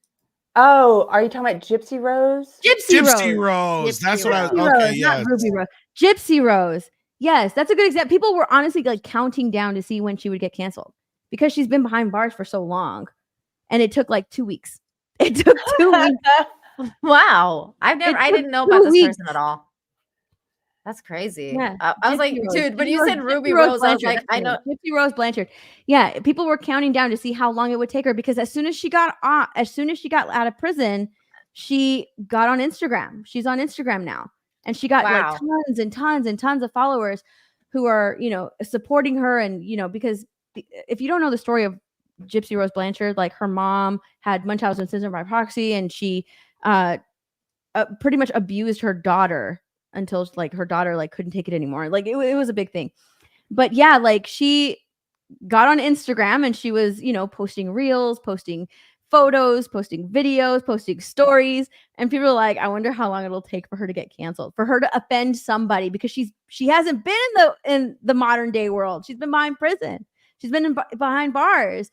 S4: Oh, are you talking about Gypsy Rose?
S5: Gypsy Rose. That's what I.
S3: Gypsy
S2: Gypsy
S5: Okay,
S2: Rose,
S5: yeah.
S2: not Ruby Rose. Gypsy Rose. Yes, that's a good example. People were honestly like counting down to see when she would get canceled because she's been behind bars for so long, and it took like 2 weeks. It took 2 weeks.
S3: Wow. I
S2: took
S3: didn't know
S2: 2
S3: about this
S2: weeks.
S3: person at all. That's crazy.
S2: Yeah,
S3: I was like,
S2: Gypsy Rose.
S3: dude, when
S2: Gypsy
S3: you
S2: Rose-
S3: said
S2: Gypsy
S3: Ruby Rose, I was
S2: Blanchard,
S3: like,
S2: that's
S3: I
S2: her
S3: know.
S2: name. Gypsy Rose Blanchard. Yeah, people were counting down to see how long it would take her because as soon as she got out of prison, she got on Instagram. She's on Instagram now, and she got
S3: Wow.
S2: like tons and tons and tons of followers who are supporting her. And because if you don't know the story of Gypsy Rose Blanchard, like her mom had Munchausen syndrome by proxy, and she pretty much abused her daughter until like her daughter like couldn't take it anymore. Like it was a big thing. But yeah, like she got on Instagram and she was, posting reels, posting photos, posting videos, posting stories, and people are like, I wonder how long it'll take for her to get canceled, for her to offend somebody, because she hasn't been in the modern day world. She's been behind prison. She's been behind bars,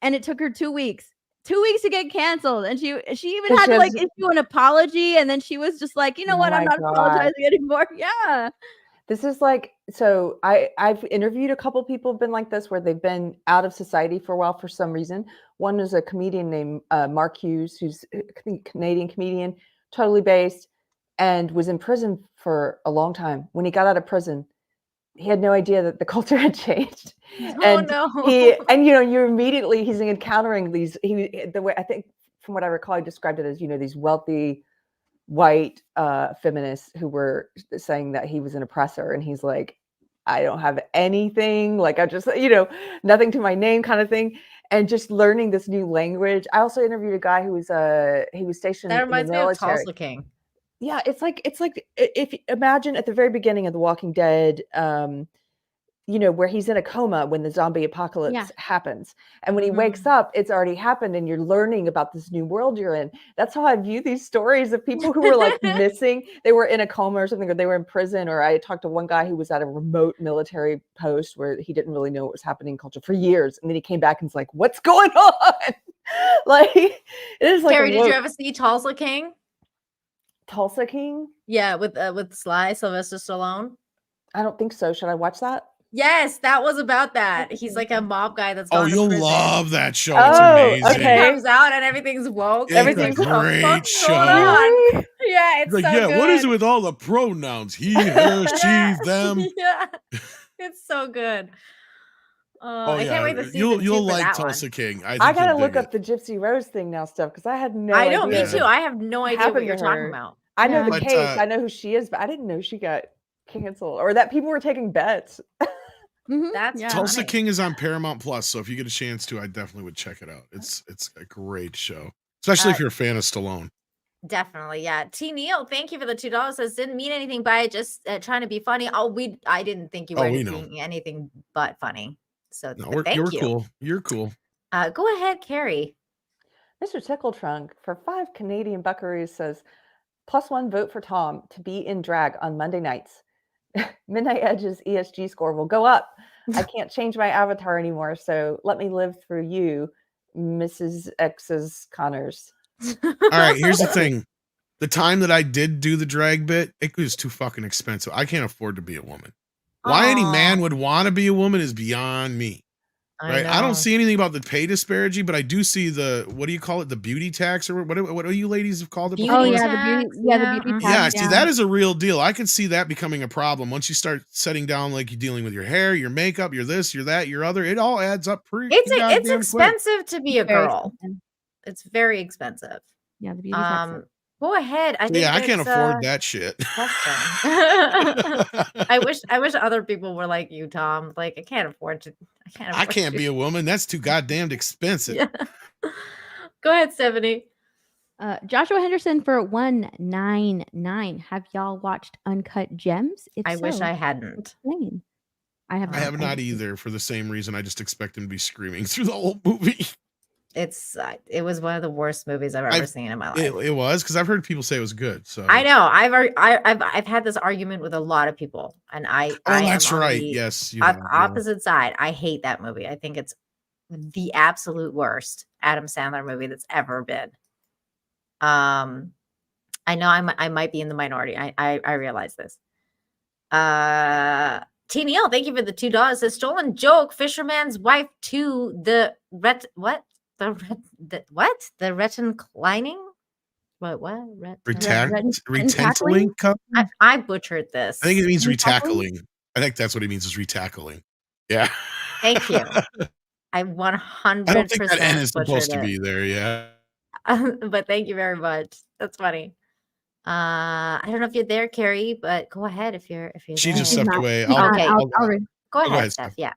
S2: and it took her 2 weeks. 2 weeks to get canceled, and she even had to like issue an apology, and then she was just like, you know what, I'm not apologizing anymore. Yeah.
S4: This is like, so I've interviewed a couple people who've been like this, where they've been out of society for a while for some reason. One is a comedian named Mark Hughes, who's a Canadian comedian, totally based, and was in prison for a long time. When he got out of prison, he had no idea that the culture had changed.
S3: Oh no.
S4: You immediately, he's encountering these, the way, I think from what I recall, I described it as, these wealthy white feminists who were saying that he was an oppressor, and he's like, I don't have anything, like I just nothing to my name kind of thing, and just learning this new language. I also interviewed a guy who was stationed
S3: That
S4: in the
S3: reminds me of
S4: military.
S3: Tulsa King.
S4: Yeah, it's like if imagine at the very beginning of The Walking Dead, where he's in a coma when the zombie apocalypse happens. And when he wakes up, it's already happened, and you're learning about this new world you're in. That's how I view these stories of people who were like missing. They were in a coma or something, or they were in prison. Or I talked to one guy who was at a remote military post where he didn't really know what was happening in culture for years. And then he came back and was like, what's going on? Like it is like
S3: Carrie,
S4: a
S3: did you
S4: woke
S3: ever see Tulsa King?
S4: Tulsa King.
S3: Yeah, with Sly Sylvester Stallone.
S4: I don't think so. Should I watch that?
S3: Yes, that was about that. He's like a mob guy that's
S5: Oh,
S3: gone to
S5: you'll
S3: prison.
S5: love that show.
S4: Oh,
S5: It's amazing.
S3: And
S4: okay.
S3: he comes out and everything's woke.
S5: It's
S4: Everything's
S5: a
S3: like, what the
S5: great
S3: fuck's
S5: show.
S3: going on? Yeah, it's
S5: Like,
S3: so
S5: yeah,
S3: good.
S5: what is it with all the pronouns? He, her, she, them.
S3: Yeah, it's so good.
S5: Oh
S3: I
S5: yeah,
S3: can't wait to see
S5: you'll
S3: for
S5: like
S3: that
S5: Tulsa
S3: one.
S5: King. I
S4: I gotta
S5: you'll
S4: look
S5: dig
S4: up the Gypsy Rose thing now, stuff, because I had no
S3: I know,
S4: idea.
S3: me too. I have no idea what
S4: happened
S3: you're
S4: to
S3: talking
S4: her.
S3: about.
S4: I know the
S5: But,
S4: case. I know who she is, but I didn't know she got canceled or that people were taking bets.
S3: That's
S5: Tulsa
S3: funny.
S5: King is on Paramount Plus, so if you get a chance to, I definitely would check it out. It's a great show, especially if you're a fan of Stallone.
S3: Definitely, yeah. T Neil, thank you for the $2. Says didn't mean anything by it, just trying to be funny. I didn't think you were being anything but funny. So
S5: No,
S3: thank
S5: you're
S3: you.
S5: cool. You're cool.
S3: Go ahead, Carrie.
S4: Mr. Tickletrunk for 5 Canadian buckaroos says, +1 vote for Tom to be in drag on Monday nights. Midnight Edge's ESG score will go up. I can't change my avatar anymore, so let me live through you, Mrs. X's Connors.
S5: All right, here's the thing. The time that I did do the drag bit, it was too fucking expensive. I can't afford to be a woman. Why any man would want to be a woman is beyond me. Right? I don't see anything about the pay disparity, but I do see the, what do you call it? The beauty tax, or what do you ladies have called it before?
S2: Oh yeah, the beauty tax.
S5: Yeah, see, that is a real deal. I can see that becoming a problem once you start setting down, like, you're dealing with your hair, your makeup, your this, your that, your other. It all adds up pretty.
S3: It's expensive to be a girl. It's very expensive.
S2: Yeah, the beauty tax.
S3: Go ahead. I think
S5: I can't afford that shit.
S3: I wish other people were like you, Tom. Like I can't afford to.
S5: I can't be a woman. That's too goddamn expensive.
S3: Yeah. Go ahead, Stephanie.
S2: Joshua Henderson for 199. Have y'all watched Uncut Gems?
S3: I wish I hadn't.
S2: I have
S5: not either, for the same reason. I just expect him to be screaming through the whole movie.
S3: It was one of the worst movies I've ever seen in my life.
S5: It was, because I've heard people say it was good. So
S3: I know I've had this argument with a lot of people, and
S5: that's right. Yes, you have,
S3: opposite side. I hate that movie. I think it's the absolute worst Adam Sandler movie that's ever been. I know I might be in the minority. I realize this. T Neil, thank you for the $2. Says stolen joke. Fisherman's wife to the retinclining? What?
S5: Retentling?
S3: I butchered this.
S5: I think it means retackling. I think that's what it means, is retackling. Yeah.
S3: Thank you. I 100%.
S5: I don't think that N is supposed to be there. Yeah.
S3: But thank you very much. That's funny. I don't know if you're there, Carrie, but go ahead if you're.
S5: She
S3: there.
S5: just stepped away.
S3: Okay. Go
S5: ahead,
S3: ahead, Steph. Yeah.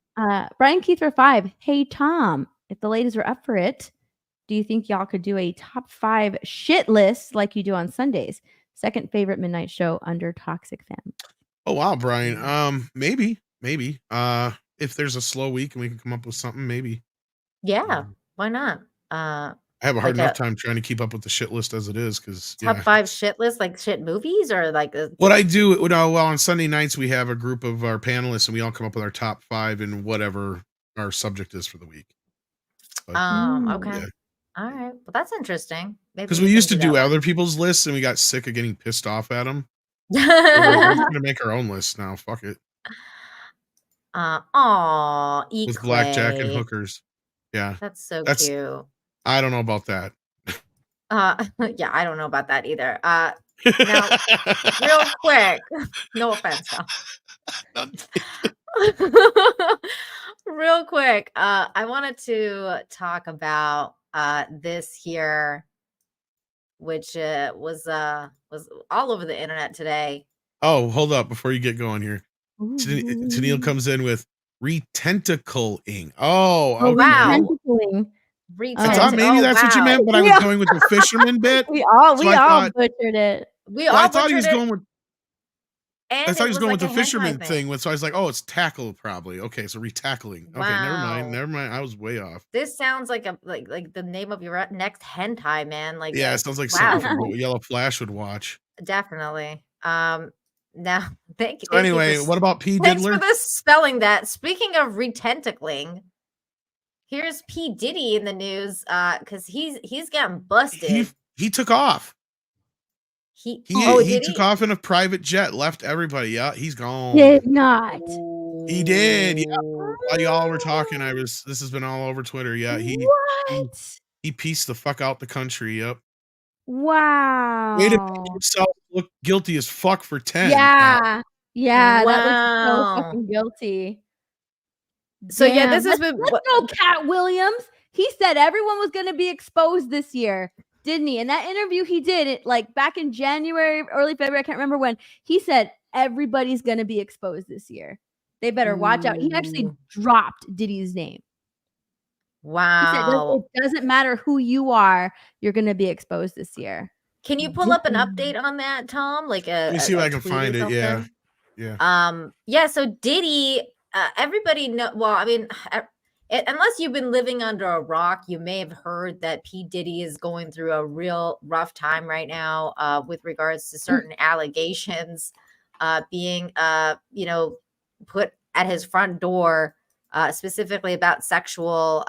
S2: Brian Keith for 5. Hey Tom, if the ladies were up for it, do you think y'all could do a top 5 shit list like you do on Sundays? Second favorite midnight show under Toxic Fam.
S5: Oh wow, Brian. Maybe. If there's a slow week and we can come up with something, maybe.
S3: Yeah. Why not?
S5: I have a hard enough time trying to keep up with the shit list as it is, because
S3: top 5 shit list, like shit movies, or like
S5: what I do. Well, on Sunday nights we have a group of our panelists and we all come up with our top 5 and whatever our subject is for the week.
S3: Okay. Yeah. All right. Well, that's interesting.
S5: Because we used to do other people's lists and we got sick of getting pissed off at them. We're gonna make our own list now. Fuck it. With blackjack and hookers. Yeah.
S3: That's cute.
S5: I don't know about that.
S3: Yeah, I don't know about that either. Now, real quick, no offense, real quick, I wanted to talk about this here, which was all over the internet today.
S5: Oh, hold up before you get going here. Tennille comes in with retentacling. Oh,
S3: wow.
S5: I thought maybe that's what you meant, but I was going with the fisherman bit.
S2: We all butchered it.
S5: I thought he was going with. I thought he was going with the fisherman thing. So I was like, oh, it's tackle probably. Okay, so retackling.
S3: Wow.
S5: Okay, never mind. I was way off.
S3: This sounds like like the name of your next hentai, man. Like,
S5: yeah, it sounds like something Yellow Flash would watch.
S3: Definitely. Now, thank you.
S5: So anyway, what about P.
S3: Thanks
S5: Diddler?
S3: for this spelling that. Speaking of retentacling, here's P. Diddy in the news because he's getting busted.
S5: He took off.
S3: He
S5: did took off in a private jet, left everybody. Yeah, he's gone.
S2: Did not.
S5: He did. Yeah. While y'all were talking, this has been all over Twitter. Yeah, he pieced the fuck out the country. Yep.
S2: Wow.
S5: Made himself look guilty as fuck for 10.
S2: Yeah. Yeah,
S3: wow.
S2: That was so fucking guilty.
S3: So
S2: Damn.
S3: yeah, this has been.
S2: Let's go, Cat Williams. He said everyone was going to be exposed this year, didn't he? In that interview he did it like back in January, early February, I can't remember when. He said everybody's going to be exposed this year. They better watch out. He actually dropped Diddy's name.
S3: Wow.
S2: He said, it doesn't matter who you are, you're going to be exposed this year.
S3: Can you pull up an update on that, Tom? Like
S5: let me see if I can find it. Yeah.
S3: Yeah. So Diddy, everybody know. Well, I mean, unless you've been living under a rock, you may have heard that P. Diddy is going through a real rough time right now with regards to certain allegations being, put at his front door, specifically about sexual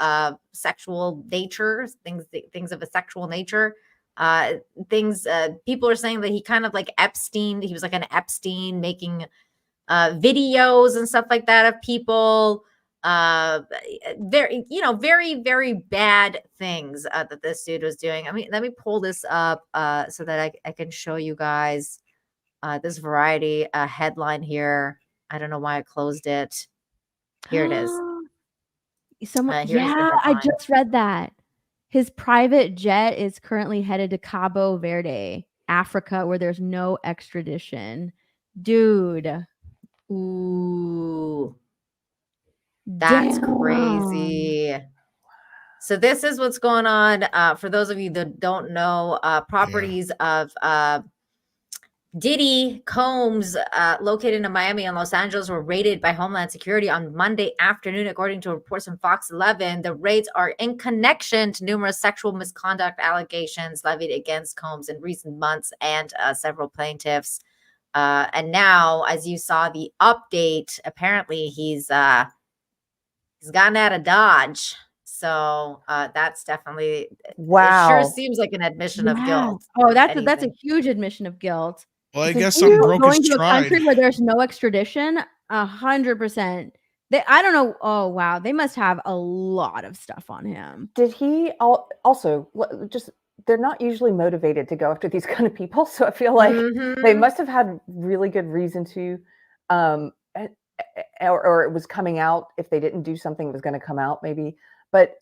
S3: nature, things of a sexual nature. People are saying that he kind of like Epstein. He was like an Epstein, making videos and stuff like that of people. Very, very bad things that this dude was doing. I mean, let me pull this up so that I can show you guys this Variety headline here. I don't know why I closed it. Here it is.
S2: I just read that. His private jet is currently headed to Cabo Verde, Africa, where there's no extradition. Dude.
S3: Ooh. That's crazy. So this is what's going on. For those of you that don't know, properties of Diddy Combs located in Miami and Los Angeles were raided by Homeland Security on Monday afternoon, according to reports from Fox 11. The raids are in connection to numerous sexual misconduct allegations levied against Combs in recent months and several plaintiffs. And now, as you saw the update, apparently he's gotten out of Dodge. So that's definitely
S4: wow.
S3: It sure seems like an admission of guilt.
S2: Oh, that's a huge admission of guilt.
S5: Well, I guess something broke his stride.
S2: Going to a country where there's no extradition, 100%. I don't know. Oh, wow. They must have a lot of stuff on him.
S4: Did he also just, they're not usually motivated to go after these kind of people. So I feel like they must have had really good reason to, or it was coming out. If they didn't do something, it was going to come out maybe. But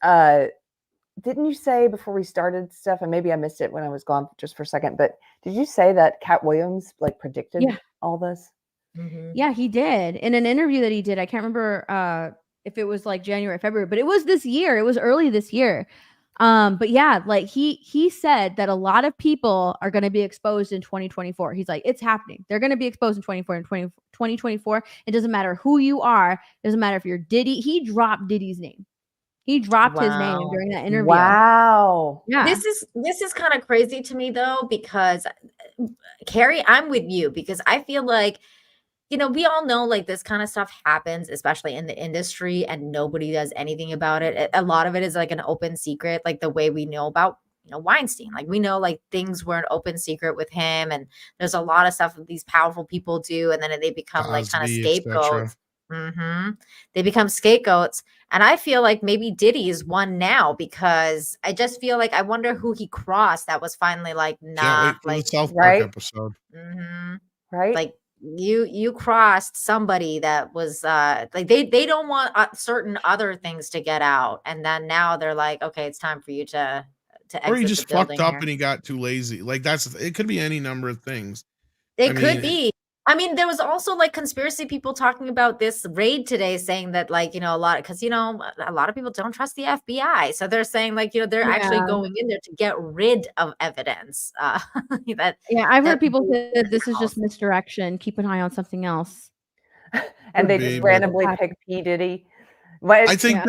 S4: didn't you say before we started stuff, and maybe I missed it when I was gone just for a second, but did you say that Cat Williams like predicted all this?
S2: Yeah, he did. In an interview that he did, I can't remember if it was like January, February, but it was this year. It was early this year. But yeah, like he said that a lot of people are going to be exposed in 2024. He's like, it's happening. They're going to be exposed in 2024. It doesn't matter who you are. It doesn't matter if you're Diddy. He dropped Diddy's name. He dropped his name during that interview.
S4: Wow.
S3: Yeah. This is kind of crazy to me though, because Carrie, I'm with you because I feel like, we all know like this kind of stuff happens, especially in the industry, and nobody does anything about it. A lot of it is like an open secret, like the way we know about, Weinstein. Like we know like things were an open secret with him, and there's a lot of stuff that these powerful people do, and then they become like kind of scapegoats. They become scapegoats. And I feel like maybe Diddy is one now because I just feel like I wonder who he crossed that was finally like, nah, like
S5: the South Park episode.
S4: Right.
S3: Like you crossed somebody that was like they don't want certain other things to get out. And then now they're like, okay, it's time for you to exit.
S5: Or he just fucked up
S3: here.
S5: and he got too lazy. Like it could be any number of things.
S3: It could be. I mean, there was also like conspiracy people talking about this raid today, saying that like, a lot of people don't trust the FBI. So they're saying like, they're actually going in there to get rid of evidence.
S2: I've heard people say that this is just misdirection. Keep an eye on something else.
S4: And they just randomly pick P. Diddy. I think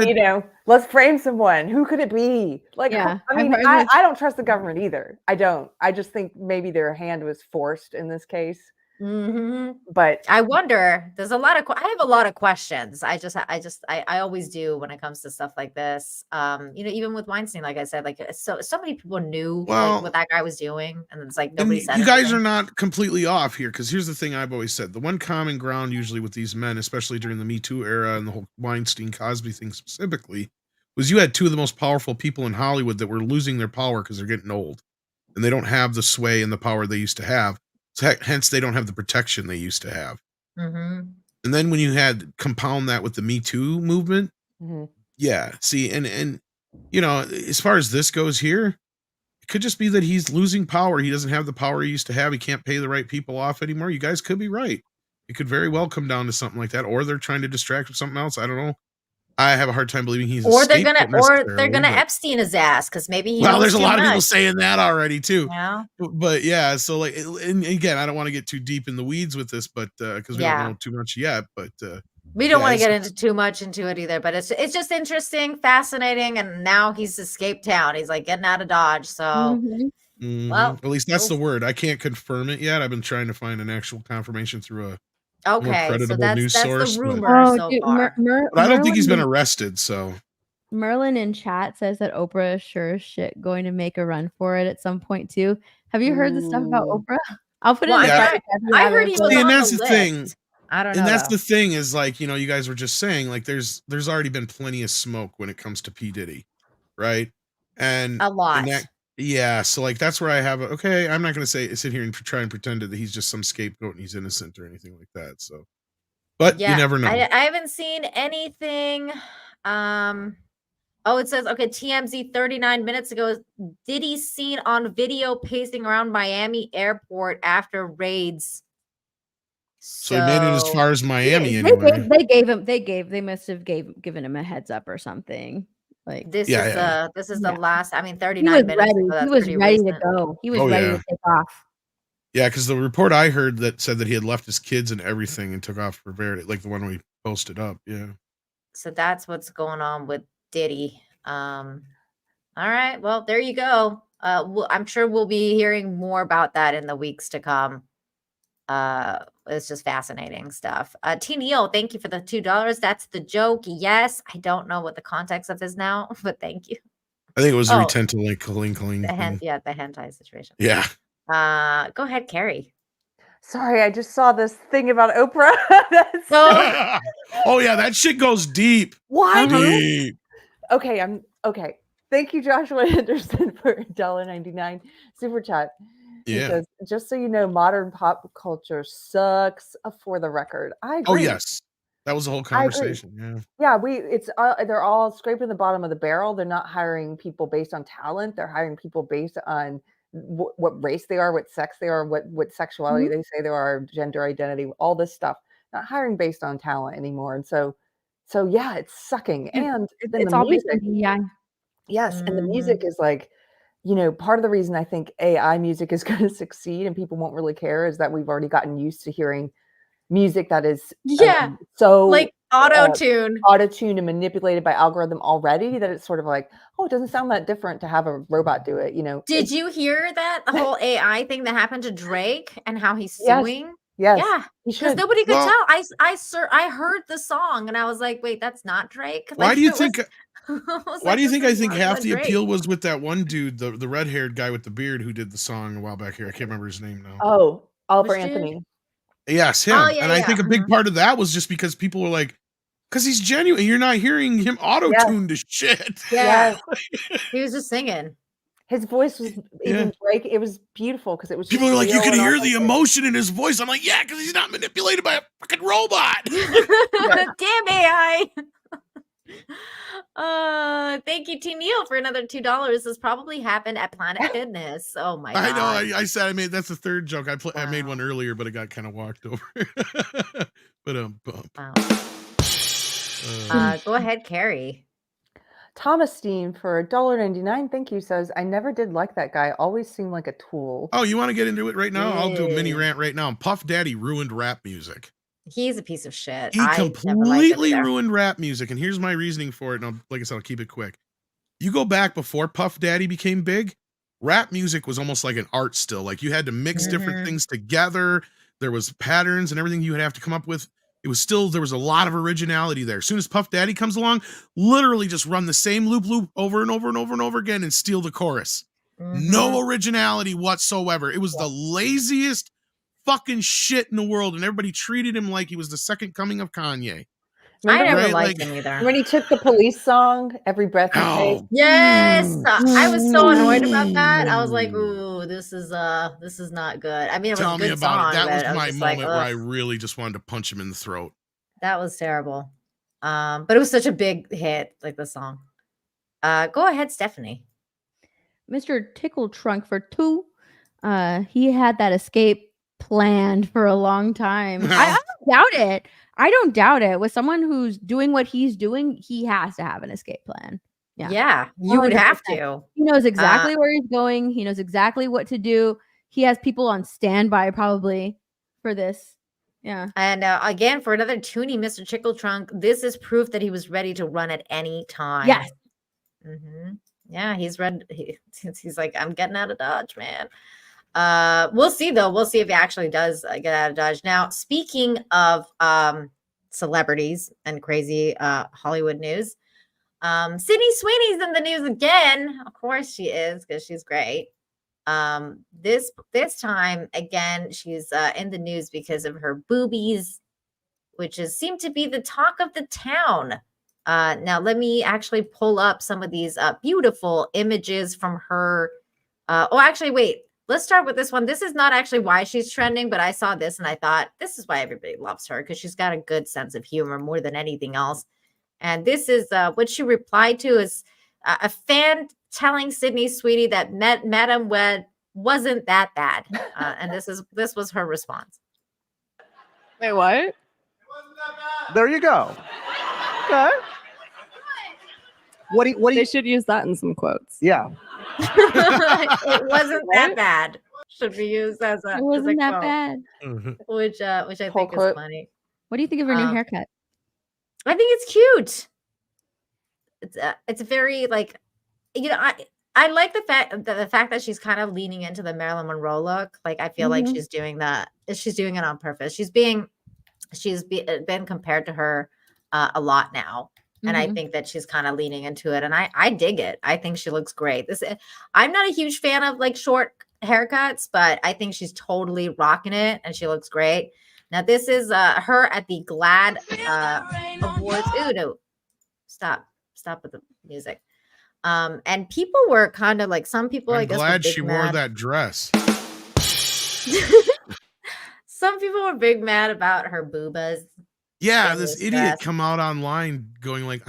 S4: let's frame someone. Who could it be? Like, I mean, I don't trust the government either. I don't. I just think maybe their hand was forced in this case. But
S3: I wonder. There's a lot of. I have a lot of questions. I always do when it comes to stuff like this. Even with Weinstein, like I said, like so many people knew like what that guy was doing, and it's like nobody said.
S5: You guys are not completely off here, because here's the thing I've always said: the one common ground usually with these men, especially during the Me Too era and the whole Weinstein Cosby thing specifically, was you had two of the most powerful people in Hollywood that were losing their power because they're getting old, and they don't have the sway and the power they used to have. So hence, they don't have the protection they used to have. And then when you had compound that with the Me Too movement, yeah. See, and as far as this goes here, it could just be that he's losing power. He doesn't have the power he used to have. He can't pay the right people off anymore. You guys could be right. It could very well come down to something like that, or they're trying to distract with something else. I don't know. I have a hard time believing he's
S3: or they're gonna Epstein his ass because maybe
S5: there's a lot of people saying that already too.
S3: Yeah.
S5: But yeah, so like, and again, I don't want to get too deep in the weeds with this, but because we don't know too much yet. But
S3: we don't want to get into too much into it either. But it's just interesting, fascinating, and now he's escaped town. He's like getting out of Dodge. So well,
S5: at least that's the word. I can't confirm it yet. I've been trying to find an actual confirmation through a more credible news source.
S3: The rumor so far.
S5: But I don't think he's been arrested. So
S2: Merlin in chat says that Oprah is sure as shit going to make a run for it at some point too. Have you heard the stuff about Oprah? I'll put it in the chat.
S3: I heard he was on the list.
S5: I don't know. And that's the thing is like, you guys were just saying like there's already been plenty of smoke when it comes to P. Diddy, right? And
S3: a lot.
S5: So like that's where I have I'm not gonna sit here and try and pretend that he's just some scapegoat and he's innocent or anything like that. So but you never know.
S3: I haven't seen anything. It says TMZ 39 minutes ago, Diddy seen on video pacing around Miami airport after raids.
S5: So he made it as far as Miami
S2: anyway. They must have given him a heads up or something. Like
S3: this is the last. 39 minutes.
S2: He was ready to go. He was ready to take off.
S5: Yeah, because the report I heard that said that he had left his kids and everything and took off for Verity, like the one we posted up. Yeah.
S3: So that's what's going on with Diddy. All right. Well, there you go. I'm sure we'll be hearing more about that in the weeks to come. It's just fascinating stuff. T. Neal, thank you for the $2. That's the joke. Yes, I don't know what the context of this now, but thank you.
S5: I think it was a retental like
S3: the hentai situation.
S5: Yeah.
S3: Go ahead, Carrie.
S4: Sorry, I just saw this thing about Oprah.
S5: Oh yeah, that shit goes deep.
S4: Why?
S5: Deep.
S4: Okay. Thank you, Joshua Anderson, for $1.99 super chat. He says, just so you know, modern pop culture sucks. For the record, I agree.
S5: Oh yes, that was the whole conversation.
S4: They're all scraping the bottom of the barrel. They're not hiring people based on talent. They're hiring people based on what race they are, what sex they are, what sexuality they say they are, gender identity, all this stuff. Not hiring based on talent anymore. And so yeah, it's sucking. And
S2: it's all based on AI.
S4: Yes, and the music is like, part of the reason I think AI music is going to succeed and people won't really care is that we've already gotten used to hearing music that is so
S3: like auto-tune
S4: and manipulated by algorithm already that it's sort of like, it doesn't sound that different to have a robot do it.
S3: Did you hear that the whole AI thing that happened to Drake and how he's suing?
S4: Yes.
S3: Yeah. Because nobody could tell. I heard the song and I was like, wait, that's not Drake.
S5: Why do you think? Why do you think I think half the appeal was with that one dude, the red-haired guy with the beard who did the song a while back here? I can't remember his name now.
S4: Oh, Oliver Anthony.
S5: Yes, him. I think a big part of that was just because people were like, because he's genuine. You're not hearing him auto-tuned to shit.
S3: Yeah. He was just singing.
S4: His voice was even break. It was beautiful because it was.
S5: People are like, you can hear the emotion in his voice. I'm like, yeah, because he's not manipulated by a fucking robot.
S3: Damn AI. Thank you, T. Neal, for another $2. This probably happened at Planet Fitness. Oh my god!
S5: I know. I said that's the third joke. I made one earlier, but it got kind of walked over. But
S3: go ahead, Carrie.
S4: Thomas Steen for $1.99. Thank you. Says, I never did like that guy. Always seemed like a tool.
S5: Oh, you want to get into it right now? Yeah. I'll do a mini rant right now. Puff Daddy ruined rap music.
S3: He's a piece of shit.
S5: He completely ruined rap music. And here's my reasoning for it. And like I said, I'll keep it quick. You go back before Puff Daddy became big, rap music was almost like an art still. Like you had to mix different things together. there was patterns and everything you would have to come up with. It was still, there was a lot of originality there. As soon as Puff Daddy comes along, literally just run the same loop over and over and over and over again and steal the chorus. No originality whatsoever. It was the laziest fucking shit in the world, and everybody treated him like he was the second coming of Kanye.
S3: I never liked him either.
S4: When he took the Police song, Every Breath You Take.
S3: Yes, I was so annoyed about that. I was like, "Ooh, this is not good." I mean, it was a good song.
S5: That was my moment where I really just wanted to punch him in the throat.
S3: That was terrible. But it was such a big hit, like the song. Go ahead, Stephanie.
S2: Mr. Tickle Trunk for 2. He had that escape planned for a long time. I don't doubt it. I don't doubt it. With someone who's doing what he's doing, he has to have an escape plan.
S3: Yeah, you would have to.
S2: He knows exactly where he's going. He knows exactly what to do. He has people on standby probably for this. Yeah.
S3: And again, for another Toonie, Mr. Tickle Trunk, this is proof that he was ready to run at any time.
S2: Yes.
S3: Yeah, he's ready. He's like, I'm getting out of Dodge, man. We'll see though. We'll see if he actually does get out of Dodge. Now, speaking of celebrities and crazy Hollywood news, Sydney Sweeney's in the news again. Of course she is, because she's great. This time again, she's in the news because of her boobies, which seem to be the talk of the town. Now let me actually pull up some of these beautiful images from her. Wait. Let's start with this one. This is not actually why she's trending, but I saw this and I thought this is why everybody loves her, because she's got a good sense of humor more than anything else. And this is what she replied to is a fan telling Sydney Sweeney that Madam Wed wasn't that bad. And this was her response.
S6: Wait, what?
S7: It wasn't that bad. There you go. Okay. What do you
S6: They should use that in some quotes.
S7: Yeah.
S3: It wasn't that bad. Should be used as a.
S2: It wasn't that
S3: quote,
S2: bad.
S3: Which I think is funny.
S2: What do you think of her new haircut?
S3: I think it's cute. It's a very like, I like the fact that she's kind of leaning into the Marilyn Monroe look. Like I feel like she's doing that. She's doing it on purpose. She's been compared to her a lot now. And I think that she's kind of leaning into it. And I dig it. I think she looks great. I'm not a huge fan of like short haircuts, but I think she's totally rocking it and she looks great. Now, this is her at the GLAAD Awards. Ooh, no. Stop with the music. And people were kind of like, some people,
S5: I'm glad she wore that dress.
S3: Some people were big mad about her boobas.
S5: Yeah, this idiot come out online going like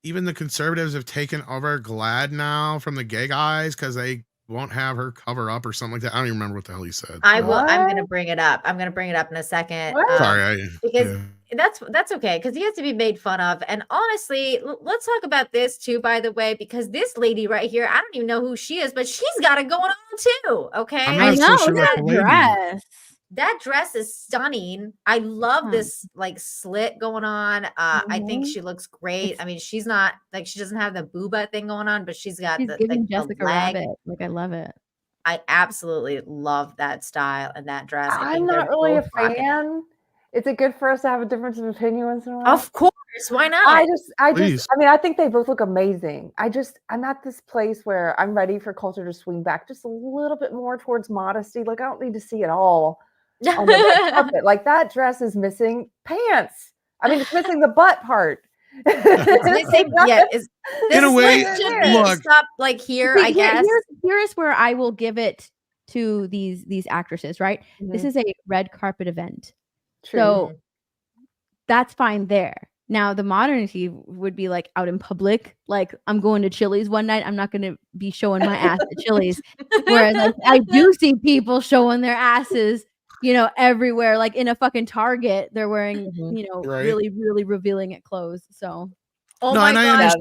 S5: even the conservatives have taken over GLAAD now from the gay guys because they won't have her cover up or something like that. I don't even remember what the hell he said.
S3: I will. I'm going to bring it up. I'm going to bring it up in a second.
S5: Sorry,
S3: because that's okay, because he has to be made fun of. And honestly, let's talk about this too, by the way, because this lady right here, I don't even know who she is, but she's got it going on too. Okay,
S2: I know that dress.
S3: That dress is stunning. I love this like slit going on. I think she looks great. I mean, she's not like, she doesn't have the booba thing going on, but she's got
S2: giving Jessica Rabbit. Like I love it.
S3: I absolutely love that style and that dress.
S4: I'm not really a fan. Is it good for us to have a difference of opinion once in a while?
S3: Of course. Why not?
S4: I mean, I think they both look amazing. I'm at this place where I'm ready for culture to swing back just a little bit more towards modesty. Like I don't need to see it all on the red carpet. Like that dress is missing pants. I mean, it's missing the butt part.
S5: In a way, look,
S3: stop like here. I guess
S2: here's where I will give it to these actresses. Right, this is a red carpet event, so that's fine there. Now the modernity would be like out in public, like I'm going to Chili's one night. I'm not going to be showing my ass at Chili's, whereas I do see people showing their asses. Everywhere, like in a fucking Target, they're wearing, really, really revealing it clothes. So,
S3: my gosh.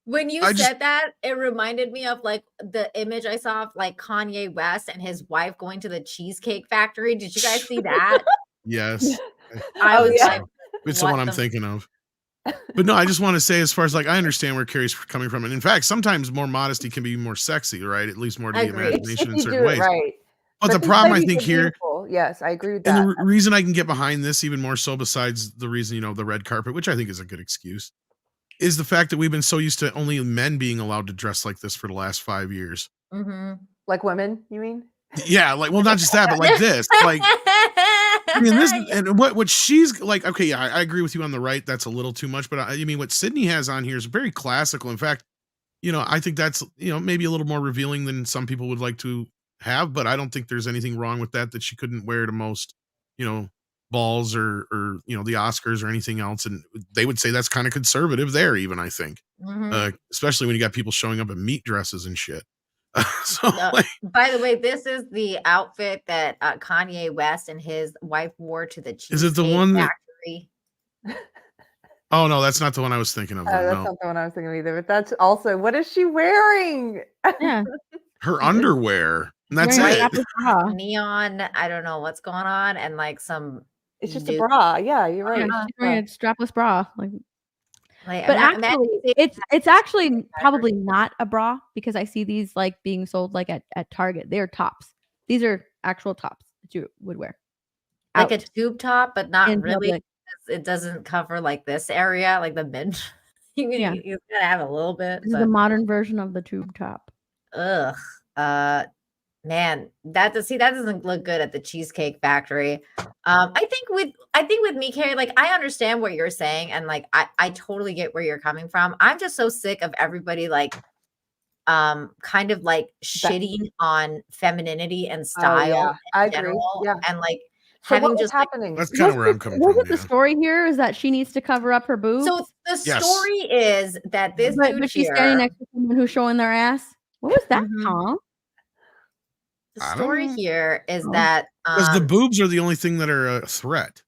S3: When you said that, it reminded me of like the image I saw of like Kanye West and his wife going to the Cheesecake Factory. Did you guys see that?
S5: Yes.
S3: I was like,
S5: it's the one I'm thinking of. But no, I just want to say, as far as like, I understand where Carrie's coming from. And in fact, sometimes more modesty can be more sexy, right? At least more to the imagination in certain ways.
S4: Right.
S5: But the problem I think here,
S4: real. Yes, I agree with
S5: And
S4: that.
S5: the reason I can get behind this even more so, besides the reason, the red carpet, which I think is a good excuse, is the fact that we've been so used to only men being allowed to dress like this for the last 5 years.
S3: Mm-hmm.
S4: Like women, you mean?
S5: Yeah, like, well, not just that, but like this. Like, I mean, this, and what she's like, okay, yeah, I agree with you on the right. That's a little too much, but I mean, what Sydney has on here is very classical. In fact, I think that's, maybe a little more revealing than some people would like to have, but I don't think there's anything wrong with that she couldn't wear to most, balls or the Oscars or anything else. And they would say that's kind of conservative there, even, I think, especially when you got people showing up in meat dresses and shit. So,
S3: by the way, this is the outfit that Kanye West and his wife wore to the Cheesecake
S5: is it the one
S3: Factory.
S5: Oh no, that's not the one I was thinking of.
S4: That's not the one I was thinking of either. But that's also, what is she wearing?
S2: Yeah,
S5: her underwear. And that's it.
S3: Neon. I don't know what's going on, and like some.
S4: It's just a bra. Yeah, you're right.
S2: She's wearing a strapless bra.
S3: But
S2: actually, it's actually probably not a bra, because I see these like being sold like at Target. They're tops. These are actual tops that you would wear.
S3: Like a tube top, but not really.
S2: Public.
S3: It doesn't cover like this area, like the mid. You gotta have a little bit.
S2: This is the modern version of the tube top.
S3: Ugh. Man, that doesn't look good at the Cheesecake Factory. I think with me, Carrie, like, I understand what you're saying, and like I totally get where you're coming from. I'm just so sick of everybody like kind of like shitting on femininity and style in general.
S4: Yeah.
S3: And like
S4: having just happening.
S5: That's kind of where I'm coming from.
S2: The story here is that she needs to cover up her boobs.
S3: So the story is that this dude
S2: but she's standing next to someone who's showing their ass. What was that, Tom?
S3: The story here is that
S5: because the boobs are the only thing that are a threat.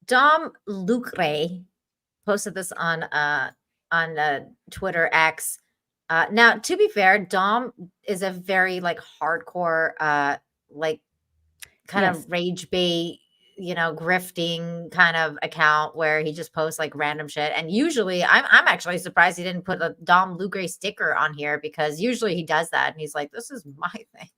S3: Dom Lucre posted this on Twitter X. Now, to be fair, Dom is a very like hardcore, like kind of rage bait, grifting kind of account where he just posts like random shit. And usually I'm actually surprised he didn't put a Dom Lucre sticker on here, because usually he does that. And he's like, this is my thing,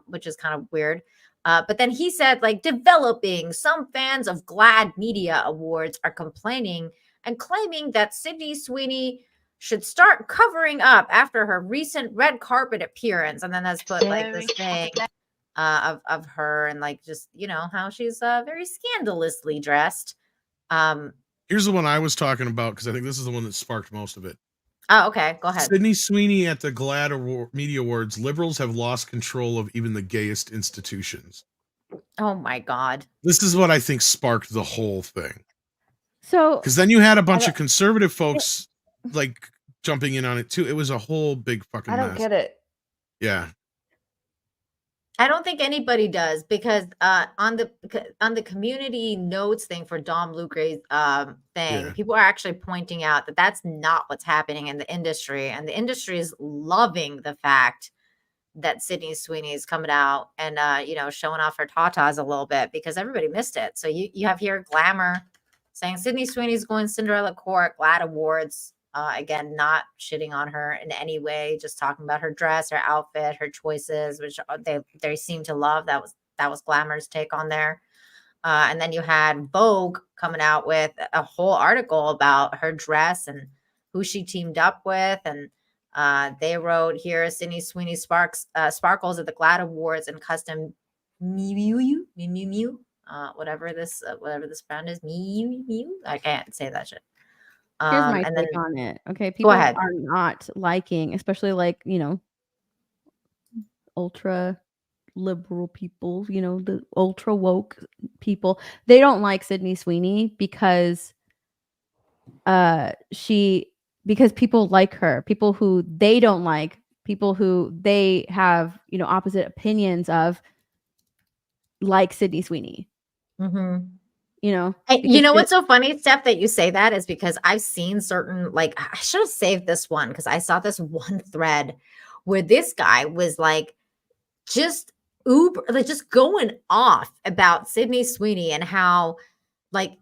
S3: which is kind of weird. But then he said, like, developing, some fans of GLAAD Media Awards are complaining and claiming that Sydney Sweeney should start covering up after her recent red carpet appearance. And then that's put like this thing of her and like just how she's very scandalously dressed.
S5: Here's the one I was talking about, because I think this is the one that sparked most of it.
S3: Oh, okay, go ahead.
S5: Sydney Sweeney at the GLAAD Media Awards. Liberals have lost control of even the gayest institutions.
S3: Oh my God.
S5: This is what I think sparked the whole thing.
S2: So,
S5: because then you had a bunch of conservative folks like jumping in on it too. It was a whole big fucking mess.
S4: I don't get it.
S5: Yeah.
S3: I don't think anybody does, because on the community notes thing for Dom Lucre's thing, people are actually pointing out that that's not what's happening in the industry, and the industry is loving the fact that Sydney Sweeney is coming out and showing off her tatas a little bit, because everybody missed it. So you have here Glamour saying Sydney Sweeney's going Cinderella Court, GLAAD Awards. Again, not shitting on her in any way, just talking about her dress, her outfit, her choices, which they seem to love. That was Glamour's take on there. And then you had Vogue coming out with a whole article about her dress and who she teamed up with. And they wrote here, Sydney Sweeney sparkles at the GLAAD Awards and custom Miu, whatever this brand is, Miu. I can't say that shit.
S2: Here's my take on it. Okay, people are not liking, especially like ultra liberal people, the ultra woke people. They don't like Sydney Sweeney because people like her. People who they don't like, people who they have opposite opinions of, like Sydney Sweeney.
S3: Mm-hmm. What's so funny, Steph, that you say that is because I've seen certain, like, I should have saved this one because I saw this one thread where this guy was like just going off about Sydney Sweeney and how, like,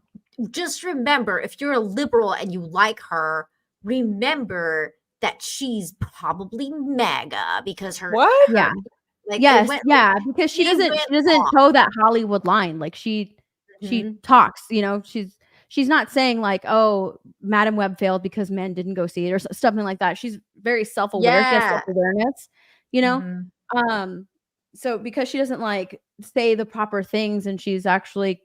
S3: just remember, if you're a liberal and you like her, remember that she's probably MAGA because her
S4: what?
S2: Yeah.
S3: Like
S2: Yes,
S3: went,
S2: yeah, because she
S3: he
S2: doesn't
S3: went off.
S2: toe that Hollywood line. Like she talks, you know, she's not saying like, oh, Madam Web failed because men didn't go see it or something like that. She's very self-aware. She has
S3: Yeah.
S2: self-awareness, you know.
S3: Mhm.
S2: So because she doesn't like say the proper things and she's actually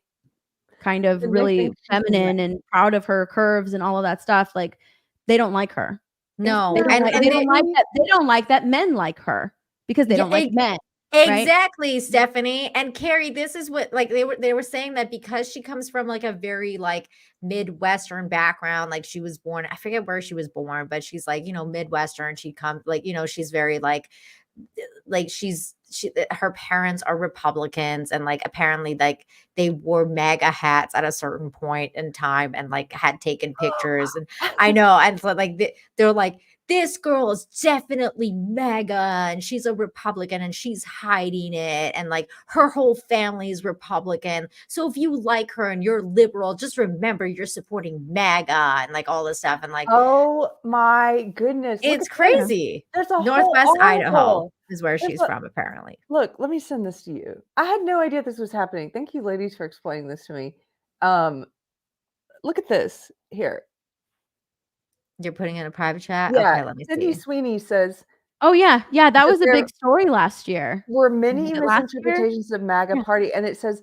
S2: kind of
S4: Then they
S2: really
S4: think she's
S2: feminine and proud of her curves and all of that stuff, like they don't like her.
S3: No,
S2: They don't like that men like her because they
S3: Yeah,
S2: don't like men. Right?
S3: exactly, Stephanie. And Carrie, this is what like they were saying that because she comes from like a very like Midwestern background, like she was born, I forget where she was born, but she's like, you know, Midwestern. She comes like, you know, she's very like her parents are Republicans, and like apparently like they wore MAGA hats at a certain point in time and like had taken pictures. And I know, and so like they're like, this girl is definitely MAGA and she's a Republican and she's hiding it. And like her whole family is Republican. So if you like her and you're liberal, just remember you're supporting MAGA and like all this stuff. And like,
S4: oh my goodness. Look
S3: it's
S4: at this.
S3: crazy.
S4: There's a
S3: Northwest
S4: whole
S3: Idaho
S4: article.
S3: is where
S4: There's
S3: she's from, apparently.
S4: Look, let me send this to you. I had no idea this was happening. Thank you, ladies, for explaining this to me. Look at this here.
S3: You're putting in a private chat?
S4: Yeah,
S3: Okay, let me
S4: Sydney
S3: see.
S4: Sweeney says,
S2: Oh yeah, that
S4: Because
S2: was a big story last year.
S4: were many
S2: Was it last year?
S4: misinterpretations of MAGA
S2: Yeah.
S4: party, and it says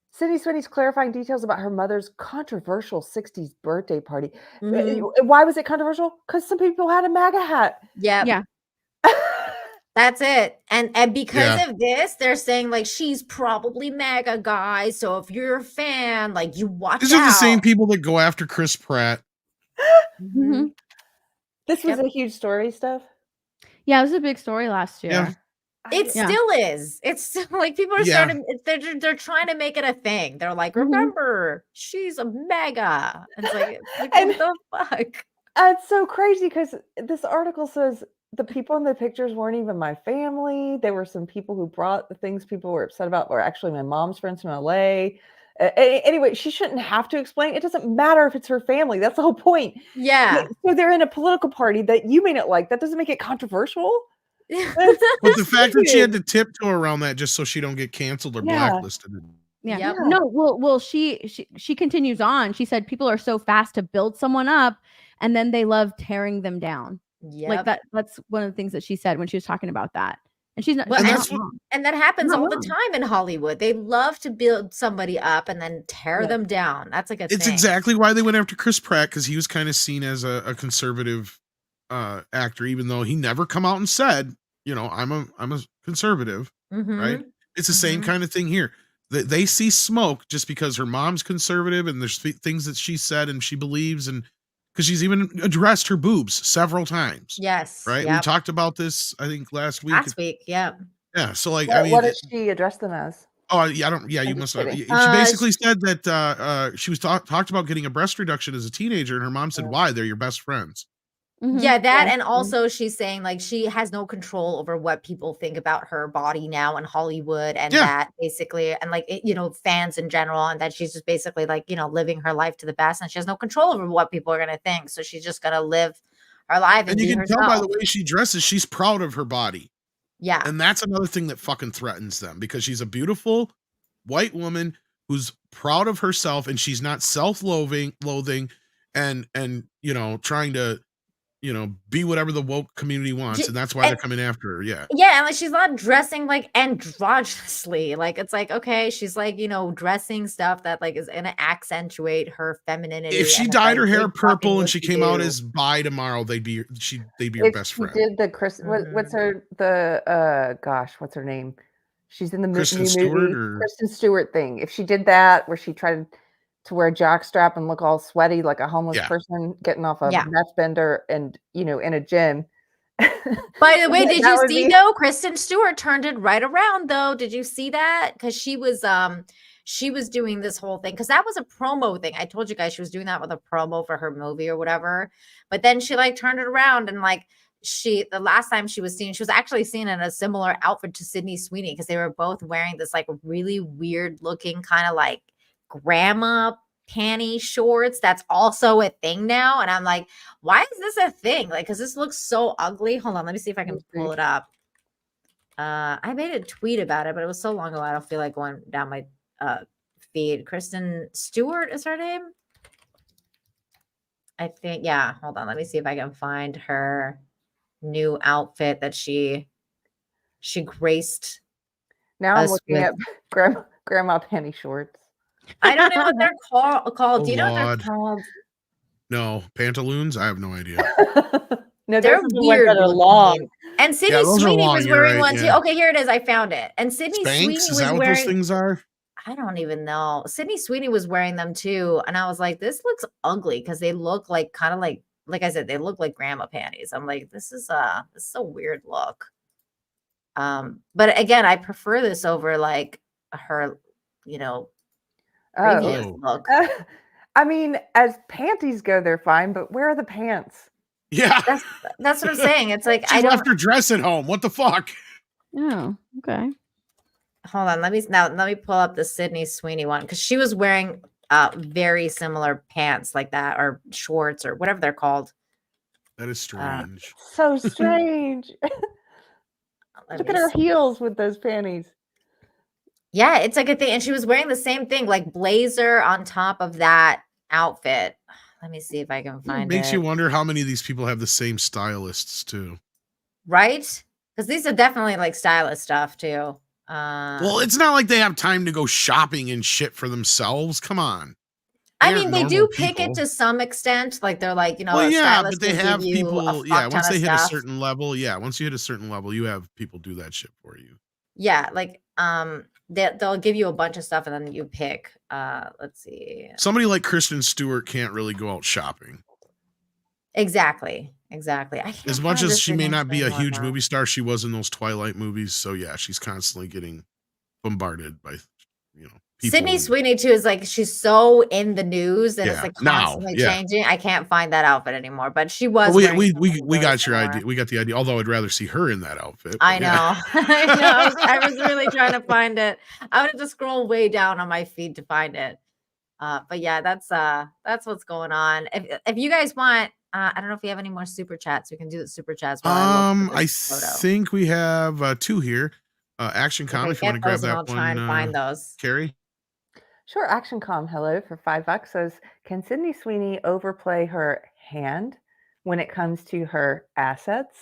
S4: Sydney Sweeney's clarifying details about her mother's controversial 60s birthday party. Why was it controversial? Because some people had a MAGA hat.
S3: Yep.
S2: Yeah.
S3: That's it. And because of this, they're saying like she's probably MAGA, guys. So if you're a fan, like you watch
S5: These
S3: out.
S5: are the same people that go after Chris Pratt.
S4: This was a huge story, stuff.
S2: Yeah, it was a big story last year.
S5: Yeah.
S3: It still is. It's still like people are starting. They're trying to make it a thing. They're like, remember, she's a MAGA. And it's like what the fuck?
S4: It's so crazy because this article says the people in the pictures weren't even my family. There were some people who brought the things people were upset about were actually my mom's friends from LA. Anyway, she shouldn't have to explain. It doesn't matter if it's her family. That's the whole point.
S3: Yeah.
S4: So they're in a political party that you may not like. That doesn't make it controversial.
S5: But the fact that she had to tiptoe around that just so she don't get canceled or blacklisted.
S2: Yeah.
S3: Yep.
S2: No, well, she continues on. She said people are so fast to build someone up and then they love tearing them down.
S3: Yep.
S2: Like that's one of the things that she said when she was talking about that. And she's not,
S3: Well,
S2: wrong.
S3: and that happens
S2: Not
S3: all
S2: wrong.
S3: the time in Hollywood. They love to build somebody up and then tear them down. That's like a
S5: It's
S3: thing.
S5: exactly why they went after Chris Pratt, because he was kind of seen as a conservative actor, even though he never come out and said, you know, I'm a conservative, right? It's the same kind of thing here. They see smoke just because her mom's conservative and there's things that she said and she believes, and because she's even addressed her boobs several times.
S3: Yes.
S5: Right.
S3: Yep.
S5: We talked about this, I think, last week.
S3: Yeah.
S5: Yeah. So like,
S4: what did she address them as?
S5: Oh yeah, you must have. She
S4: kidding.
S5: basically said that she was talked about getting a breast reduction as a teenager, and her mom said, "Why? They're your best friends."
S3: Yeah, that and also she's saying like she has no control over what people think about her body now in Hollywood, and that basically, and like you know, fans in general, and that she's just basically like, you know, living her life to the best, and she has no control over what people are gonna think. So she's just gonna live her life and
S5: you
S3: be
S5: can
S3: herself.
S5: tell by the way she dresses, she's proud of her body.
S3: Yeah.
S5: And that's another thing that fucking threatens them, because she's a beautiful white woman who's proud of herself, and she's not self-loathing and you know, trying to, you know, be whatever the woke community wants, and that's why they're coming after her. Yeah.
S3: Yeah, and like she's not dressing like androgynously. Like it's like, okay, she's like, you know, dressing stuff that like is gonna accentuate her femininity.
S5: If she
S3: and
S5: dyed her
S3: like,
S5: hair
S3: big fucking
S5: purple and
S3: what
S5: she
S3: you
S5: came out
S3: do.
S5: as bi tomorrow, they'd be her best friend.
S4: She did the what's her what's her name? She's in the
S5: Kristen
S4: new
S5: Stewart
S4: movie Kristen Stewart thing. If she did that, where she tried to wear a jockstrap and look all sweaty like a homeless person getting off a meth bender, and you know, in a gym.
S3: By the way, did you see though? Kristen Stewart turned it right around though. Did you see that? Because she was doing this whole thing, because that was a promo thing. I told you guys she was doing that with a promo for her movie or whatever. But then she like turned it around, and like the last time she was actually seen in a similar outfit to Sydney Sweeney, because they were both wearing this like really weird looking kind of like grandma panty shorts. That's also a thing now. And I'm like, why is this a thing? Like, because this looks so ugly. Hold on, let me see if I can pull it up. I made a tweet about it, but it was so long ago. I don't feel like going down my feed. Kristen Stewart is her name. I think, yeah. Hold on. Let me see if I can find her new outfit that she graced.
S4: Now I'm looking at grandma panty shorts.
S3: I don't know what they're called.
S5: Oh,
S3: Do you know what they're
S5: Lord.
S3: called?
S5: No, pantaloons? I have no idea.
S4: No,
S3: They're
S4: those are the ones
S3: weird
S4: that are
S3: looking.
S4: long.
S3: And Sydney
S5: Yeah, those are
S3: Sweeney
S5: long,
S3: was
S5: you're
S3: wearing
S5: right,
S3: one too.
S5: yeah.
S3: Okay, here it is. I found it. And Sydney
S5: Spanx?
S3: Sweeney
S5: Is
S3: was
S5: that what
S3: wearing.
S5: those things are?
S3: I don't even know. Sydney Sweeney was wearing them too, and I was like, "This looks ugly," because they look like kind of like I said, they look like grandma panties. I'm like, this is a weird look. But again, I prefer this over like her, previous look.
S4: I mean, as panties go, they're fine, but where are the pants?
S5: Yeah.
S3: That's what I'm saying. It's like
S5: She left her dress at home. What the fuck?
S2: Oh, okay.
S3: Hold on. Let me pull up the Sydney Sweeney one because she was wearing very similar pants like that, or shorts, or whatever they're called.
S5: That is strange.
S4: So strange. Look at her heels with those panties.
S3: Yeah, it's like a thing. And she was wearing the same thing, like blazer on top of that outfit. Let me see if I can find it.
S5: Makes you wonder how many of these people have the same stylists too.
S3: Right? Because these are definitely like stylist stuff too.
S5: Well, it's not like they have time to go shopping and shit for themselves. Come on.
S3: I mean, they do pick it to some extent. Like they're like,
S5: well, yeah, but they
S3: will
S5: have
S3: give you
S5: people.
S3: a
S5: Yeah,
S3: fuck
S5: once
S3: ton
S5: they
S3: of
S5: hit a
S3: stuff.
S5: certain level, once you hit a certain level, you have people do that shit for you.
S3: Yeah, like they'll give you a bunch of stuff and then you pick. Let's see.
S5: Somebody like Kristen Stewart can't really go out shopping.
S3: Exactly.
S5: As much as she may not be a huge movie star, she was in those Twilight movies. So yeah, she's constantly getting bombarded by, people.
S3: Sydney Sweeney too is like, she's so in the news and it's like constantly changing. I can't find that outfit anymore, but she was.
S5: Well, we got your idea. We got the idea. Although I'd rather see her in that outfit.
S3: I know. I know. I was really trying to find it. I would have to scroll way down on my feed to find it. But yeah, that's what's going on. If you guys want, I don't know if we have any more super chats. We can do the super chats.
S5: I think we have 2 here. ActionCom, if you want to grab that
S3: I'll try and find those.
S5: Carrie.
S4: Sure. ActionCom, hello, for $5 says, can Sydney Sweeney overplay her hand when it comes to her assets?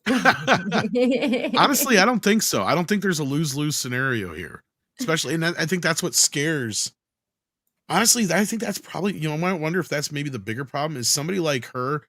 S5: Honestly, I don't think so. I don't think there's a lose-lose scenario here, especially, and I think that's what scares. Honestly, I think that's probably, I might wonder if that's maybe the bigger problem is somebody like her,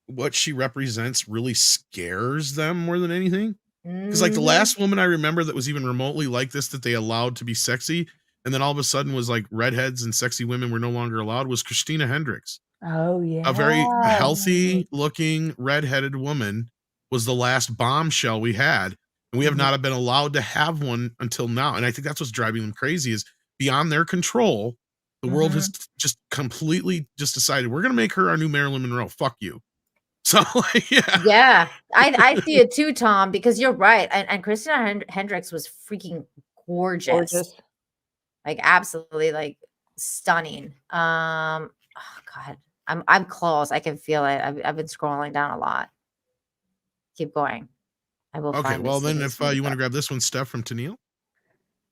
S5: what she represents really scares them more than anything. Because like the last woman I remember that was even remotely like this, that they allowed to be sexy, and then all of a sudden was like redheads and sexy women were no longer allowed, was Christina Hendricks.
S4: Oh, yeah.
S5: A very healthy looking redheaded woman was the last bombshell we had. And we have not been allowed to have one until now. And I think that's what's driving them crazy is beyond their control. The world has just completely just decided we're going to make her our new Marilyn Monroe. Fuck you. So like,
S3: yeah, I see it too, Tom, because you're right. And Christina Hendricks was freaking gorgeous. Like absolutely like stunning. Oh God, I'm close. I can feel it. I've been scrolling down a lot. Keep going. I will.
S5: Okay. Well, then if you want to grab this one, Steph from Tennille.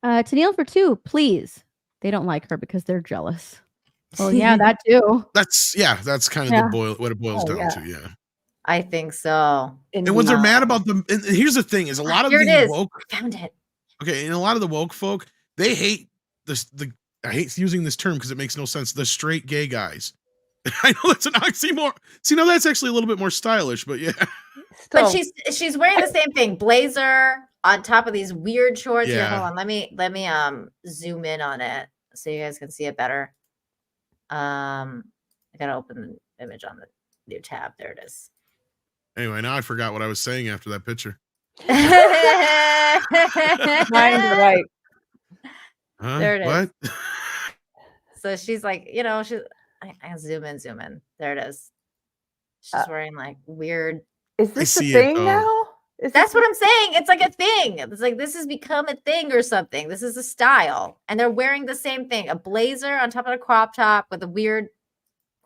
S2: Tennille for 2, please. They don't like her because they're jealous. Well, yeah, that too.
S5: That's kind of what it boils down to. Yeah.
S3: I think so.
S5: And what they're mad about them, and here's the thing: is a lot of the woke.
S3: I found it.
S5: Okay, and a lot of the woke folk, they hate this. I hate using this term because it makes no sense. The straight gay guys. I know that's an oxymoron. See, now that's actually a little bit more stylish, but yeah.
S3: But she's wearing the same thing, blazer on top of these weird shorts. Yeah. Here, hold on. Let me zoom in on it so you guys can see it better. I gotta open the image on the new tab. There it is.
S5: Anyway, now I forgot what I was saying after that picture.
S4: Mine's right.
S3: There it is.
S5: What?
S3: So she's like, I zoom in. There it is. She's wearing like weird.
S4: Is this a thing now?
S3: That's what I'm saying. It's like a thing. It's like this has become a thing or something. This is a style, and they're wearing the same thing: a blazer on top of a crop top with a weird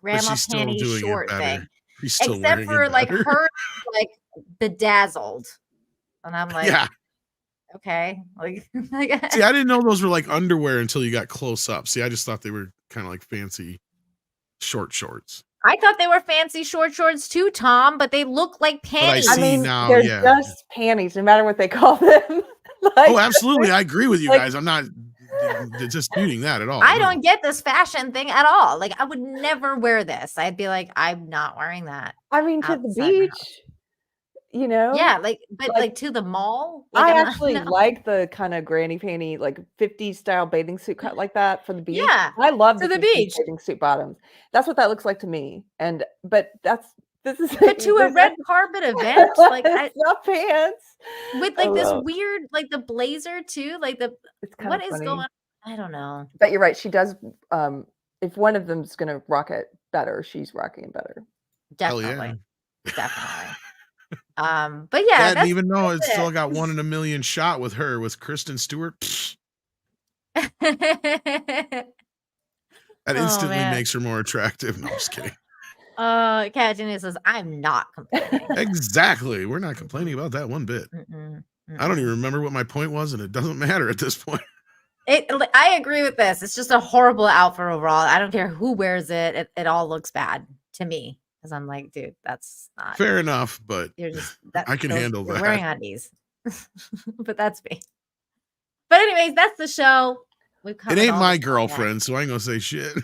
S3: grandma panty short thing.
S5: Except
S3: for like her, like bedazzled, and I'm like, Okay. Like,
S5: See, I didn't know those were like underwear until you got close up. See, I just thought they were kind of like fancy shorts.
S3: I thought they were fancy short shorts too, Tom, but they look like panties.
S5: I mean, now,
S4: they're
S5: yeah.
S4: just panties, no matter what they call them.
S5: Oh, absolutely. I agree with you guys. I'm not disputing that at all.
S3: I don't get this fashion thing at all. Like, I would never wear this. I'd be like, I'm not wearing that.
S4: I mean, to the beach, you know?
S3: Yeah, like to the mall. Like,
S4: I actually like the kind of granny panty, like 50s style bathing suit cut like that for the beach.
S3: Yeah,
S4: I love
S3: to the
S4: 50s
S3: beach.
S4: bathing suit bottoms. That's what that looks like to me. But this is
S3: to a red carpet event, like
S4: it's not pants
S3: with like this weird, like the blazer too, like
S4: it's kind
S3: what
S4: of
S3: is
S4: funny.
S3: going on? I don't know.
S4: But you're right. She does. If one of them's gonna rock it better, she's rocking it better.
S3: Definitely. But yeah,
S5: I didn't even know it still got 1 in a million shot with her with Kristen Stewart. That instantly makes her more attractive. No, I'm just kidding.
S3: Katina says, I'm not complaining.
S5: Exactly. We're not complaining about that one bit. I don't even remember what my point was, and it doesn't matter at this point.
S3: I agree with this. It's just a horrible outfit overall. I don't care who wears it. It all looks bad to me. Because I'm like, dude, that's not
S5: fair enough, but
S3: you're just
S5: I can handle that.
S3: Wearing undies. But that's me. But anyways, that's the show.
S5: It ain't my girlfriend, so I ain't gonna say shit.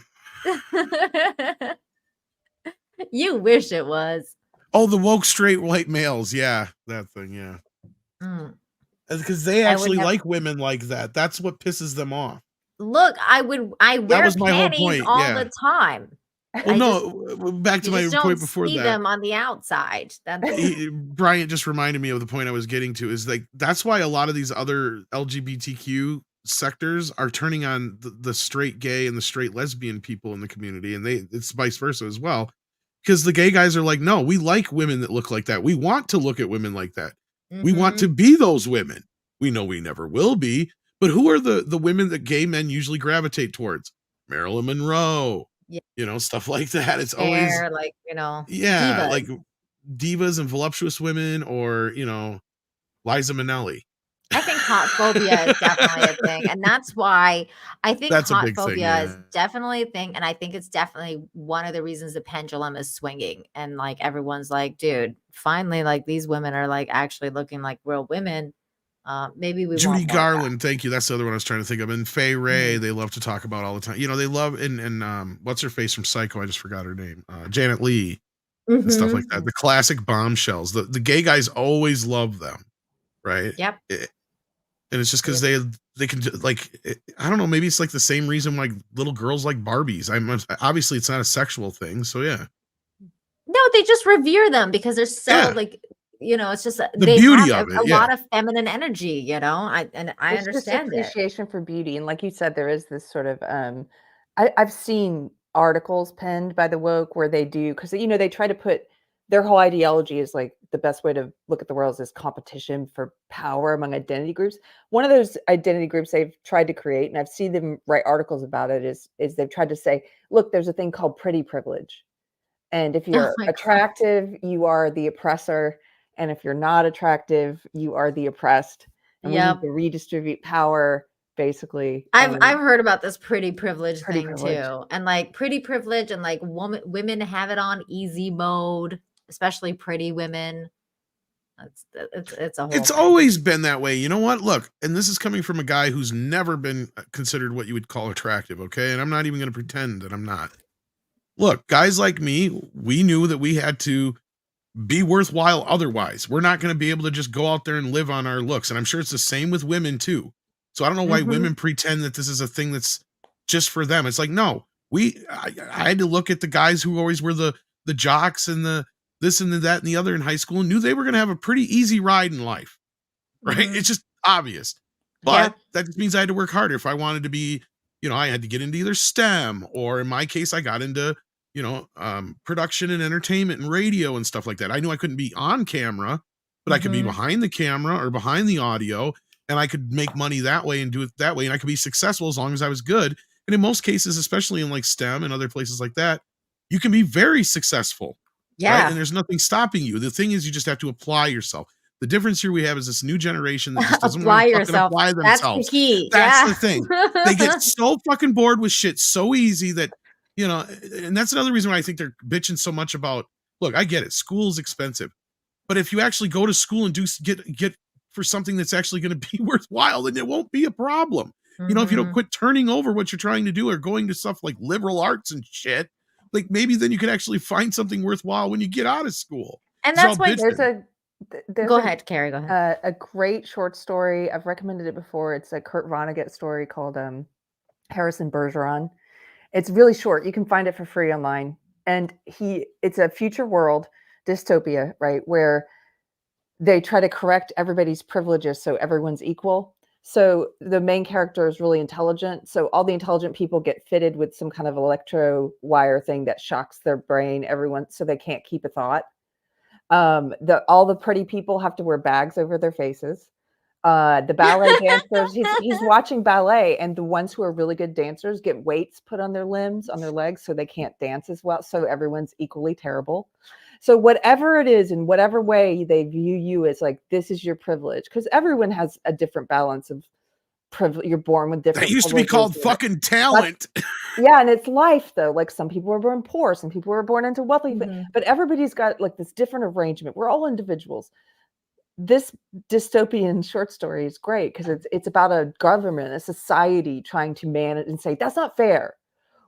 S3: You wish it was.
S5: Oh, the woke straight white males. Yeah, that thing. Yeah. Because they actually like women like that. That's what pisses them off.
S3: Look, I wear panties all the time.
S5: Well, back to my point before that.
S3: Them on the outside.
S5: Bryant just reminded me of the point I was getting to. Is like that's why a lot of these other LGBTQ sectors are turning on the straight gay and the straight lesbian people in the community, and it's vice versa as well. Because the gay guys are like, no, we like women that look like that. We want to look at women like that. We want to be those women. We know we never will be, but who are the women that gay men usually gravitate towards? Marilyn Monroe, stuff like that. It's always
S3: like,
S5: divas. Like divas and voluptuous women, or Liza Minnelli.
S3: I think hot phobia is definitely a thing, and that's why I think hot phobia is definitely a thing, and I think it's definitely one of the reasons the pendulum is swinging, and like everyone's like, dude, finally, like these women are like actually looking like real women. Maybe we
S5: Judy Garland, thank you. That's the other one I was trying to think of. And Faye Ray, they love to talk about all the time. They love and what's her face from Psycho? I just forgot her name. Janet Leigh and stuff like that. The classic bombshells. The gay guys always love them, right?
S3: Yep.
S5: And it's just because they can I don't know, maybe it's like the same reason like little girls like Barbies. Obviously it's not a sexual thing, so yeah.
S3: No, they just revere them because they're so it's just
S5: the beauty of it.
S3: A lot of feminine energy, I understand
S4: just appreciation for beauty, and like you said, there is this sort of I've seen articles penned by the woke where they do because they try to put their whole ideology is like the best way to look at the world is competition for power among identity groups. One of those identity groups they've tried to create, and I've seen them write articles about it, is they've tried to say, look, there's a thing called pretty privilege. And if you're attractive, you are the oppressor. And if you're not attractive, you are the oppressed. And we need to redistribute power, basically.
S3: I've heard about this pretty privilege thing too. And like pretty privilege and like women have it on easy mode, especially pretty women. It's a whole
S5: It's always been that way. You know what? Look, and this is coming from a guy who's never been considered what you would call attractive, okay? And I'm not even going to pretend that I'm not. Look, guys like me, we knew that we had to be worthwhile otherwise. We're not going to be able to just go out there and live on our looks. And I'm sure it's the same with women too. So I don't know why women pretend that this is a thing that's just for them. It's like, no, I had to look at the guys who always were the jocks and the this and the that and the other in high school and knew they were going to have a pretty easy ride in life, right? It's just obvious. But that just means I had to work harder. If I wanted to be, I had to get into either STEM, or in my case, I got into, production and entertainment and radio and stuff like that. I knew I couldn't be on camera, but I could be behind the camera or behind the audio, and I could make money that way and do it that way. And I could be successful as long as I was good. And in most cases, especially in like STEM and other places like that, you can be very successful. Yeah. Right? And there's nothing stopping you. The thing is, you just have to apply yourself. The difference here we have is this new generation that just doesn't
S3: Apply
S5: want to fucking
S3: yourself.
S5: apply
S3: That's the
S5: themselves.
S3: key.
S5: That's the thing. They get so fucking bored with shit so easy that, you know, and that's another reason why I think they're bitching so much about, look, I get it. School's expensive. But if you actually go to school and get for something that's actually going to be worthwhile, then it won't be a problem. You know, if you don't quit turning over what you're trying to do or going to stuff like liberal arts and shit, like maybe then you could actually find something worthwhile when you get out of school.
S3: And that's why
S4: go
S3: ahead, Carrie. Go ahead.
S4: A great short story. I've recommended it before. It's a Kurt Vonnegut story called Harrison Bergeron. It's really short. You can find it for free online. And it's a future world dystopia, right, where they try to correct everybody's privileges so everyone's equal. So the main character is really intelligent. So all the intelligent people get fitted with some kind of electro wire thing that shocks their brain, so they can't keep a thought. All the pretty people have to wear bags over their faces. The ballet dancers, he's watching ballet, and the ones who are really good dancers get weights put on their limbs, on their legs, so they can't dance as well. So everyone's equally terrible. So whatever it is, in whatever way they view you as like, this is your privilege, because everyone has a different balance of privilege. You're born with different.
S5: That used to be called fucking talent.
S4: Yeah, and it's life though. Like some people were born poor, some people were born into wealthy, but everybody's got like this different arrangement. We're all individuals. This dystopian short story is great because it's about a government, a society trying to manage and say, that's not fair.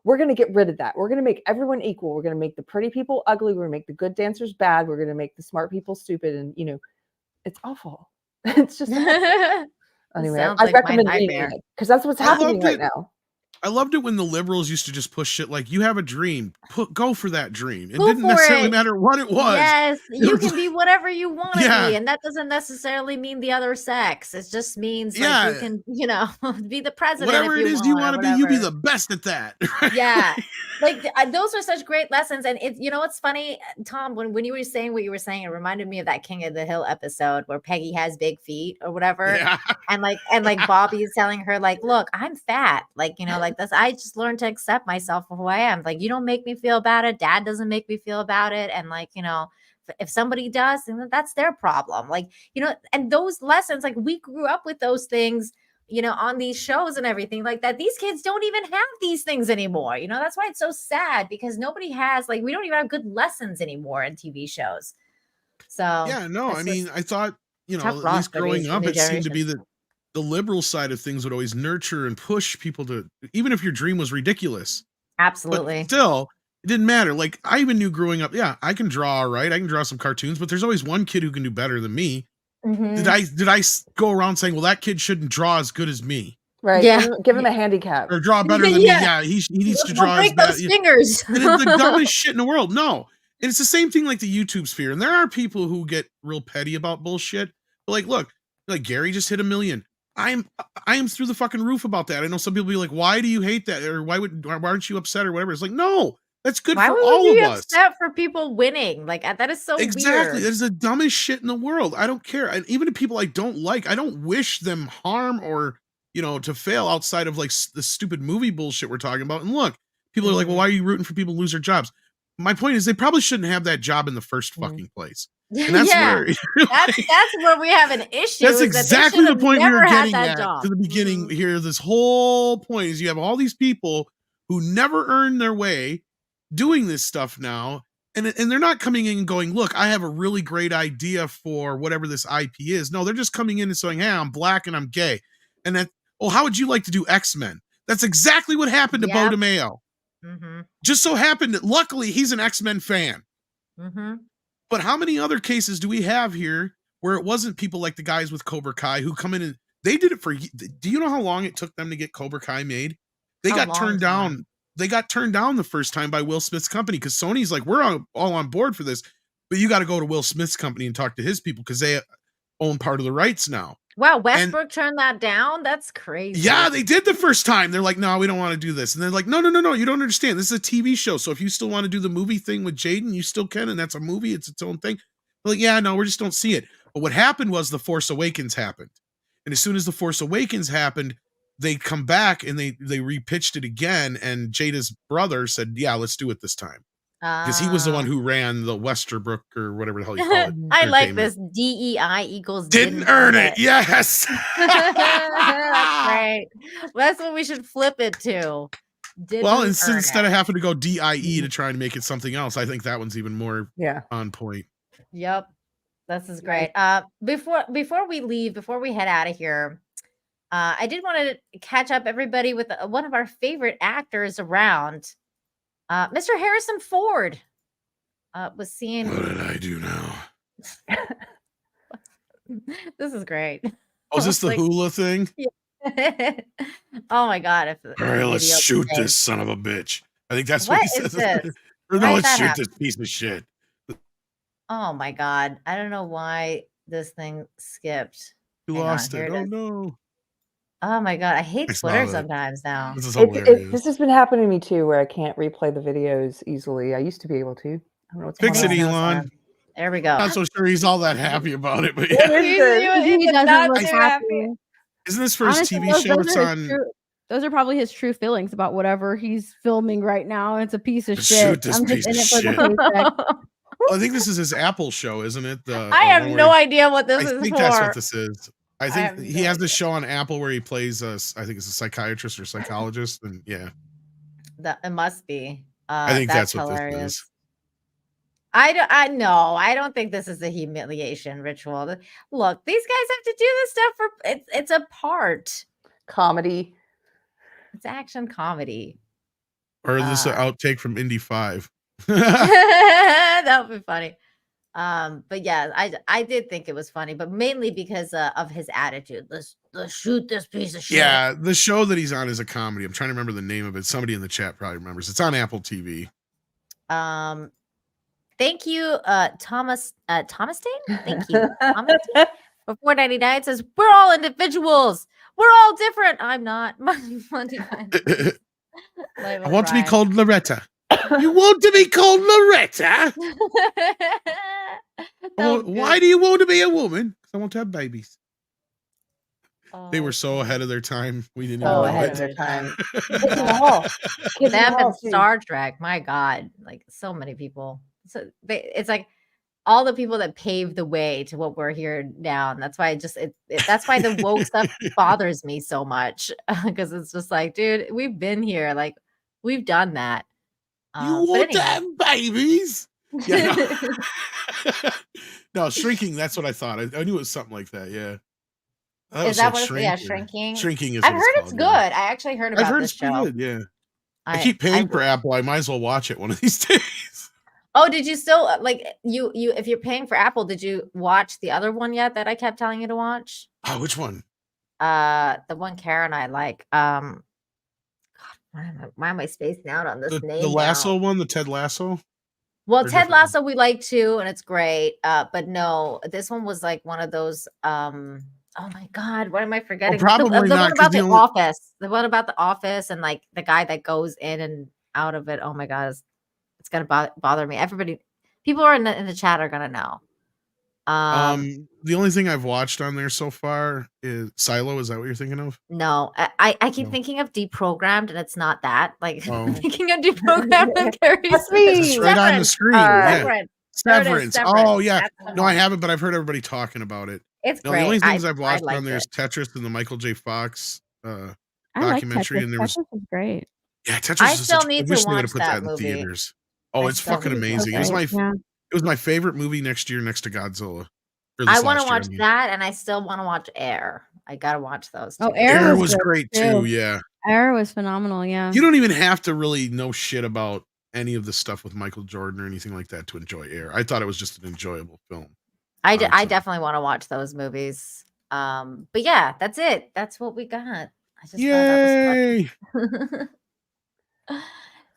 S4: We're going to get rid of that. We're going to make everyone equal. We're going to make the pretty people ugly. We're going to make the good dancers bad. We're going to make the smart people stupid. And, you know, it's awful. It's just anyway, I recommend reading it because that's what's happening right now.
S5: I loved it when the liberals used to just push shit like, you have a dream, go for that dream. It didn't necessarily matter what it was.
S3: Yes, you can be whatever you want to be. And that doesn't necessarily mean the other sex. It just means like you can, you know, be the president.
S5: Whatever it is you want to be, you be the best at that.
S3: Yeah. Like those are such great lessons. And it's, you know, what's funny, Tom, when you were saying what you were saying, it reminded me of that King of the Hill episode where Peggy has big feet or whatever. Yeah. And like Bobby is telling her like, look, I'm fat. Like, you know, like this, I just learned to accept myself for who I am. Like, you don't make me feel about it. Dad doesn't make me feel about it. And like, you know, if somebody does, then that's their problem. Like, you know, and those lessons, like we grew up with those things, you know, on these shows and everything like that. These kids don't even have these things anymore. You know, that's why it's so sad because nobody has, like, we don't even have good lessons anymore in TV shows. So
S5: yeah, no, I mean, I thought, you know, at least growing up, it seemed to be that the liberal side of things would always nurture and push people to, even if your dream was ridiculous.
S3: Absolutely.
S5: But still, it didn't matter. Like I even knew growing up, yeah, I can draw, right? I can draw some cartoons, but there's always one kid who can do better than me. Did I go around saying, well, that kid shouldn't draw as good as me?
S4: Right. Yeah. Give him a handicap.
S5: Or draw better than me. Yeah, he needs to draw
S3: break those fingers.
S5: And it's the dumbest shit in the world. No. And it's the same thing like the YouTube sphere. And there are people who get real petty about bullshit. But like, look, like Gary just hit 1 million. I am through the fucking roof about that. I know some people be like, why do you hate that? Or why aren't you upset or whatever? It's like, no, that's good for all of us.
S3: Upset for people winning? Like that is so
S5: exactly.
S3: weird.
S5: That is the dumbest shit in the world. I don't care. And even the people I don't like, I don't wish them harm or, you know, to fail outside of like the stupid movie bullshit we're talking about. And look, people are like, well, why are you rooting for people to lose their jobs? My point is they probably shouldn't have that job in the first fucking place. And that's where
S3: that's where we have an issue.
S5: That's exactly the point we were getting at to the beginning here. This whole point is you have all these people who never earned their way doing this stuff now. And they're not coming in and going, look, I have a really great idea for whatever this IP is. No, they're just coming in and saying, hey, I'm black and I'm gay. And that, oh, how would you like to do X-Men? That's exactly what happened to Bo DeMayo. Just so happened that luckily he's an X-Men fan. But how many other cases do we have here where it wasn't people like the guys with Cobra Kai who come in and they did it for, do you know how long it took them to get Cobra Kai made? They got turned down. They got turned down the first time by Will Smith's company because Sony's like, we're all on board for this, but you got to go to Will Smith's company and talk to his people because they own part of the rights now.
S3: Wow, Westbrook turned that down? That's crazy.
S5: Yeah, they did the first time. They're like, no, we don't want to do this. And they're like, no, you don't understand. This is a TV show. So if you still want to do the movie thing with Jaden, you still can. And that's a movie. It's its own thing. They're like, yeah, no, we just don't see it. But what happened was The Force Awakens happened. And as soon as The Force Awakens happened, they come back and they repitched it again. And Jada's brother said, yeah, let's do it this time. because he was the one who ran the Westerbrook or whatever the hell you call it.
S3: I like
S5: entertainment.
S3: this. DEI equals
S5: Didn't earn it. Yes.
S3: That's great. That's what we should flip it to.
S5: Well, instead of having to go DIE to try and make it something else, I think that one's even more on point.
S3: Yep. This is great. Before we leave, before we head out of here, I did want to catch up everybody with one of our favorite actors around, Mr. Harrison Ford. Was seeing.
S5: What did I do now?
S3: This is great.
S5: Oh, is this the Hula thing?
S3: Yeah. Oh my God!
S5: All right, let's shoot this son of a bitch. I think that's what he says. Or no, let's shoot this piece of shit.
S3: Oh my God! I don't know why this thing skipped.
S5: You lost it. Oh no.
S3: Oh my God! I hate Twitter sometimes now.
S5: This is hilarious.
S4: This has been happening to me too, where I can't replay the videos easily. I used to be able to. I don't know what's
S5: Fix it,
S4: going on.
S5: Elon.
S3: There we go.
S5: Not so sure he's all that happy about it, but
S2: He doesn't look happy.
S5: Isn't this for his TV show? It's on.
S2: Those are probably his true feelings about whatever he's filming right now. It's a piece of shit.
S5: I'm just in it for the paycheck. Well, I think this is his Apple show, isn't it?
S3: I have no idea what this is for.
S5: I think that's what this is. I think he has this show on Apple where he plays I think it's a psychiatrist or psychologist, and
S3: that it must be.
S5: I think that's what this is.
S3: I know. I don't think this is a humiliation ritual. Look, these guys have to do this stuff for it's a part.
S4: Comedy.
S3: It's action comedy.
S5: Or is this an outtake from Indy 5?
S3: That would be funny. But yeah, I did think it was funny, but mainly because of his attitude. Let's shoot this piece of shit.
S5: Yeah, the show that he's on is a comedy. I'm trying to remember the name of it. Somebody in the chat probably remembers. It's on Apple TV.
S3: Thank you, Thomas Dane. Thank you, Thomas. For 4.99 says we're all individuals. We're all different. I'm not.
S5: I want to be called Loretta. You want to be called Loretta? Why do you want to be a woman? Because I want to have babies. They were so ahead of their time. We didn't even know
S3: ahead of their time. Them and Star Trek. My God, like so many people. So it's like all the people that paved the way to what we're here now, and that's why that's why the woke stuff bothers me so much, because it's just like, dude, we've been here, like we've done that.
S5: You want to have babies? Yeah, no, Shrinking. That's what I thought. I knew it was something like that. Yeah.
S3: Is that what it's? Yeah, Shrinking.
S5: Shrinking is.
S3: I've heard it's good. I actually heard about this show.
S5: Good, yeah. I keep paying for Apple. I might as well watch it one of these days.
S3: Oh, did you still like you? If you're paying for Apple, did you watch the other one yet that I kept telling you to watch?
S5: Oh, which one?
S3: The one Karen I like. God, why am I spacing out on this name?
S5: The Lasso one, the Ted Lasso.
S3: Well, Ted Lasso we like too, and it's great. But no, this one was like one of those. Oh my God, what am I forgetting?
S5: Well, probably
S3: the
S5: not,
S3: one about the office. The one about the office and like the guy that goes in and out of it. Oh my God, it's gonna bother me. People are in the chat are gonna know.
S5: The only thing I've watched on there so far is Silo. Is that what you're thinking of?
S3: No, I keep thinking of Deprogrammed, and it's not that. Like thinking of Deprogrammed and Carrie's
S5: it's right on the screen.
S3: Severance.
S5: Oh yeah. No, I haven't, but I've heard everybody talking about it.
S3: It's great.
S5: The only things I've watched on there is Tetris and the Michael J. Fox documentary, and there was
S2: great.
S5: Yeah, Tetris.
S3: I still need to
S5: watch
S3: watch
S5: that in theaters. Oh, it's fucking amazing. It was my favorite movie next year, next to Godzilla.
S3: I want to watch that, and I still want to watch Air. I gotta watch those too.
S2: Oh,
S5: Air was great too. Yeah,
S2: Air was phenomenal. Yeah,
S5: you don't even have to really know shit about any of the stuff with Michael Jordan or anything like that to enjoy Air. I thought it was just an enjoyable film.
S3: I definitely want to watch those movies. But yeah, that's it. That's what we got. I just
S5: Yay!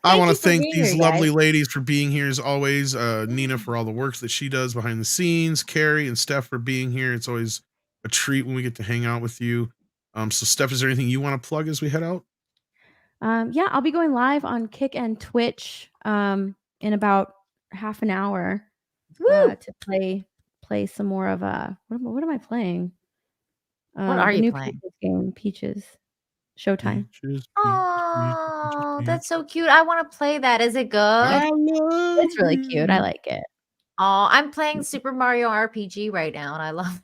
S5: I want to thank these lovely ladies for being here as always. Nina for all the work that she does behind the scenes. Carrie and Steph for being here. It's always a treat when we get to hang out with you. So Steph, is there anything you want to plug as we head out?
S2: Yeah, I'll be going live on Kick and Twitch in about half an hour to play some more of what am I playing?
S3: What are you playing?
S2: Game, Peaches. Showtime.
S3: Oh, that's so cute. I want to play that. Is it good?
S2: It's really cute. I like it.
S3: Oh, I'm playing Super Mario RPG right now, and I love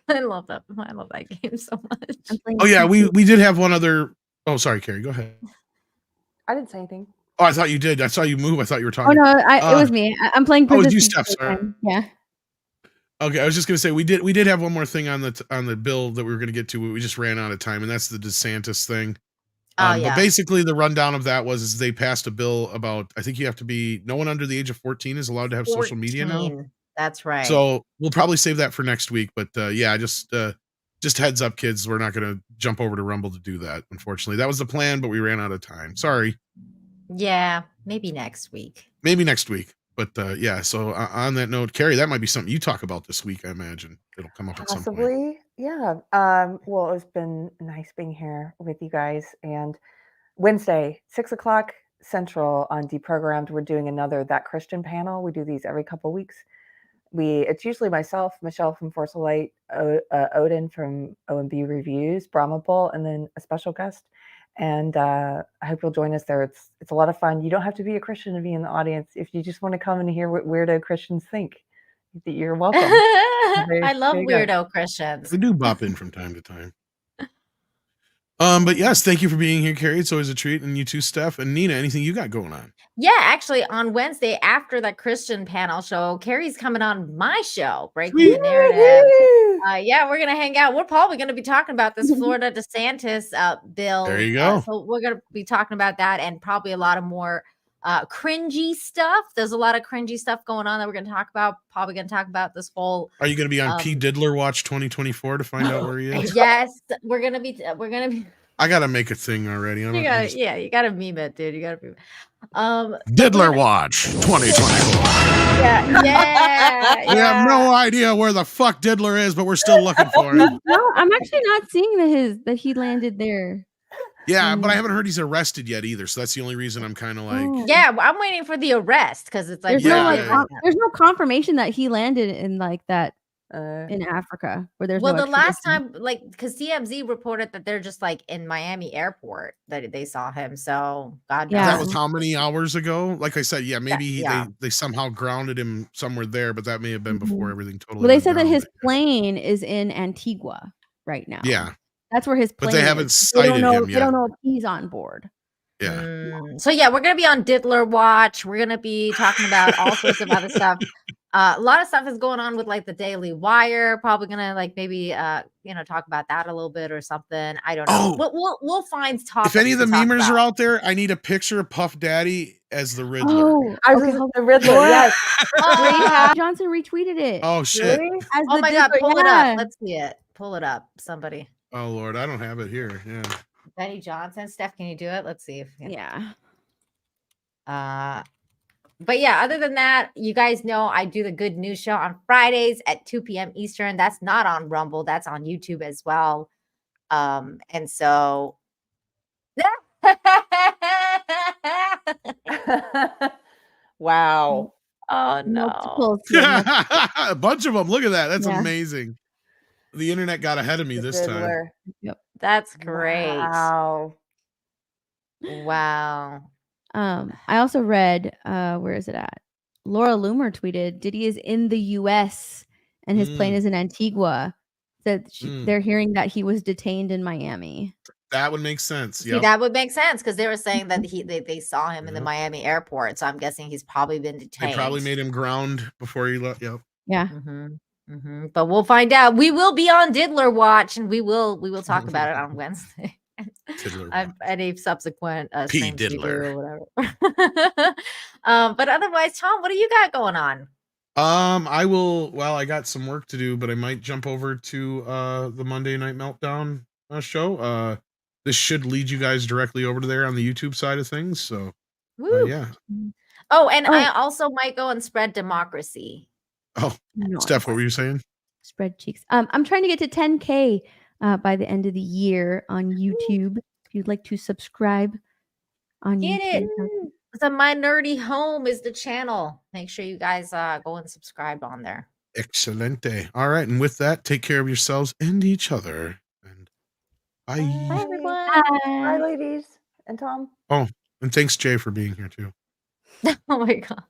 S3: that. I love that game so much.
S5: Oh yeah, we did have one other. Oh, sorry, Carrie. Go ahead.
S4: I didn't say anything.
S5: Oh, I thought you did. I saw you move. I thought you were
S2: Oh
S5: talking.
S2: no, it was me. I'm playing.
S5: Oh, it was you,
S2: Princess
S5: Steph. Sorry.
S2: Yeah.
S5: Okay, I was just gonna say we did have one more thing on the bill that we were gonna get to. But we just ran out of time, and that's the DeSantis thing.
S3: Yeah.
S5: But basically, the rundown of that is they passed a bill about, I think you have to be, no one under the age of 14 is allowed to have social media now.
S3: That's right.
S5: So we'll probably save that for next week. But yeah, just heads up, kids. We're not going to jump over to Rumble to do that. Unfortunately, that was the plan, but we ran out of time. Sorry.
S3: Yeah, maybe next week.
S5: But yeah, so on that note, Carrie, that might be something you talk about this week. I imagine it'll come up at some point.
S4: Possibly, yeah. Well, it's been nice being here with you guys. And Wednesday, 6:00 Central on Deprogrammed, we're doing another That Christian panel. We do these every couple weeks. It's usually myself, Michelle from Force of Light, Odin from OMB Reviews, Brahmapal, and then a special guest. And I hope you'll join us there. It's a lot of fun. You don't have to be a Christian to be in the audience. If you just want to come and hear what weirdo Christians think, you're welcome.
S3: I love weirdo Christians.
S5: We do bop in from time to time. But yes, thank you for being here, Carrie. It's always a treat. And you too, Steph. And Nina, anything you got going on?
S3: Yeah, actually, on Wednesday after that Christian panel show, Carrie's coming on my show, Breaking the Narrative. Yeah, we're gonna hang out. We're probably gonna be talking about this Florida DeSantis bill.
S5: There you go.
S3: So we're gonna be talking about that and probably a lot of more cringy stuff. There's a lot of cringy stuff going on that we're gonna talk about. Probably gonna talk about this whole.
S5: Are you gonna be on P. Diddler Watch 2024 to find out where he is?
S3: Yes, we're gonna be.
S5: I gotta make a thing already.
S3: You gotta meme it, dude. You gotta meme it.
S5: Diddler Watch 2024.
S3: Yeah.
S5: We have no idea where the fuck Diddler is, but we're still looking for him.
S2: No, I'm actually not seeing that he landed there.
S5: Yeah, but I haven't heard he's arrested yet either. So that's the only reason I'm kind of like.
S3: Yeah, I'm waiting for the arrest because it's like
S2: there's no confirmation that he landed in like that in Africa where there's
S3: the last time, like, because TMZ reported that they're just like in Miami airport that they saw him. So God knows.
S5: That was how many hours ago? Like I said, yeah, maybe they somehow grounded him somewhere there, but that may have been before everything totally.
S2: Well, they said that his plane is in Antigua right now.
S5: Yeah,
S2: that's where his plane.
S5: But they haven't cited him yet.
S2: They don't know if he's on board.
S5: Yeah.
S3: So yeah, we're gonna be on Diddler Watch. We're gonna be talking about all sorts of other stuff. A lot of stuff is going on with like the Daily Wire. Probably gonna like maybe talk about that a little bit or something. I don't know. We'll find topics.
S5: If any of the memers are out there, I need a picture of Puff Daddy as the Riddler.
S2: Oh,
S4: I was the Riddler. Yes.
S2: Johnson retweeted it.
S5: Oh shit!
S4: Really?
S3: Oh my God! Pull it up. Let's see it. Pull it up, somebody.
S5: Oh Lord, I don't have it here. Yeah.
S3: Benny Johnson. Steph, can you do it? Let's see if.
S2: Yeah.
S3: But yeah, other than that, you guys know I do the Good News Show on Fridays at 2 p.m. Eastern. That's not on Rumble. That's on YouTube as well. And so.
S4: Wow.
S3: Oh, no.
S5: A bunch of them. Look at that. That's amazing. The internet got ahead of me this time.
S2: Yep.
S3: That's great.
S4: Wow.
S2: I also read, where is it at? Laura Loomer tweeted, Diddy is in the U.S. and his plane is in Antigua. That they're hearing that he was detained in Miami.
S5: That would make sense.
S3: See, that would make sense because they were saying that they saw him in the Miami airport. So I'm guessing he's probably been detained.
S5: They probably made him ground before he left. Yep.
S2: Yeah.
S3: But we'll find out. We will be on Diddler Watch, and we will talk about it on Wednesday. Any subsequent
S5: P. Diddler
S3: or whatever. But otherwise, Tom, what do you got going on?
S5: I got some work to do, but I might jump over to the Monday Night Meltdown show. This should lead you guys directly over to there on the YouTube side of things. So yeah.
S3: Oh, and I also might go and spread democracy.
S5: Oh, Steph, what were you saying?
S2: Spread cheeks. I'm trying to get to 10K by the end of the year on YouTube. If you'd like to subscribe on YouTube.
S3: Get it. So My Nerdy Home is the channel. Make sure you guys go and subscribe on there.
S5: Excelente. All right. And with that, take care of yourselves and each other. And Bye.
S3: Bye, everyone.
S4: Bye, ladies and Tom.
S5: Oh, and thanks, Jay, for being here too.
S3: Oh my God.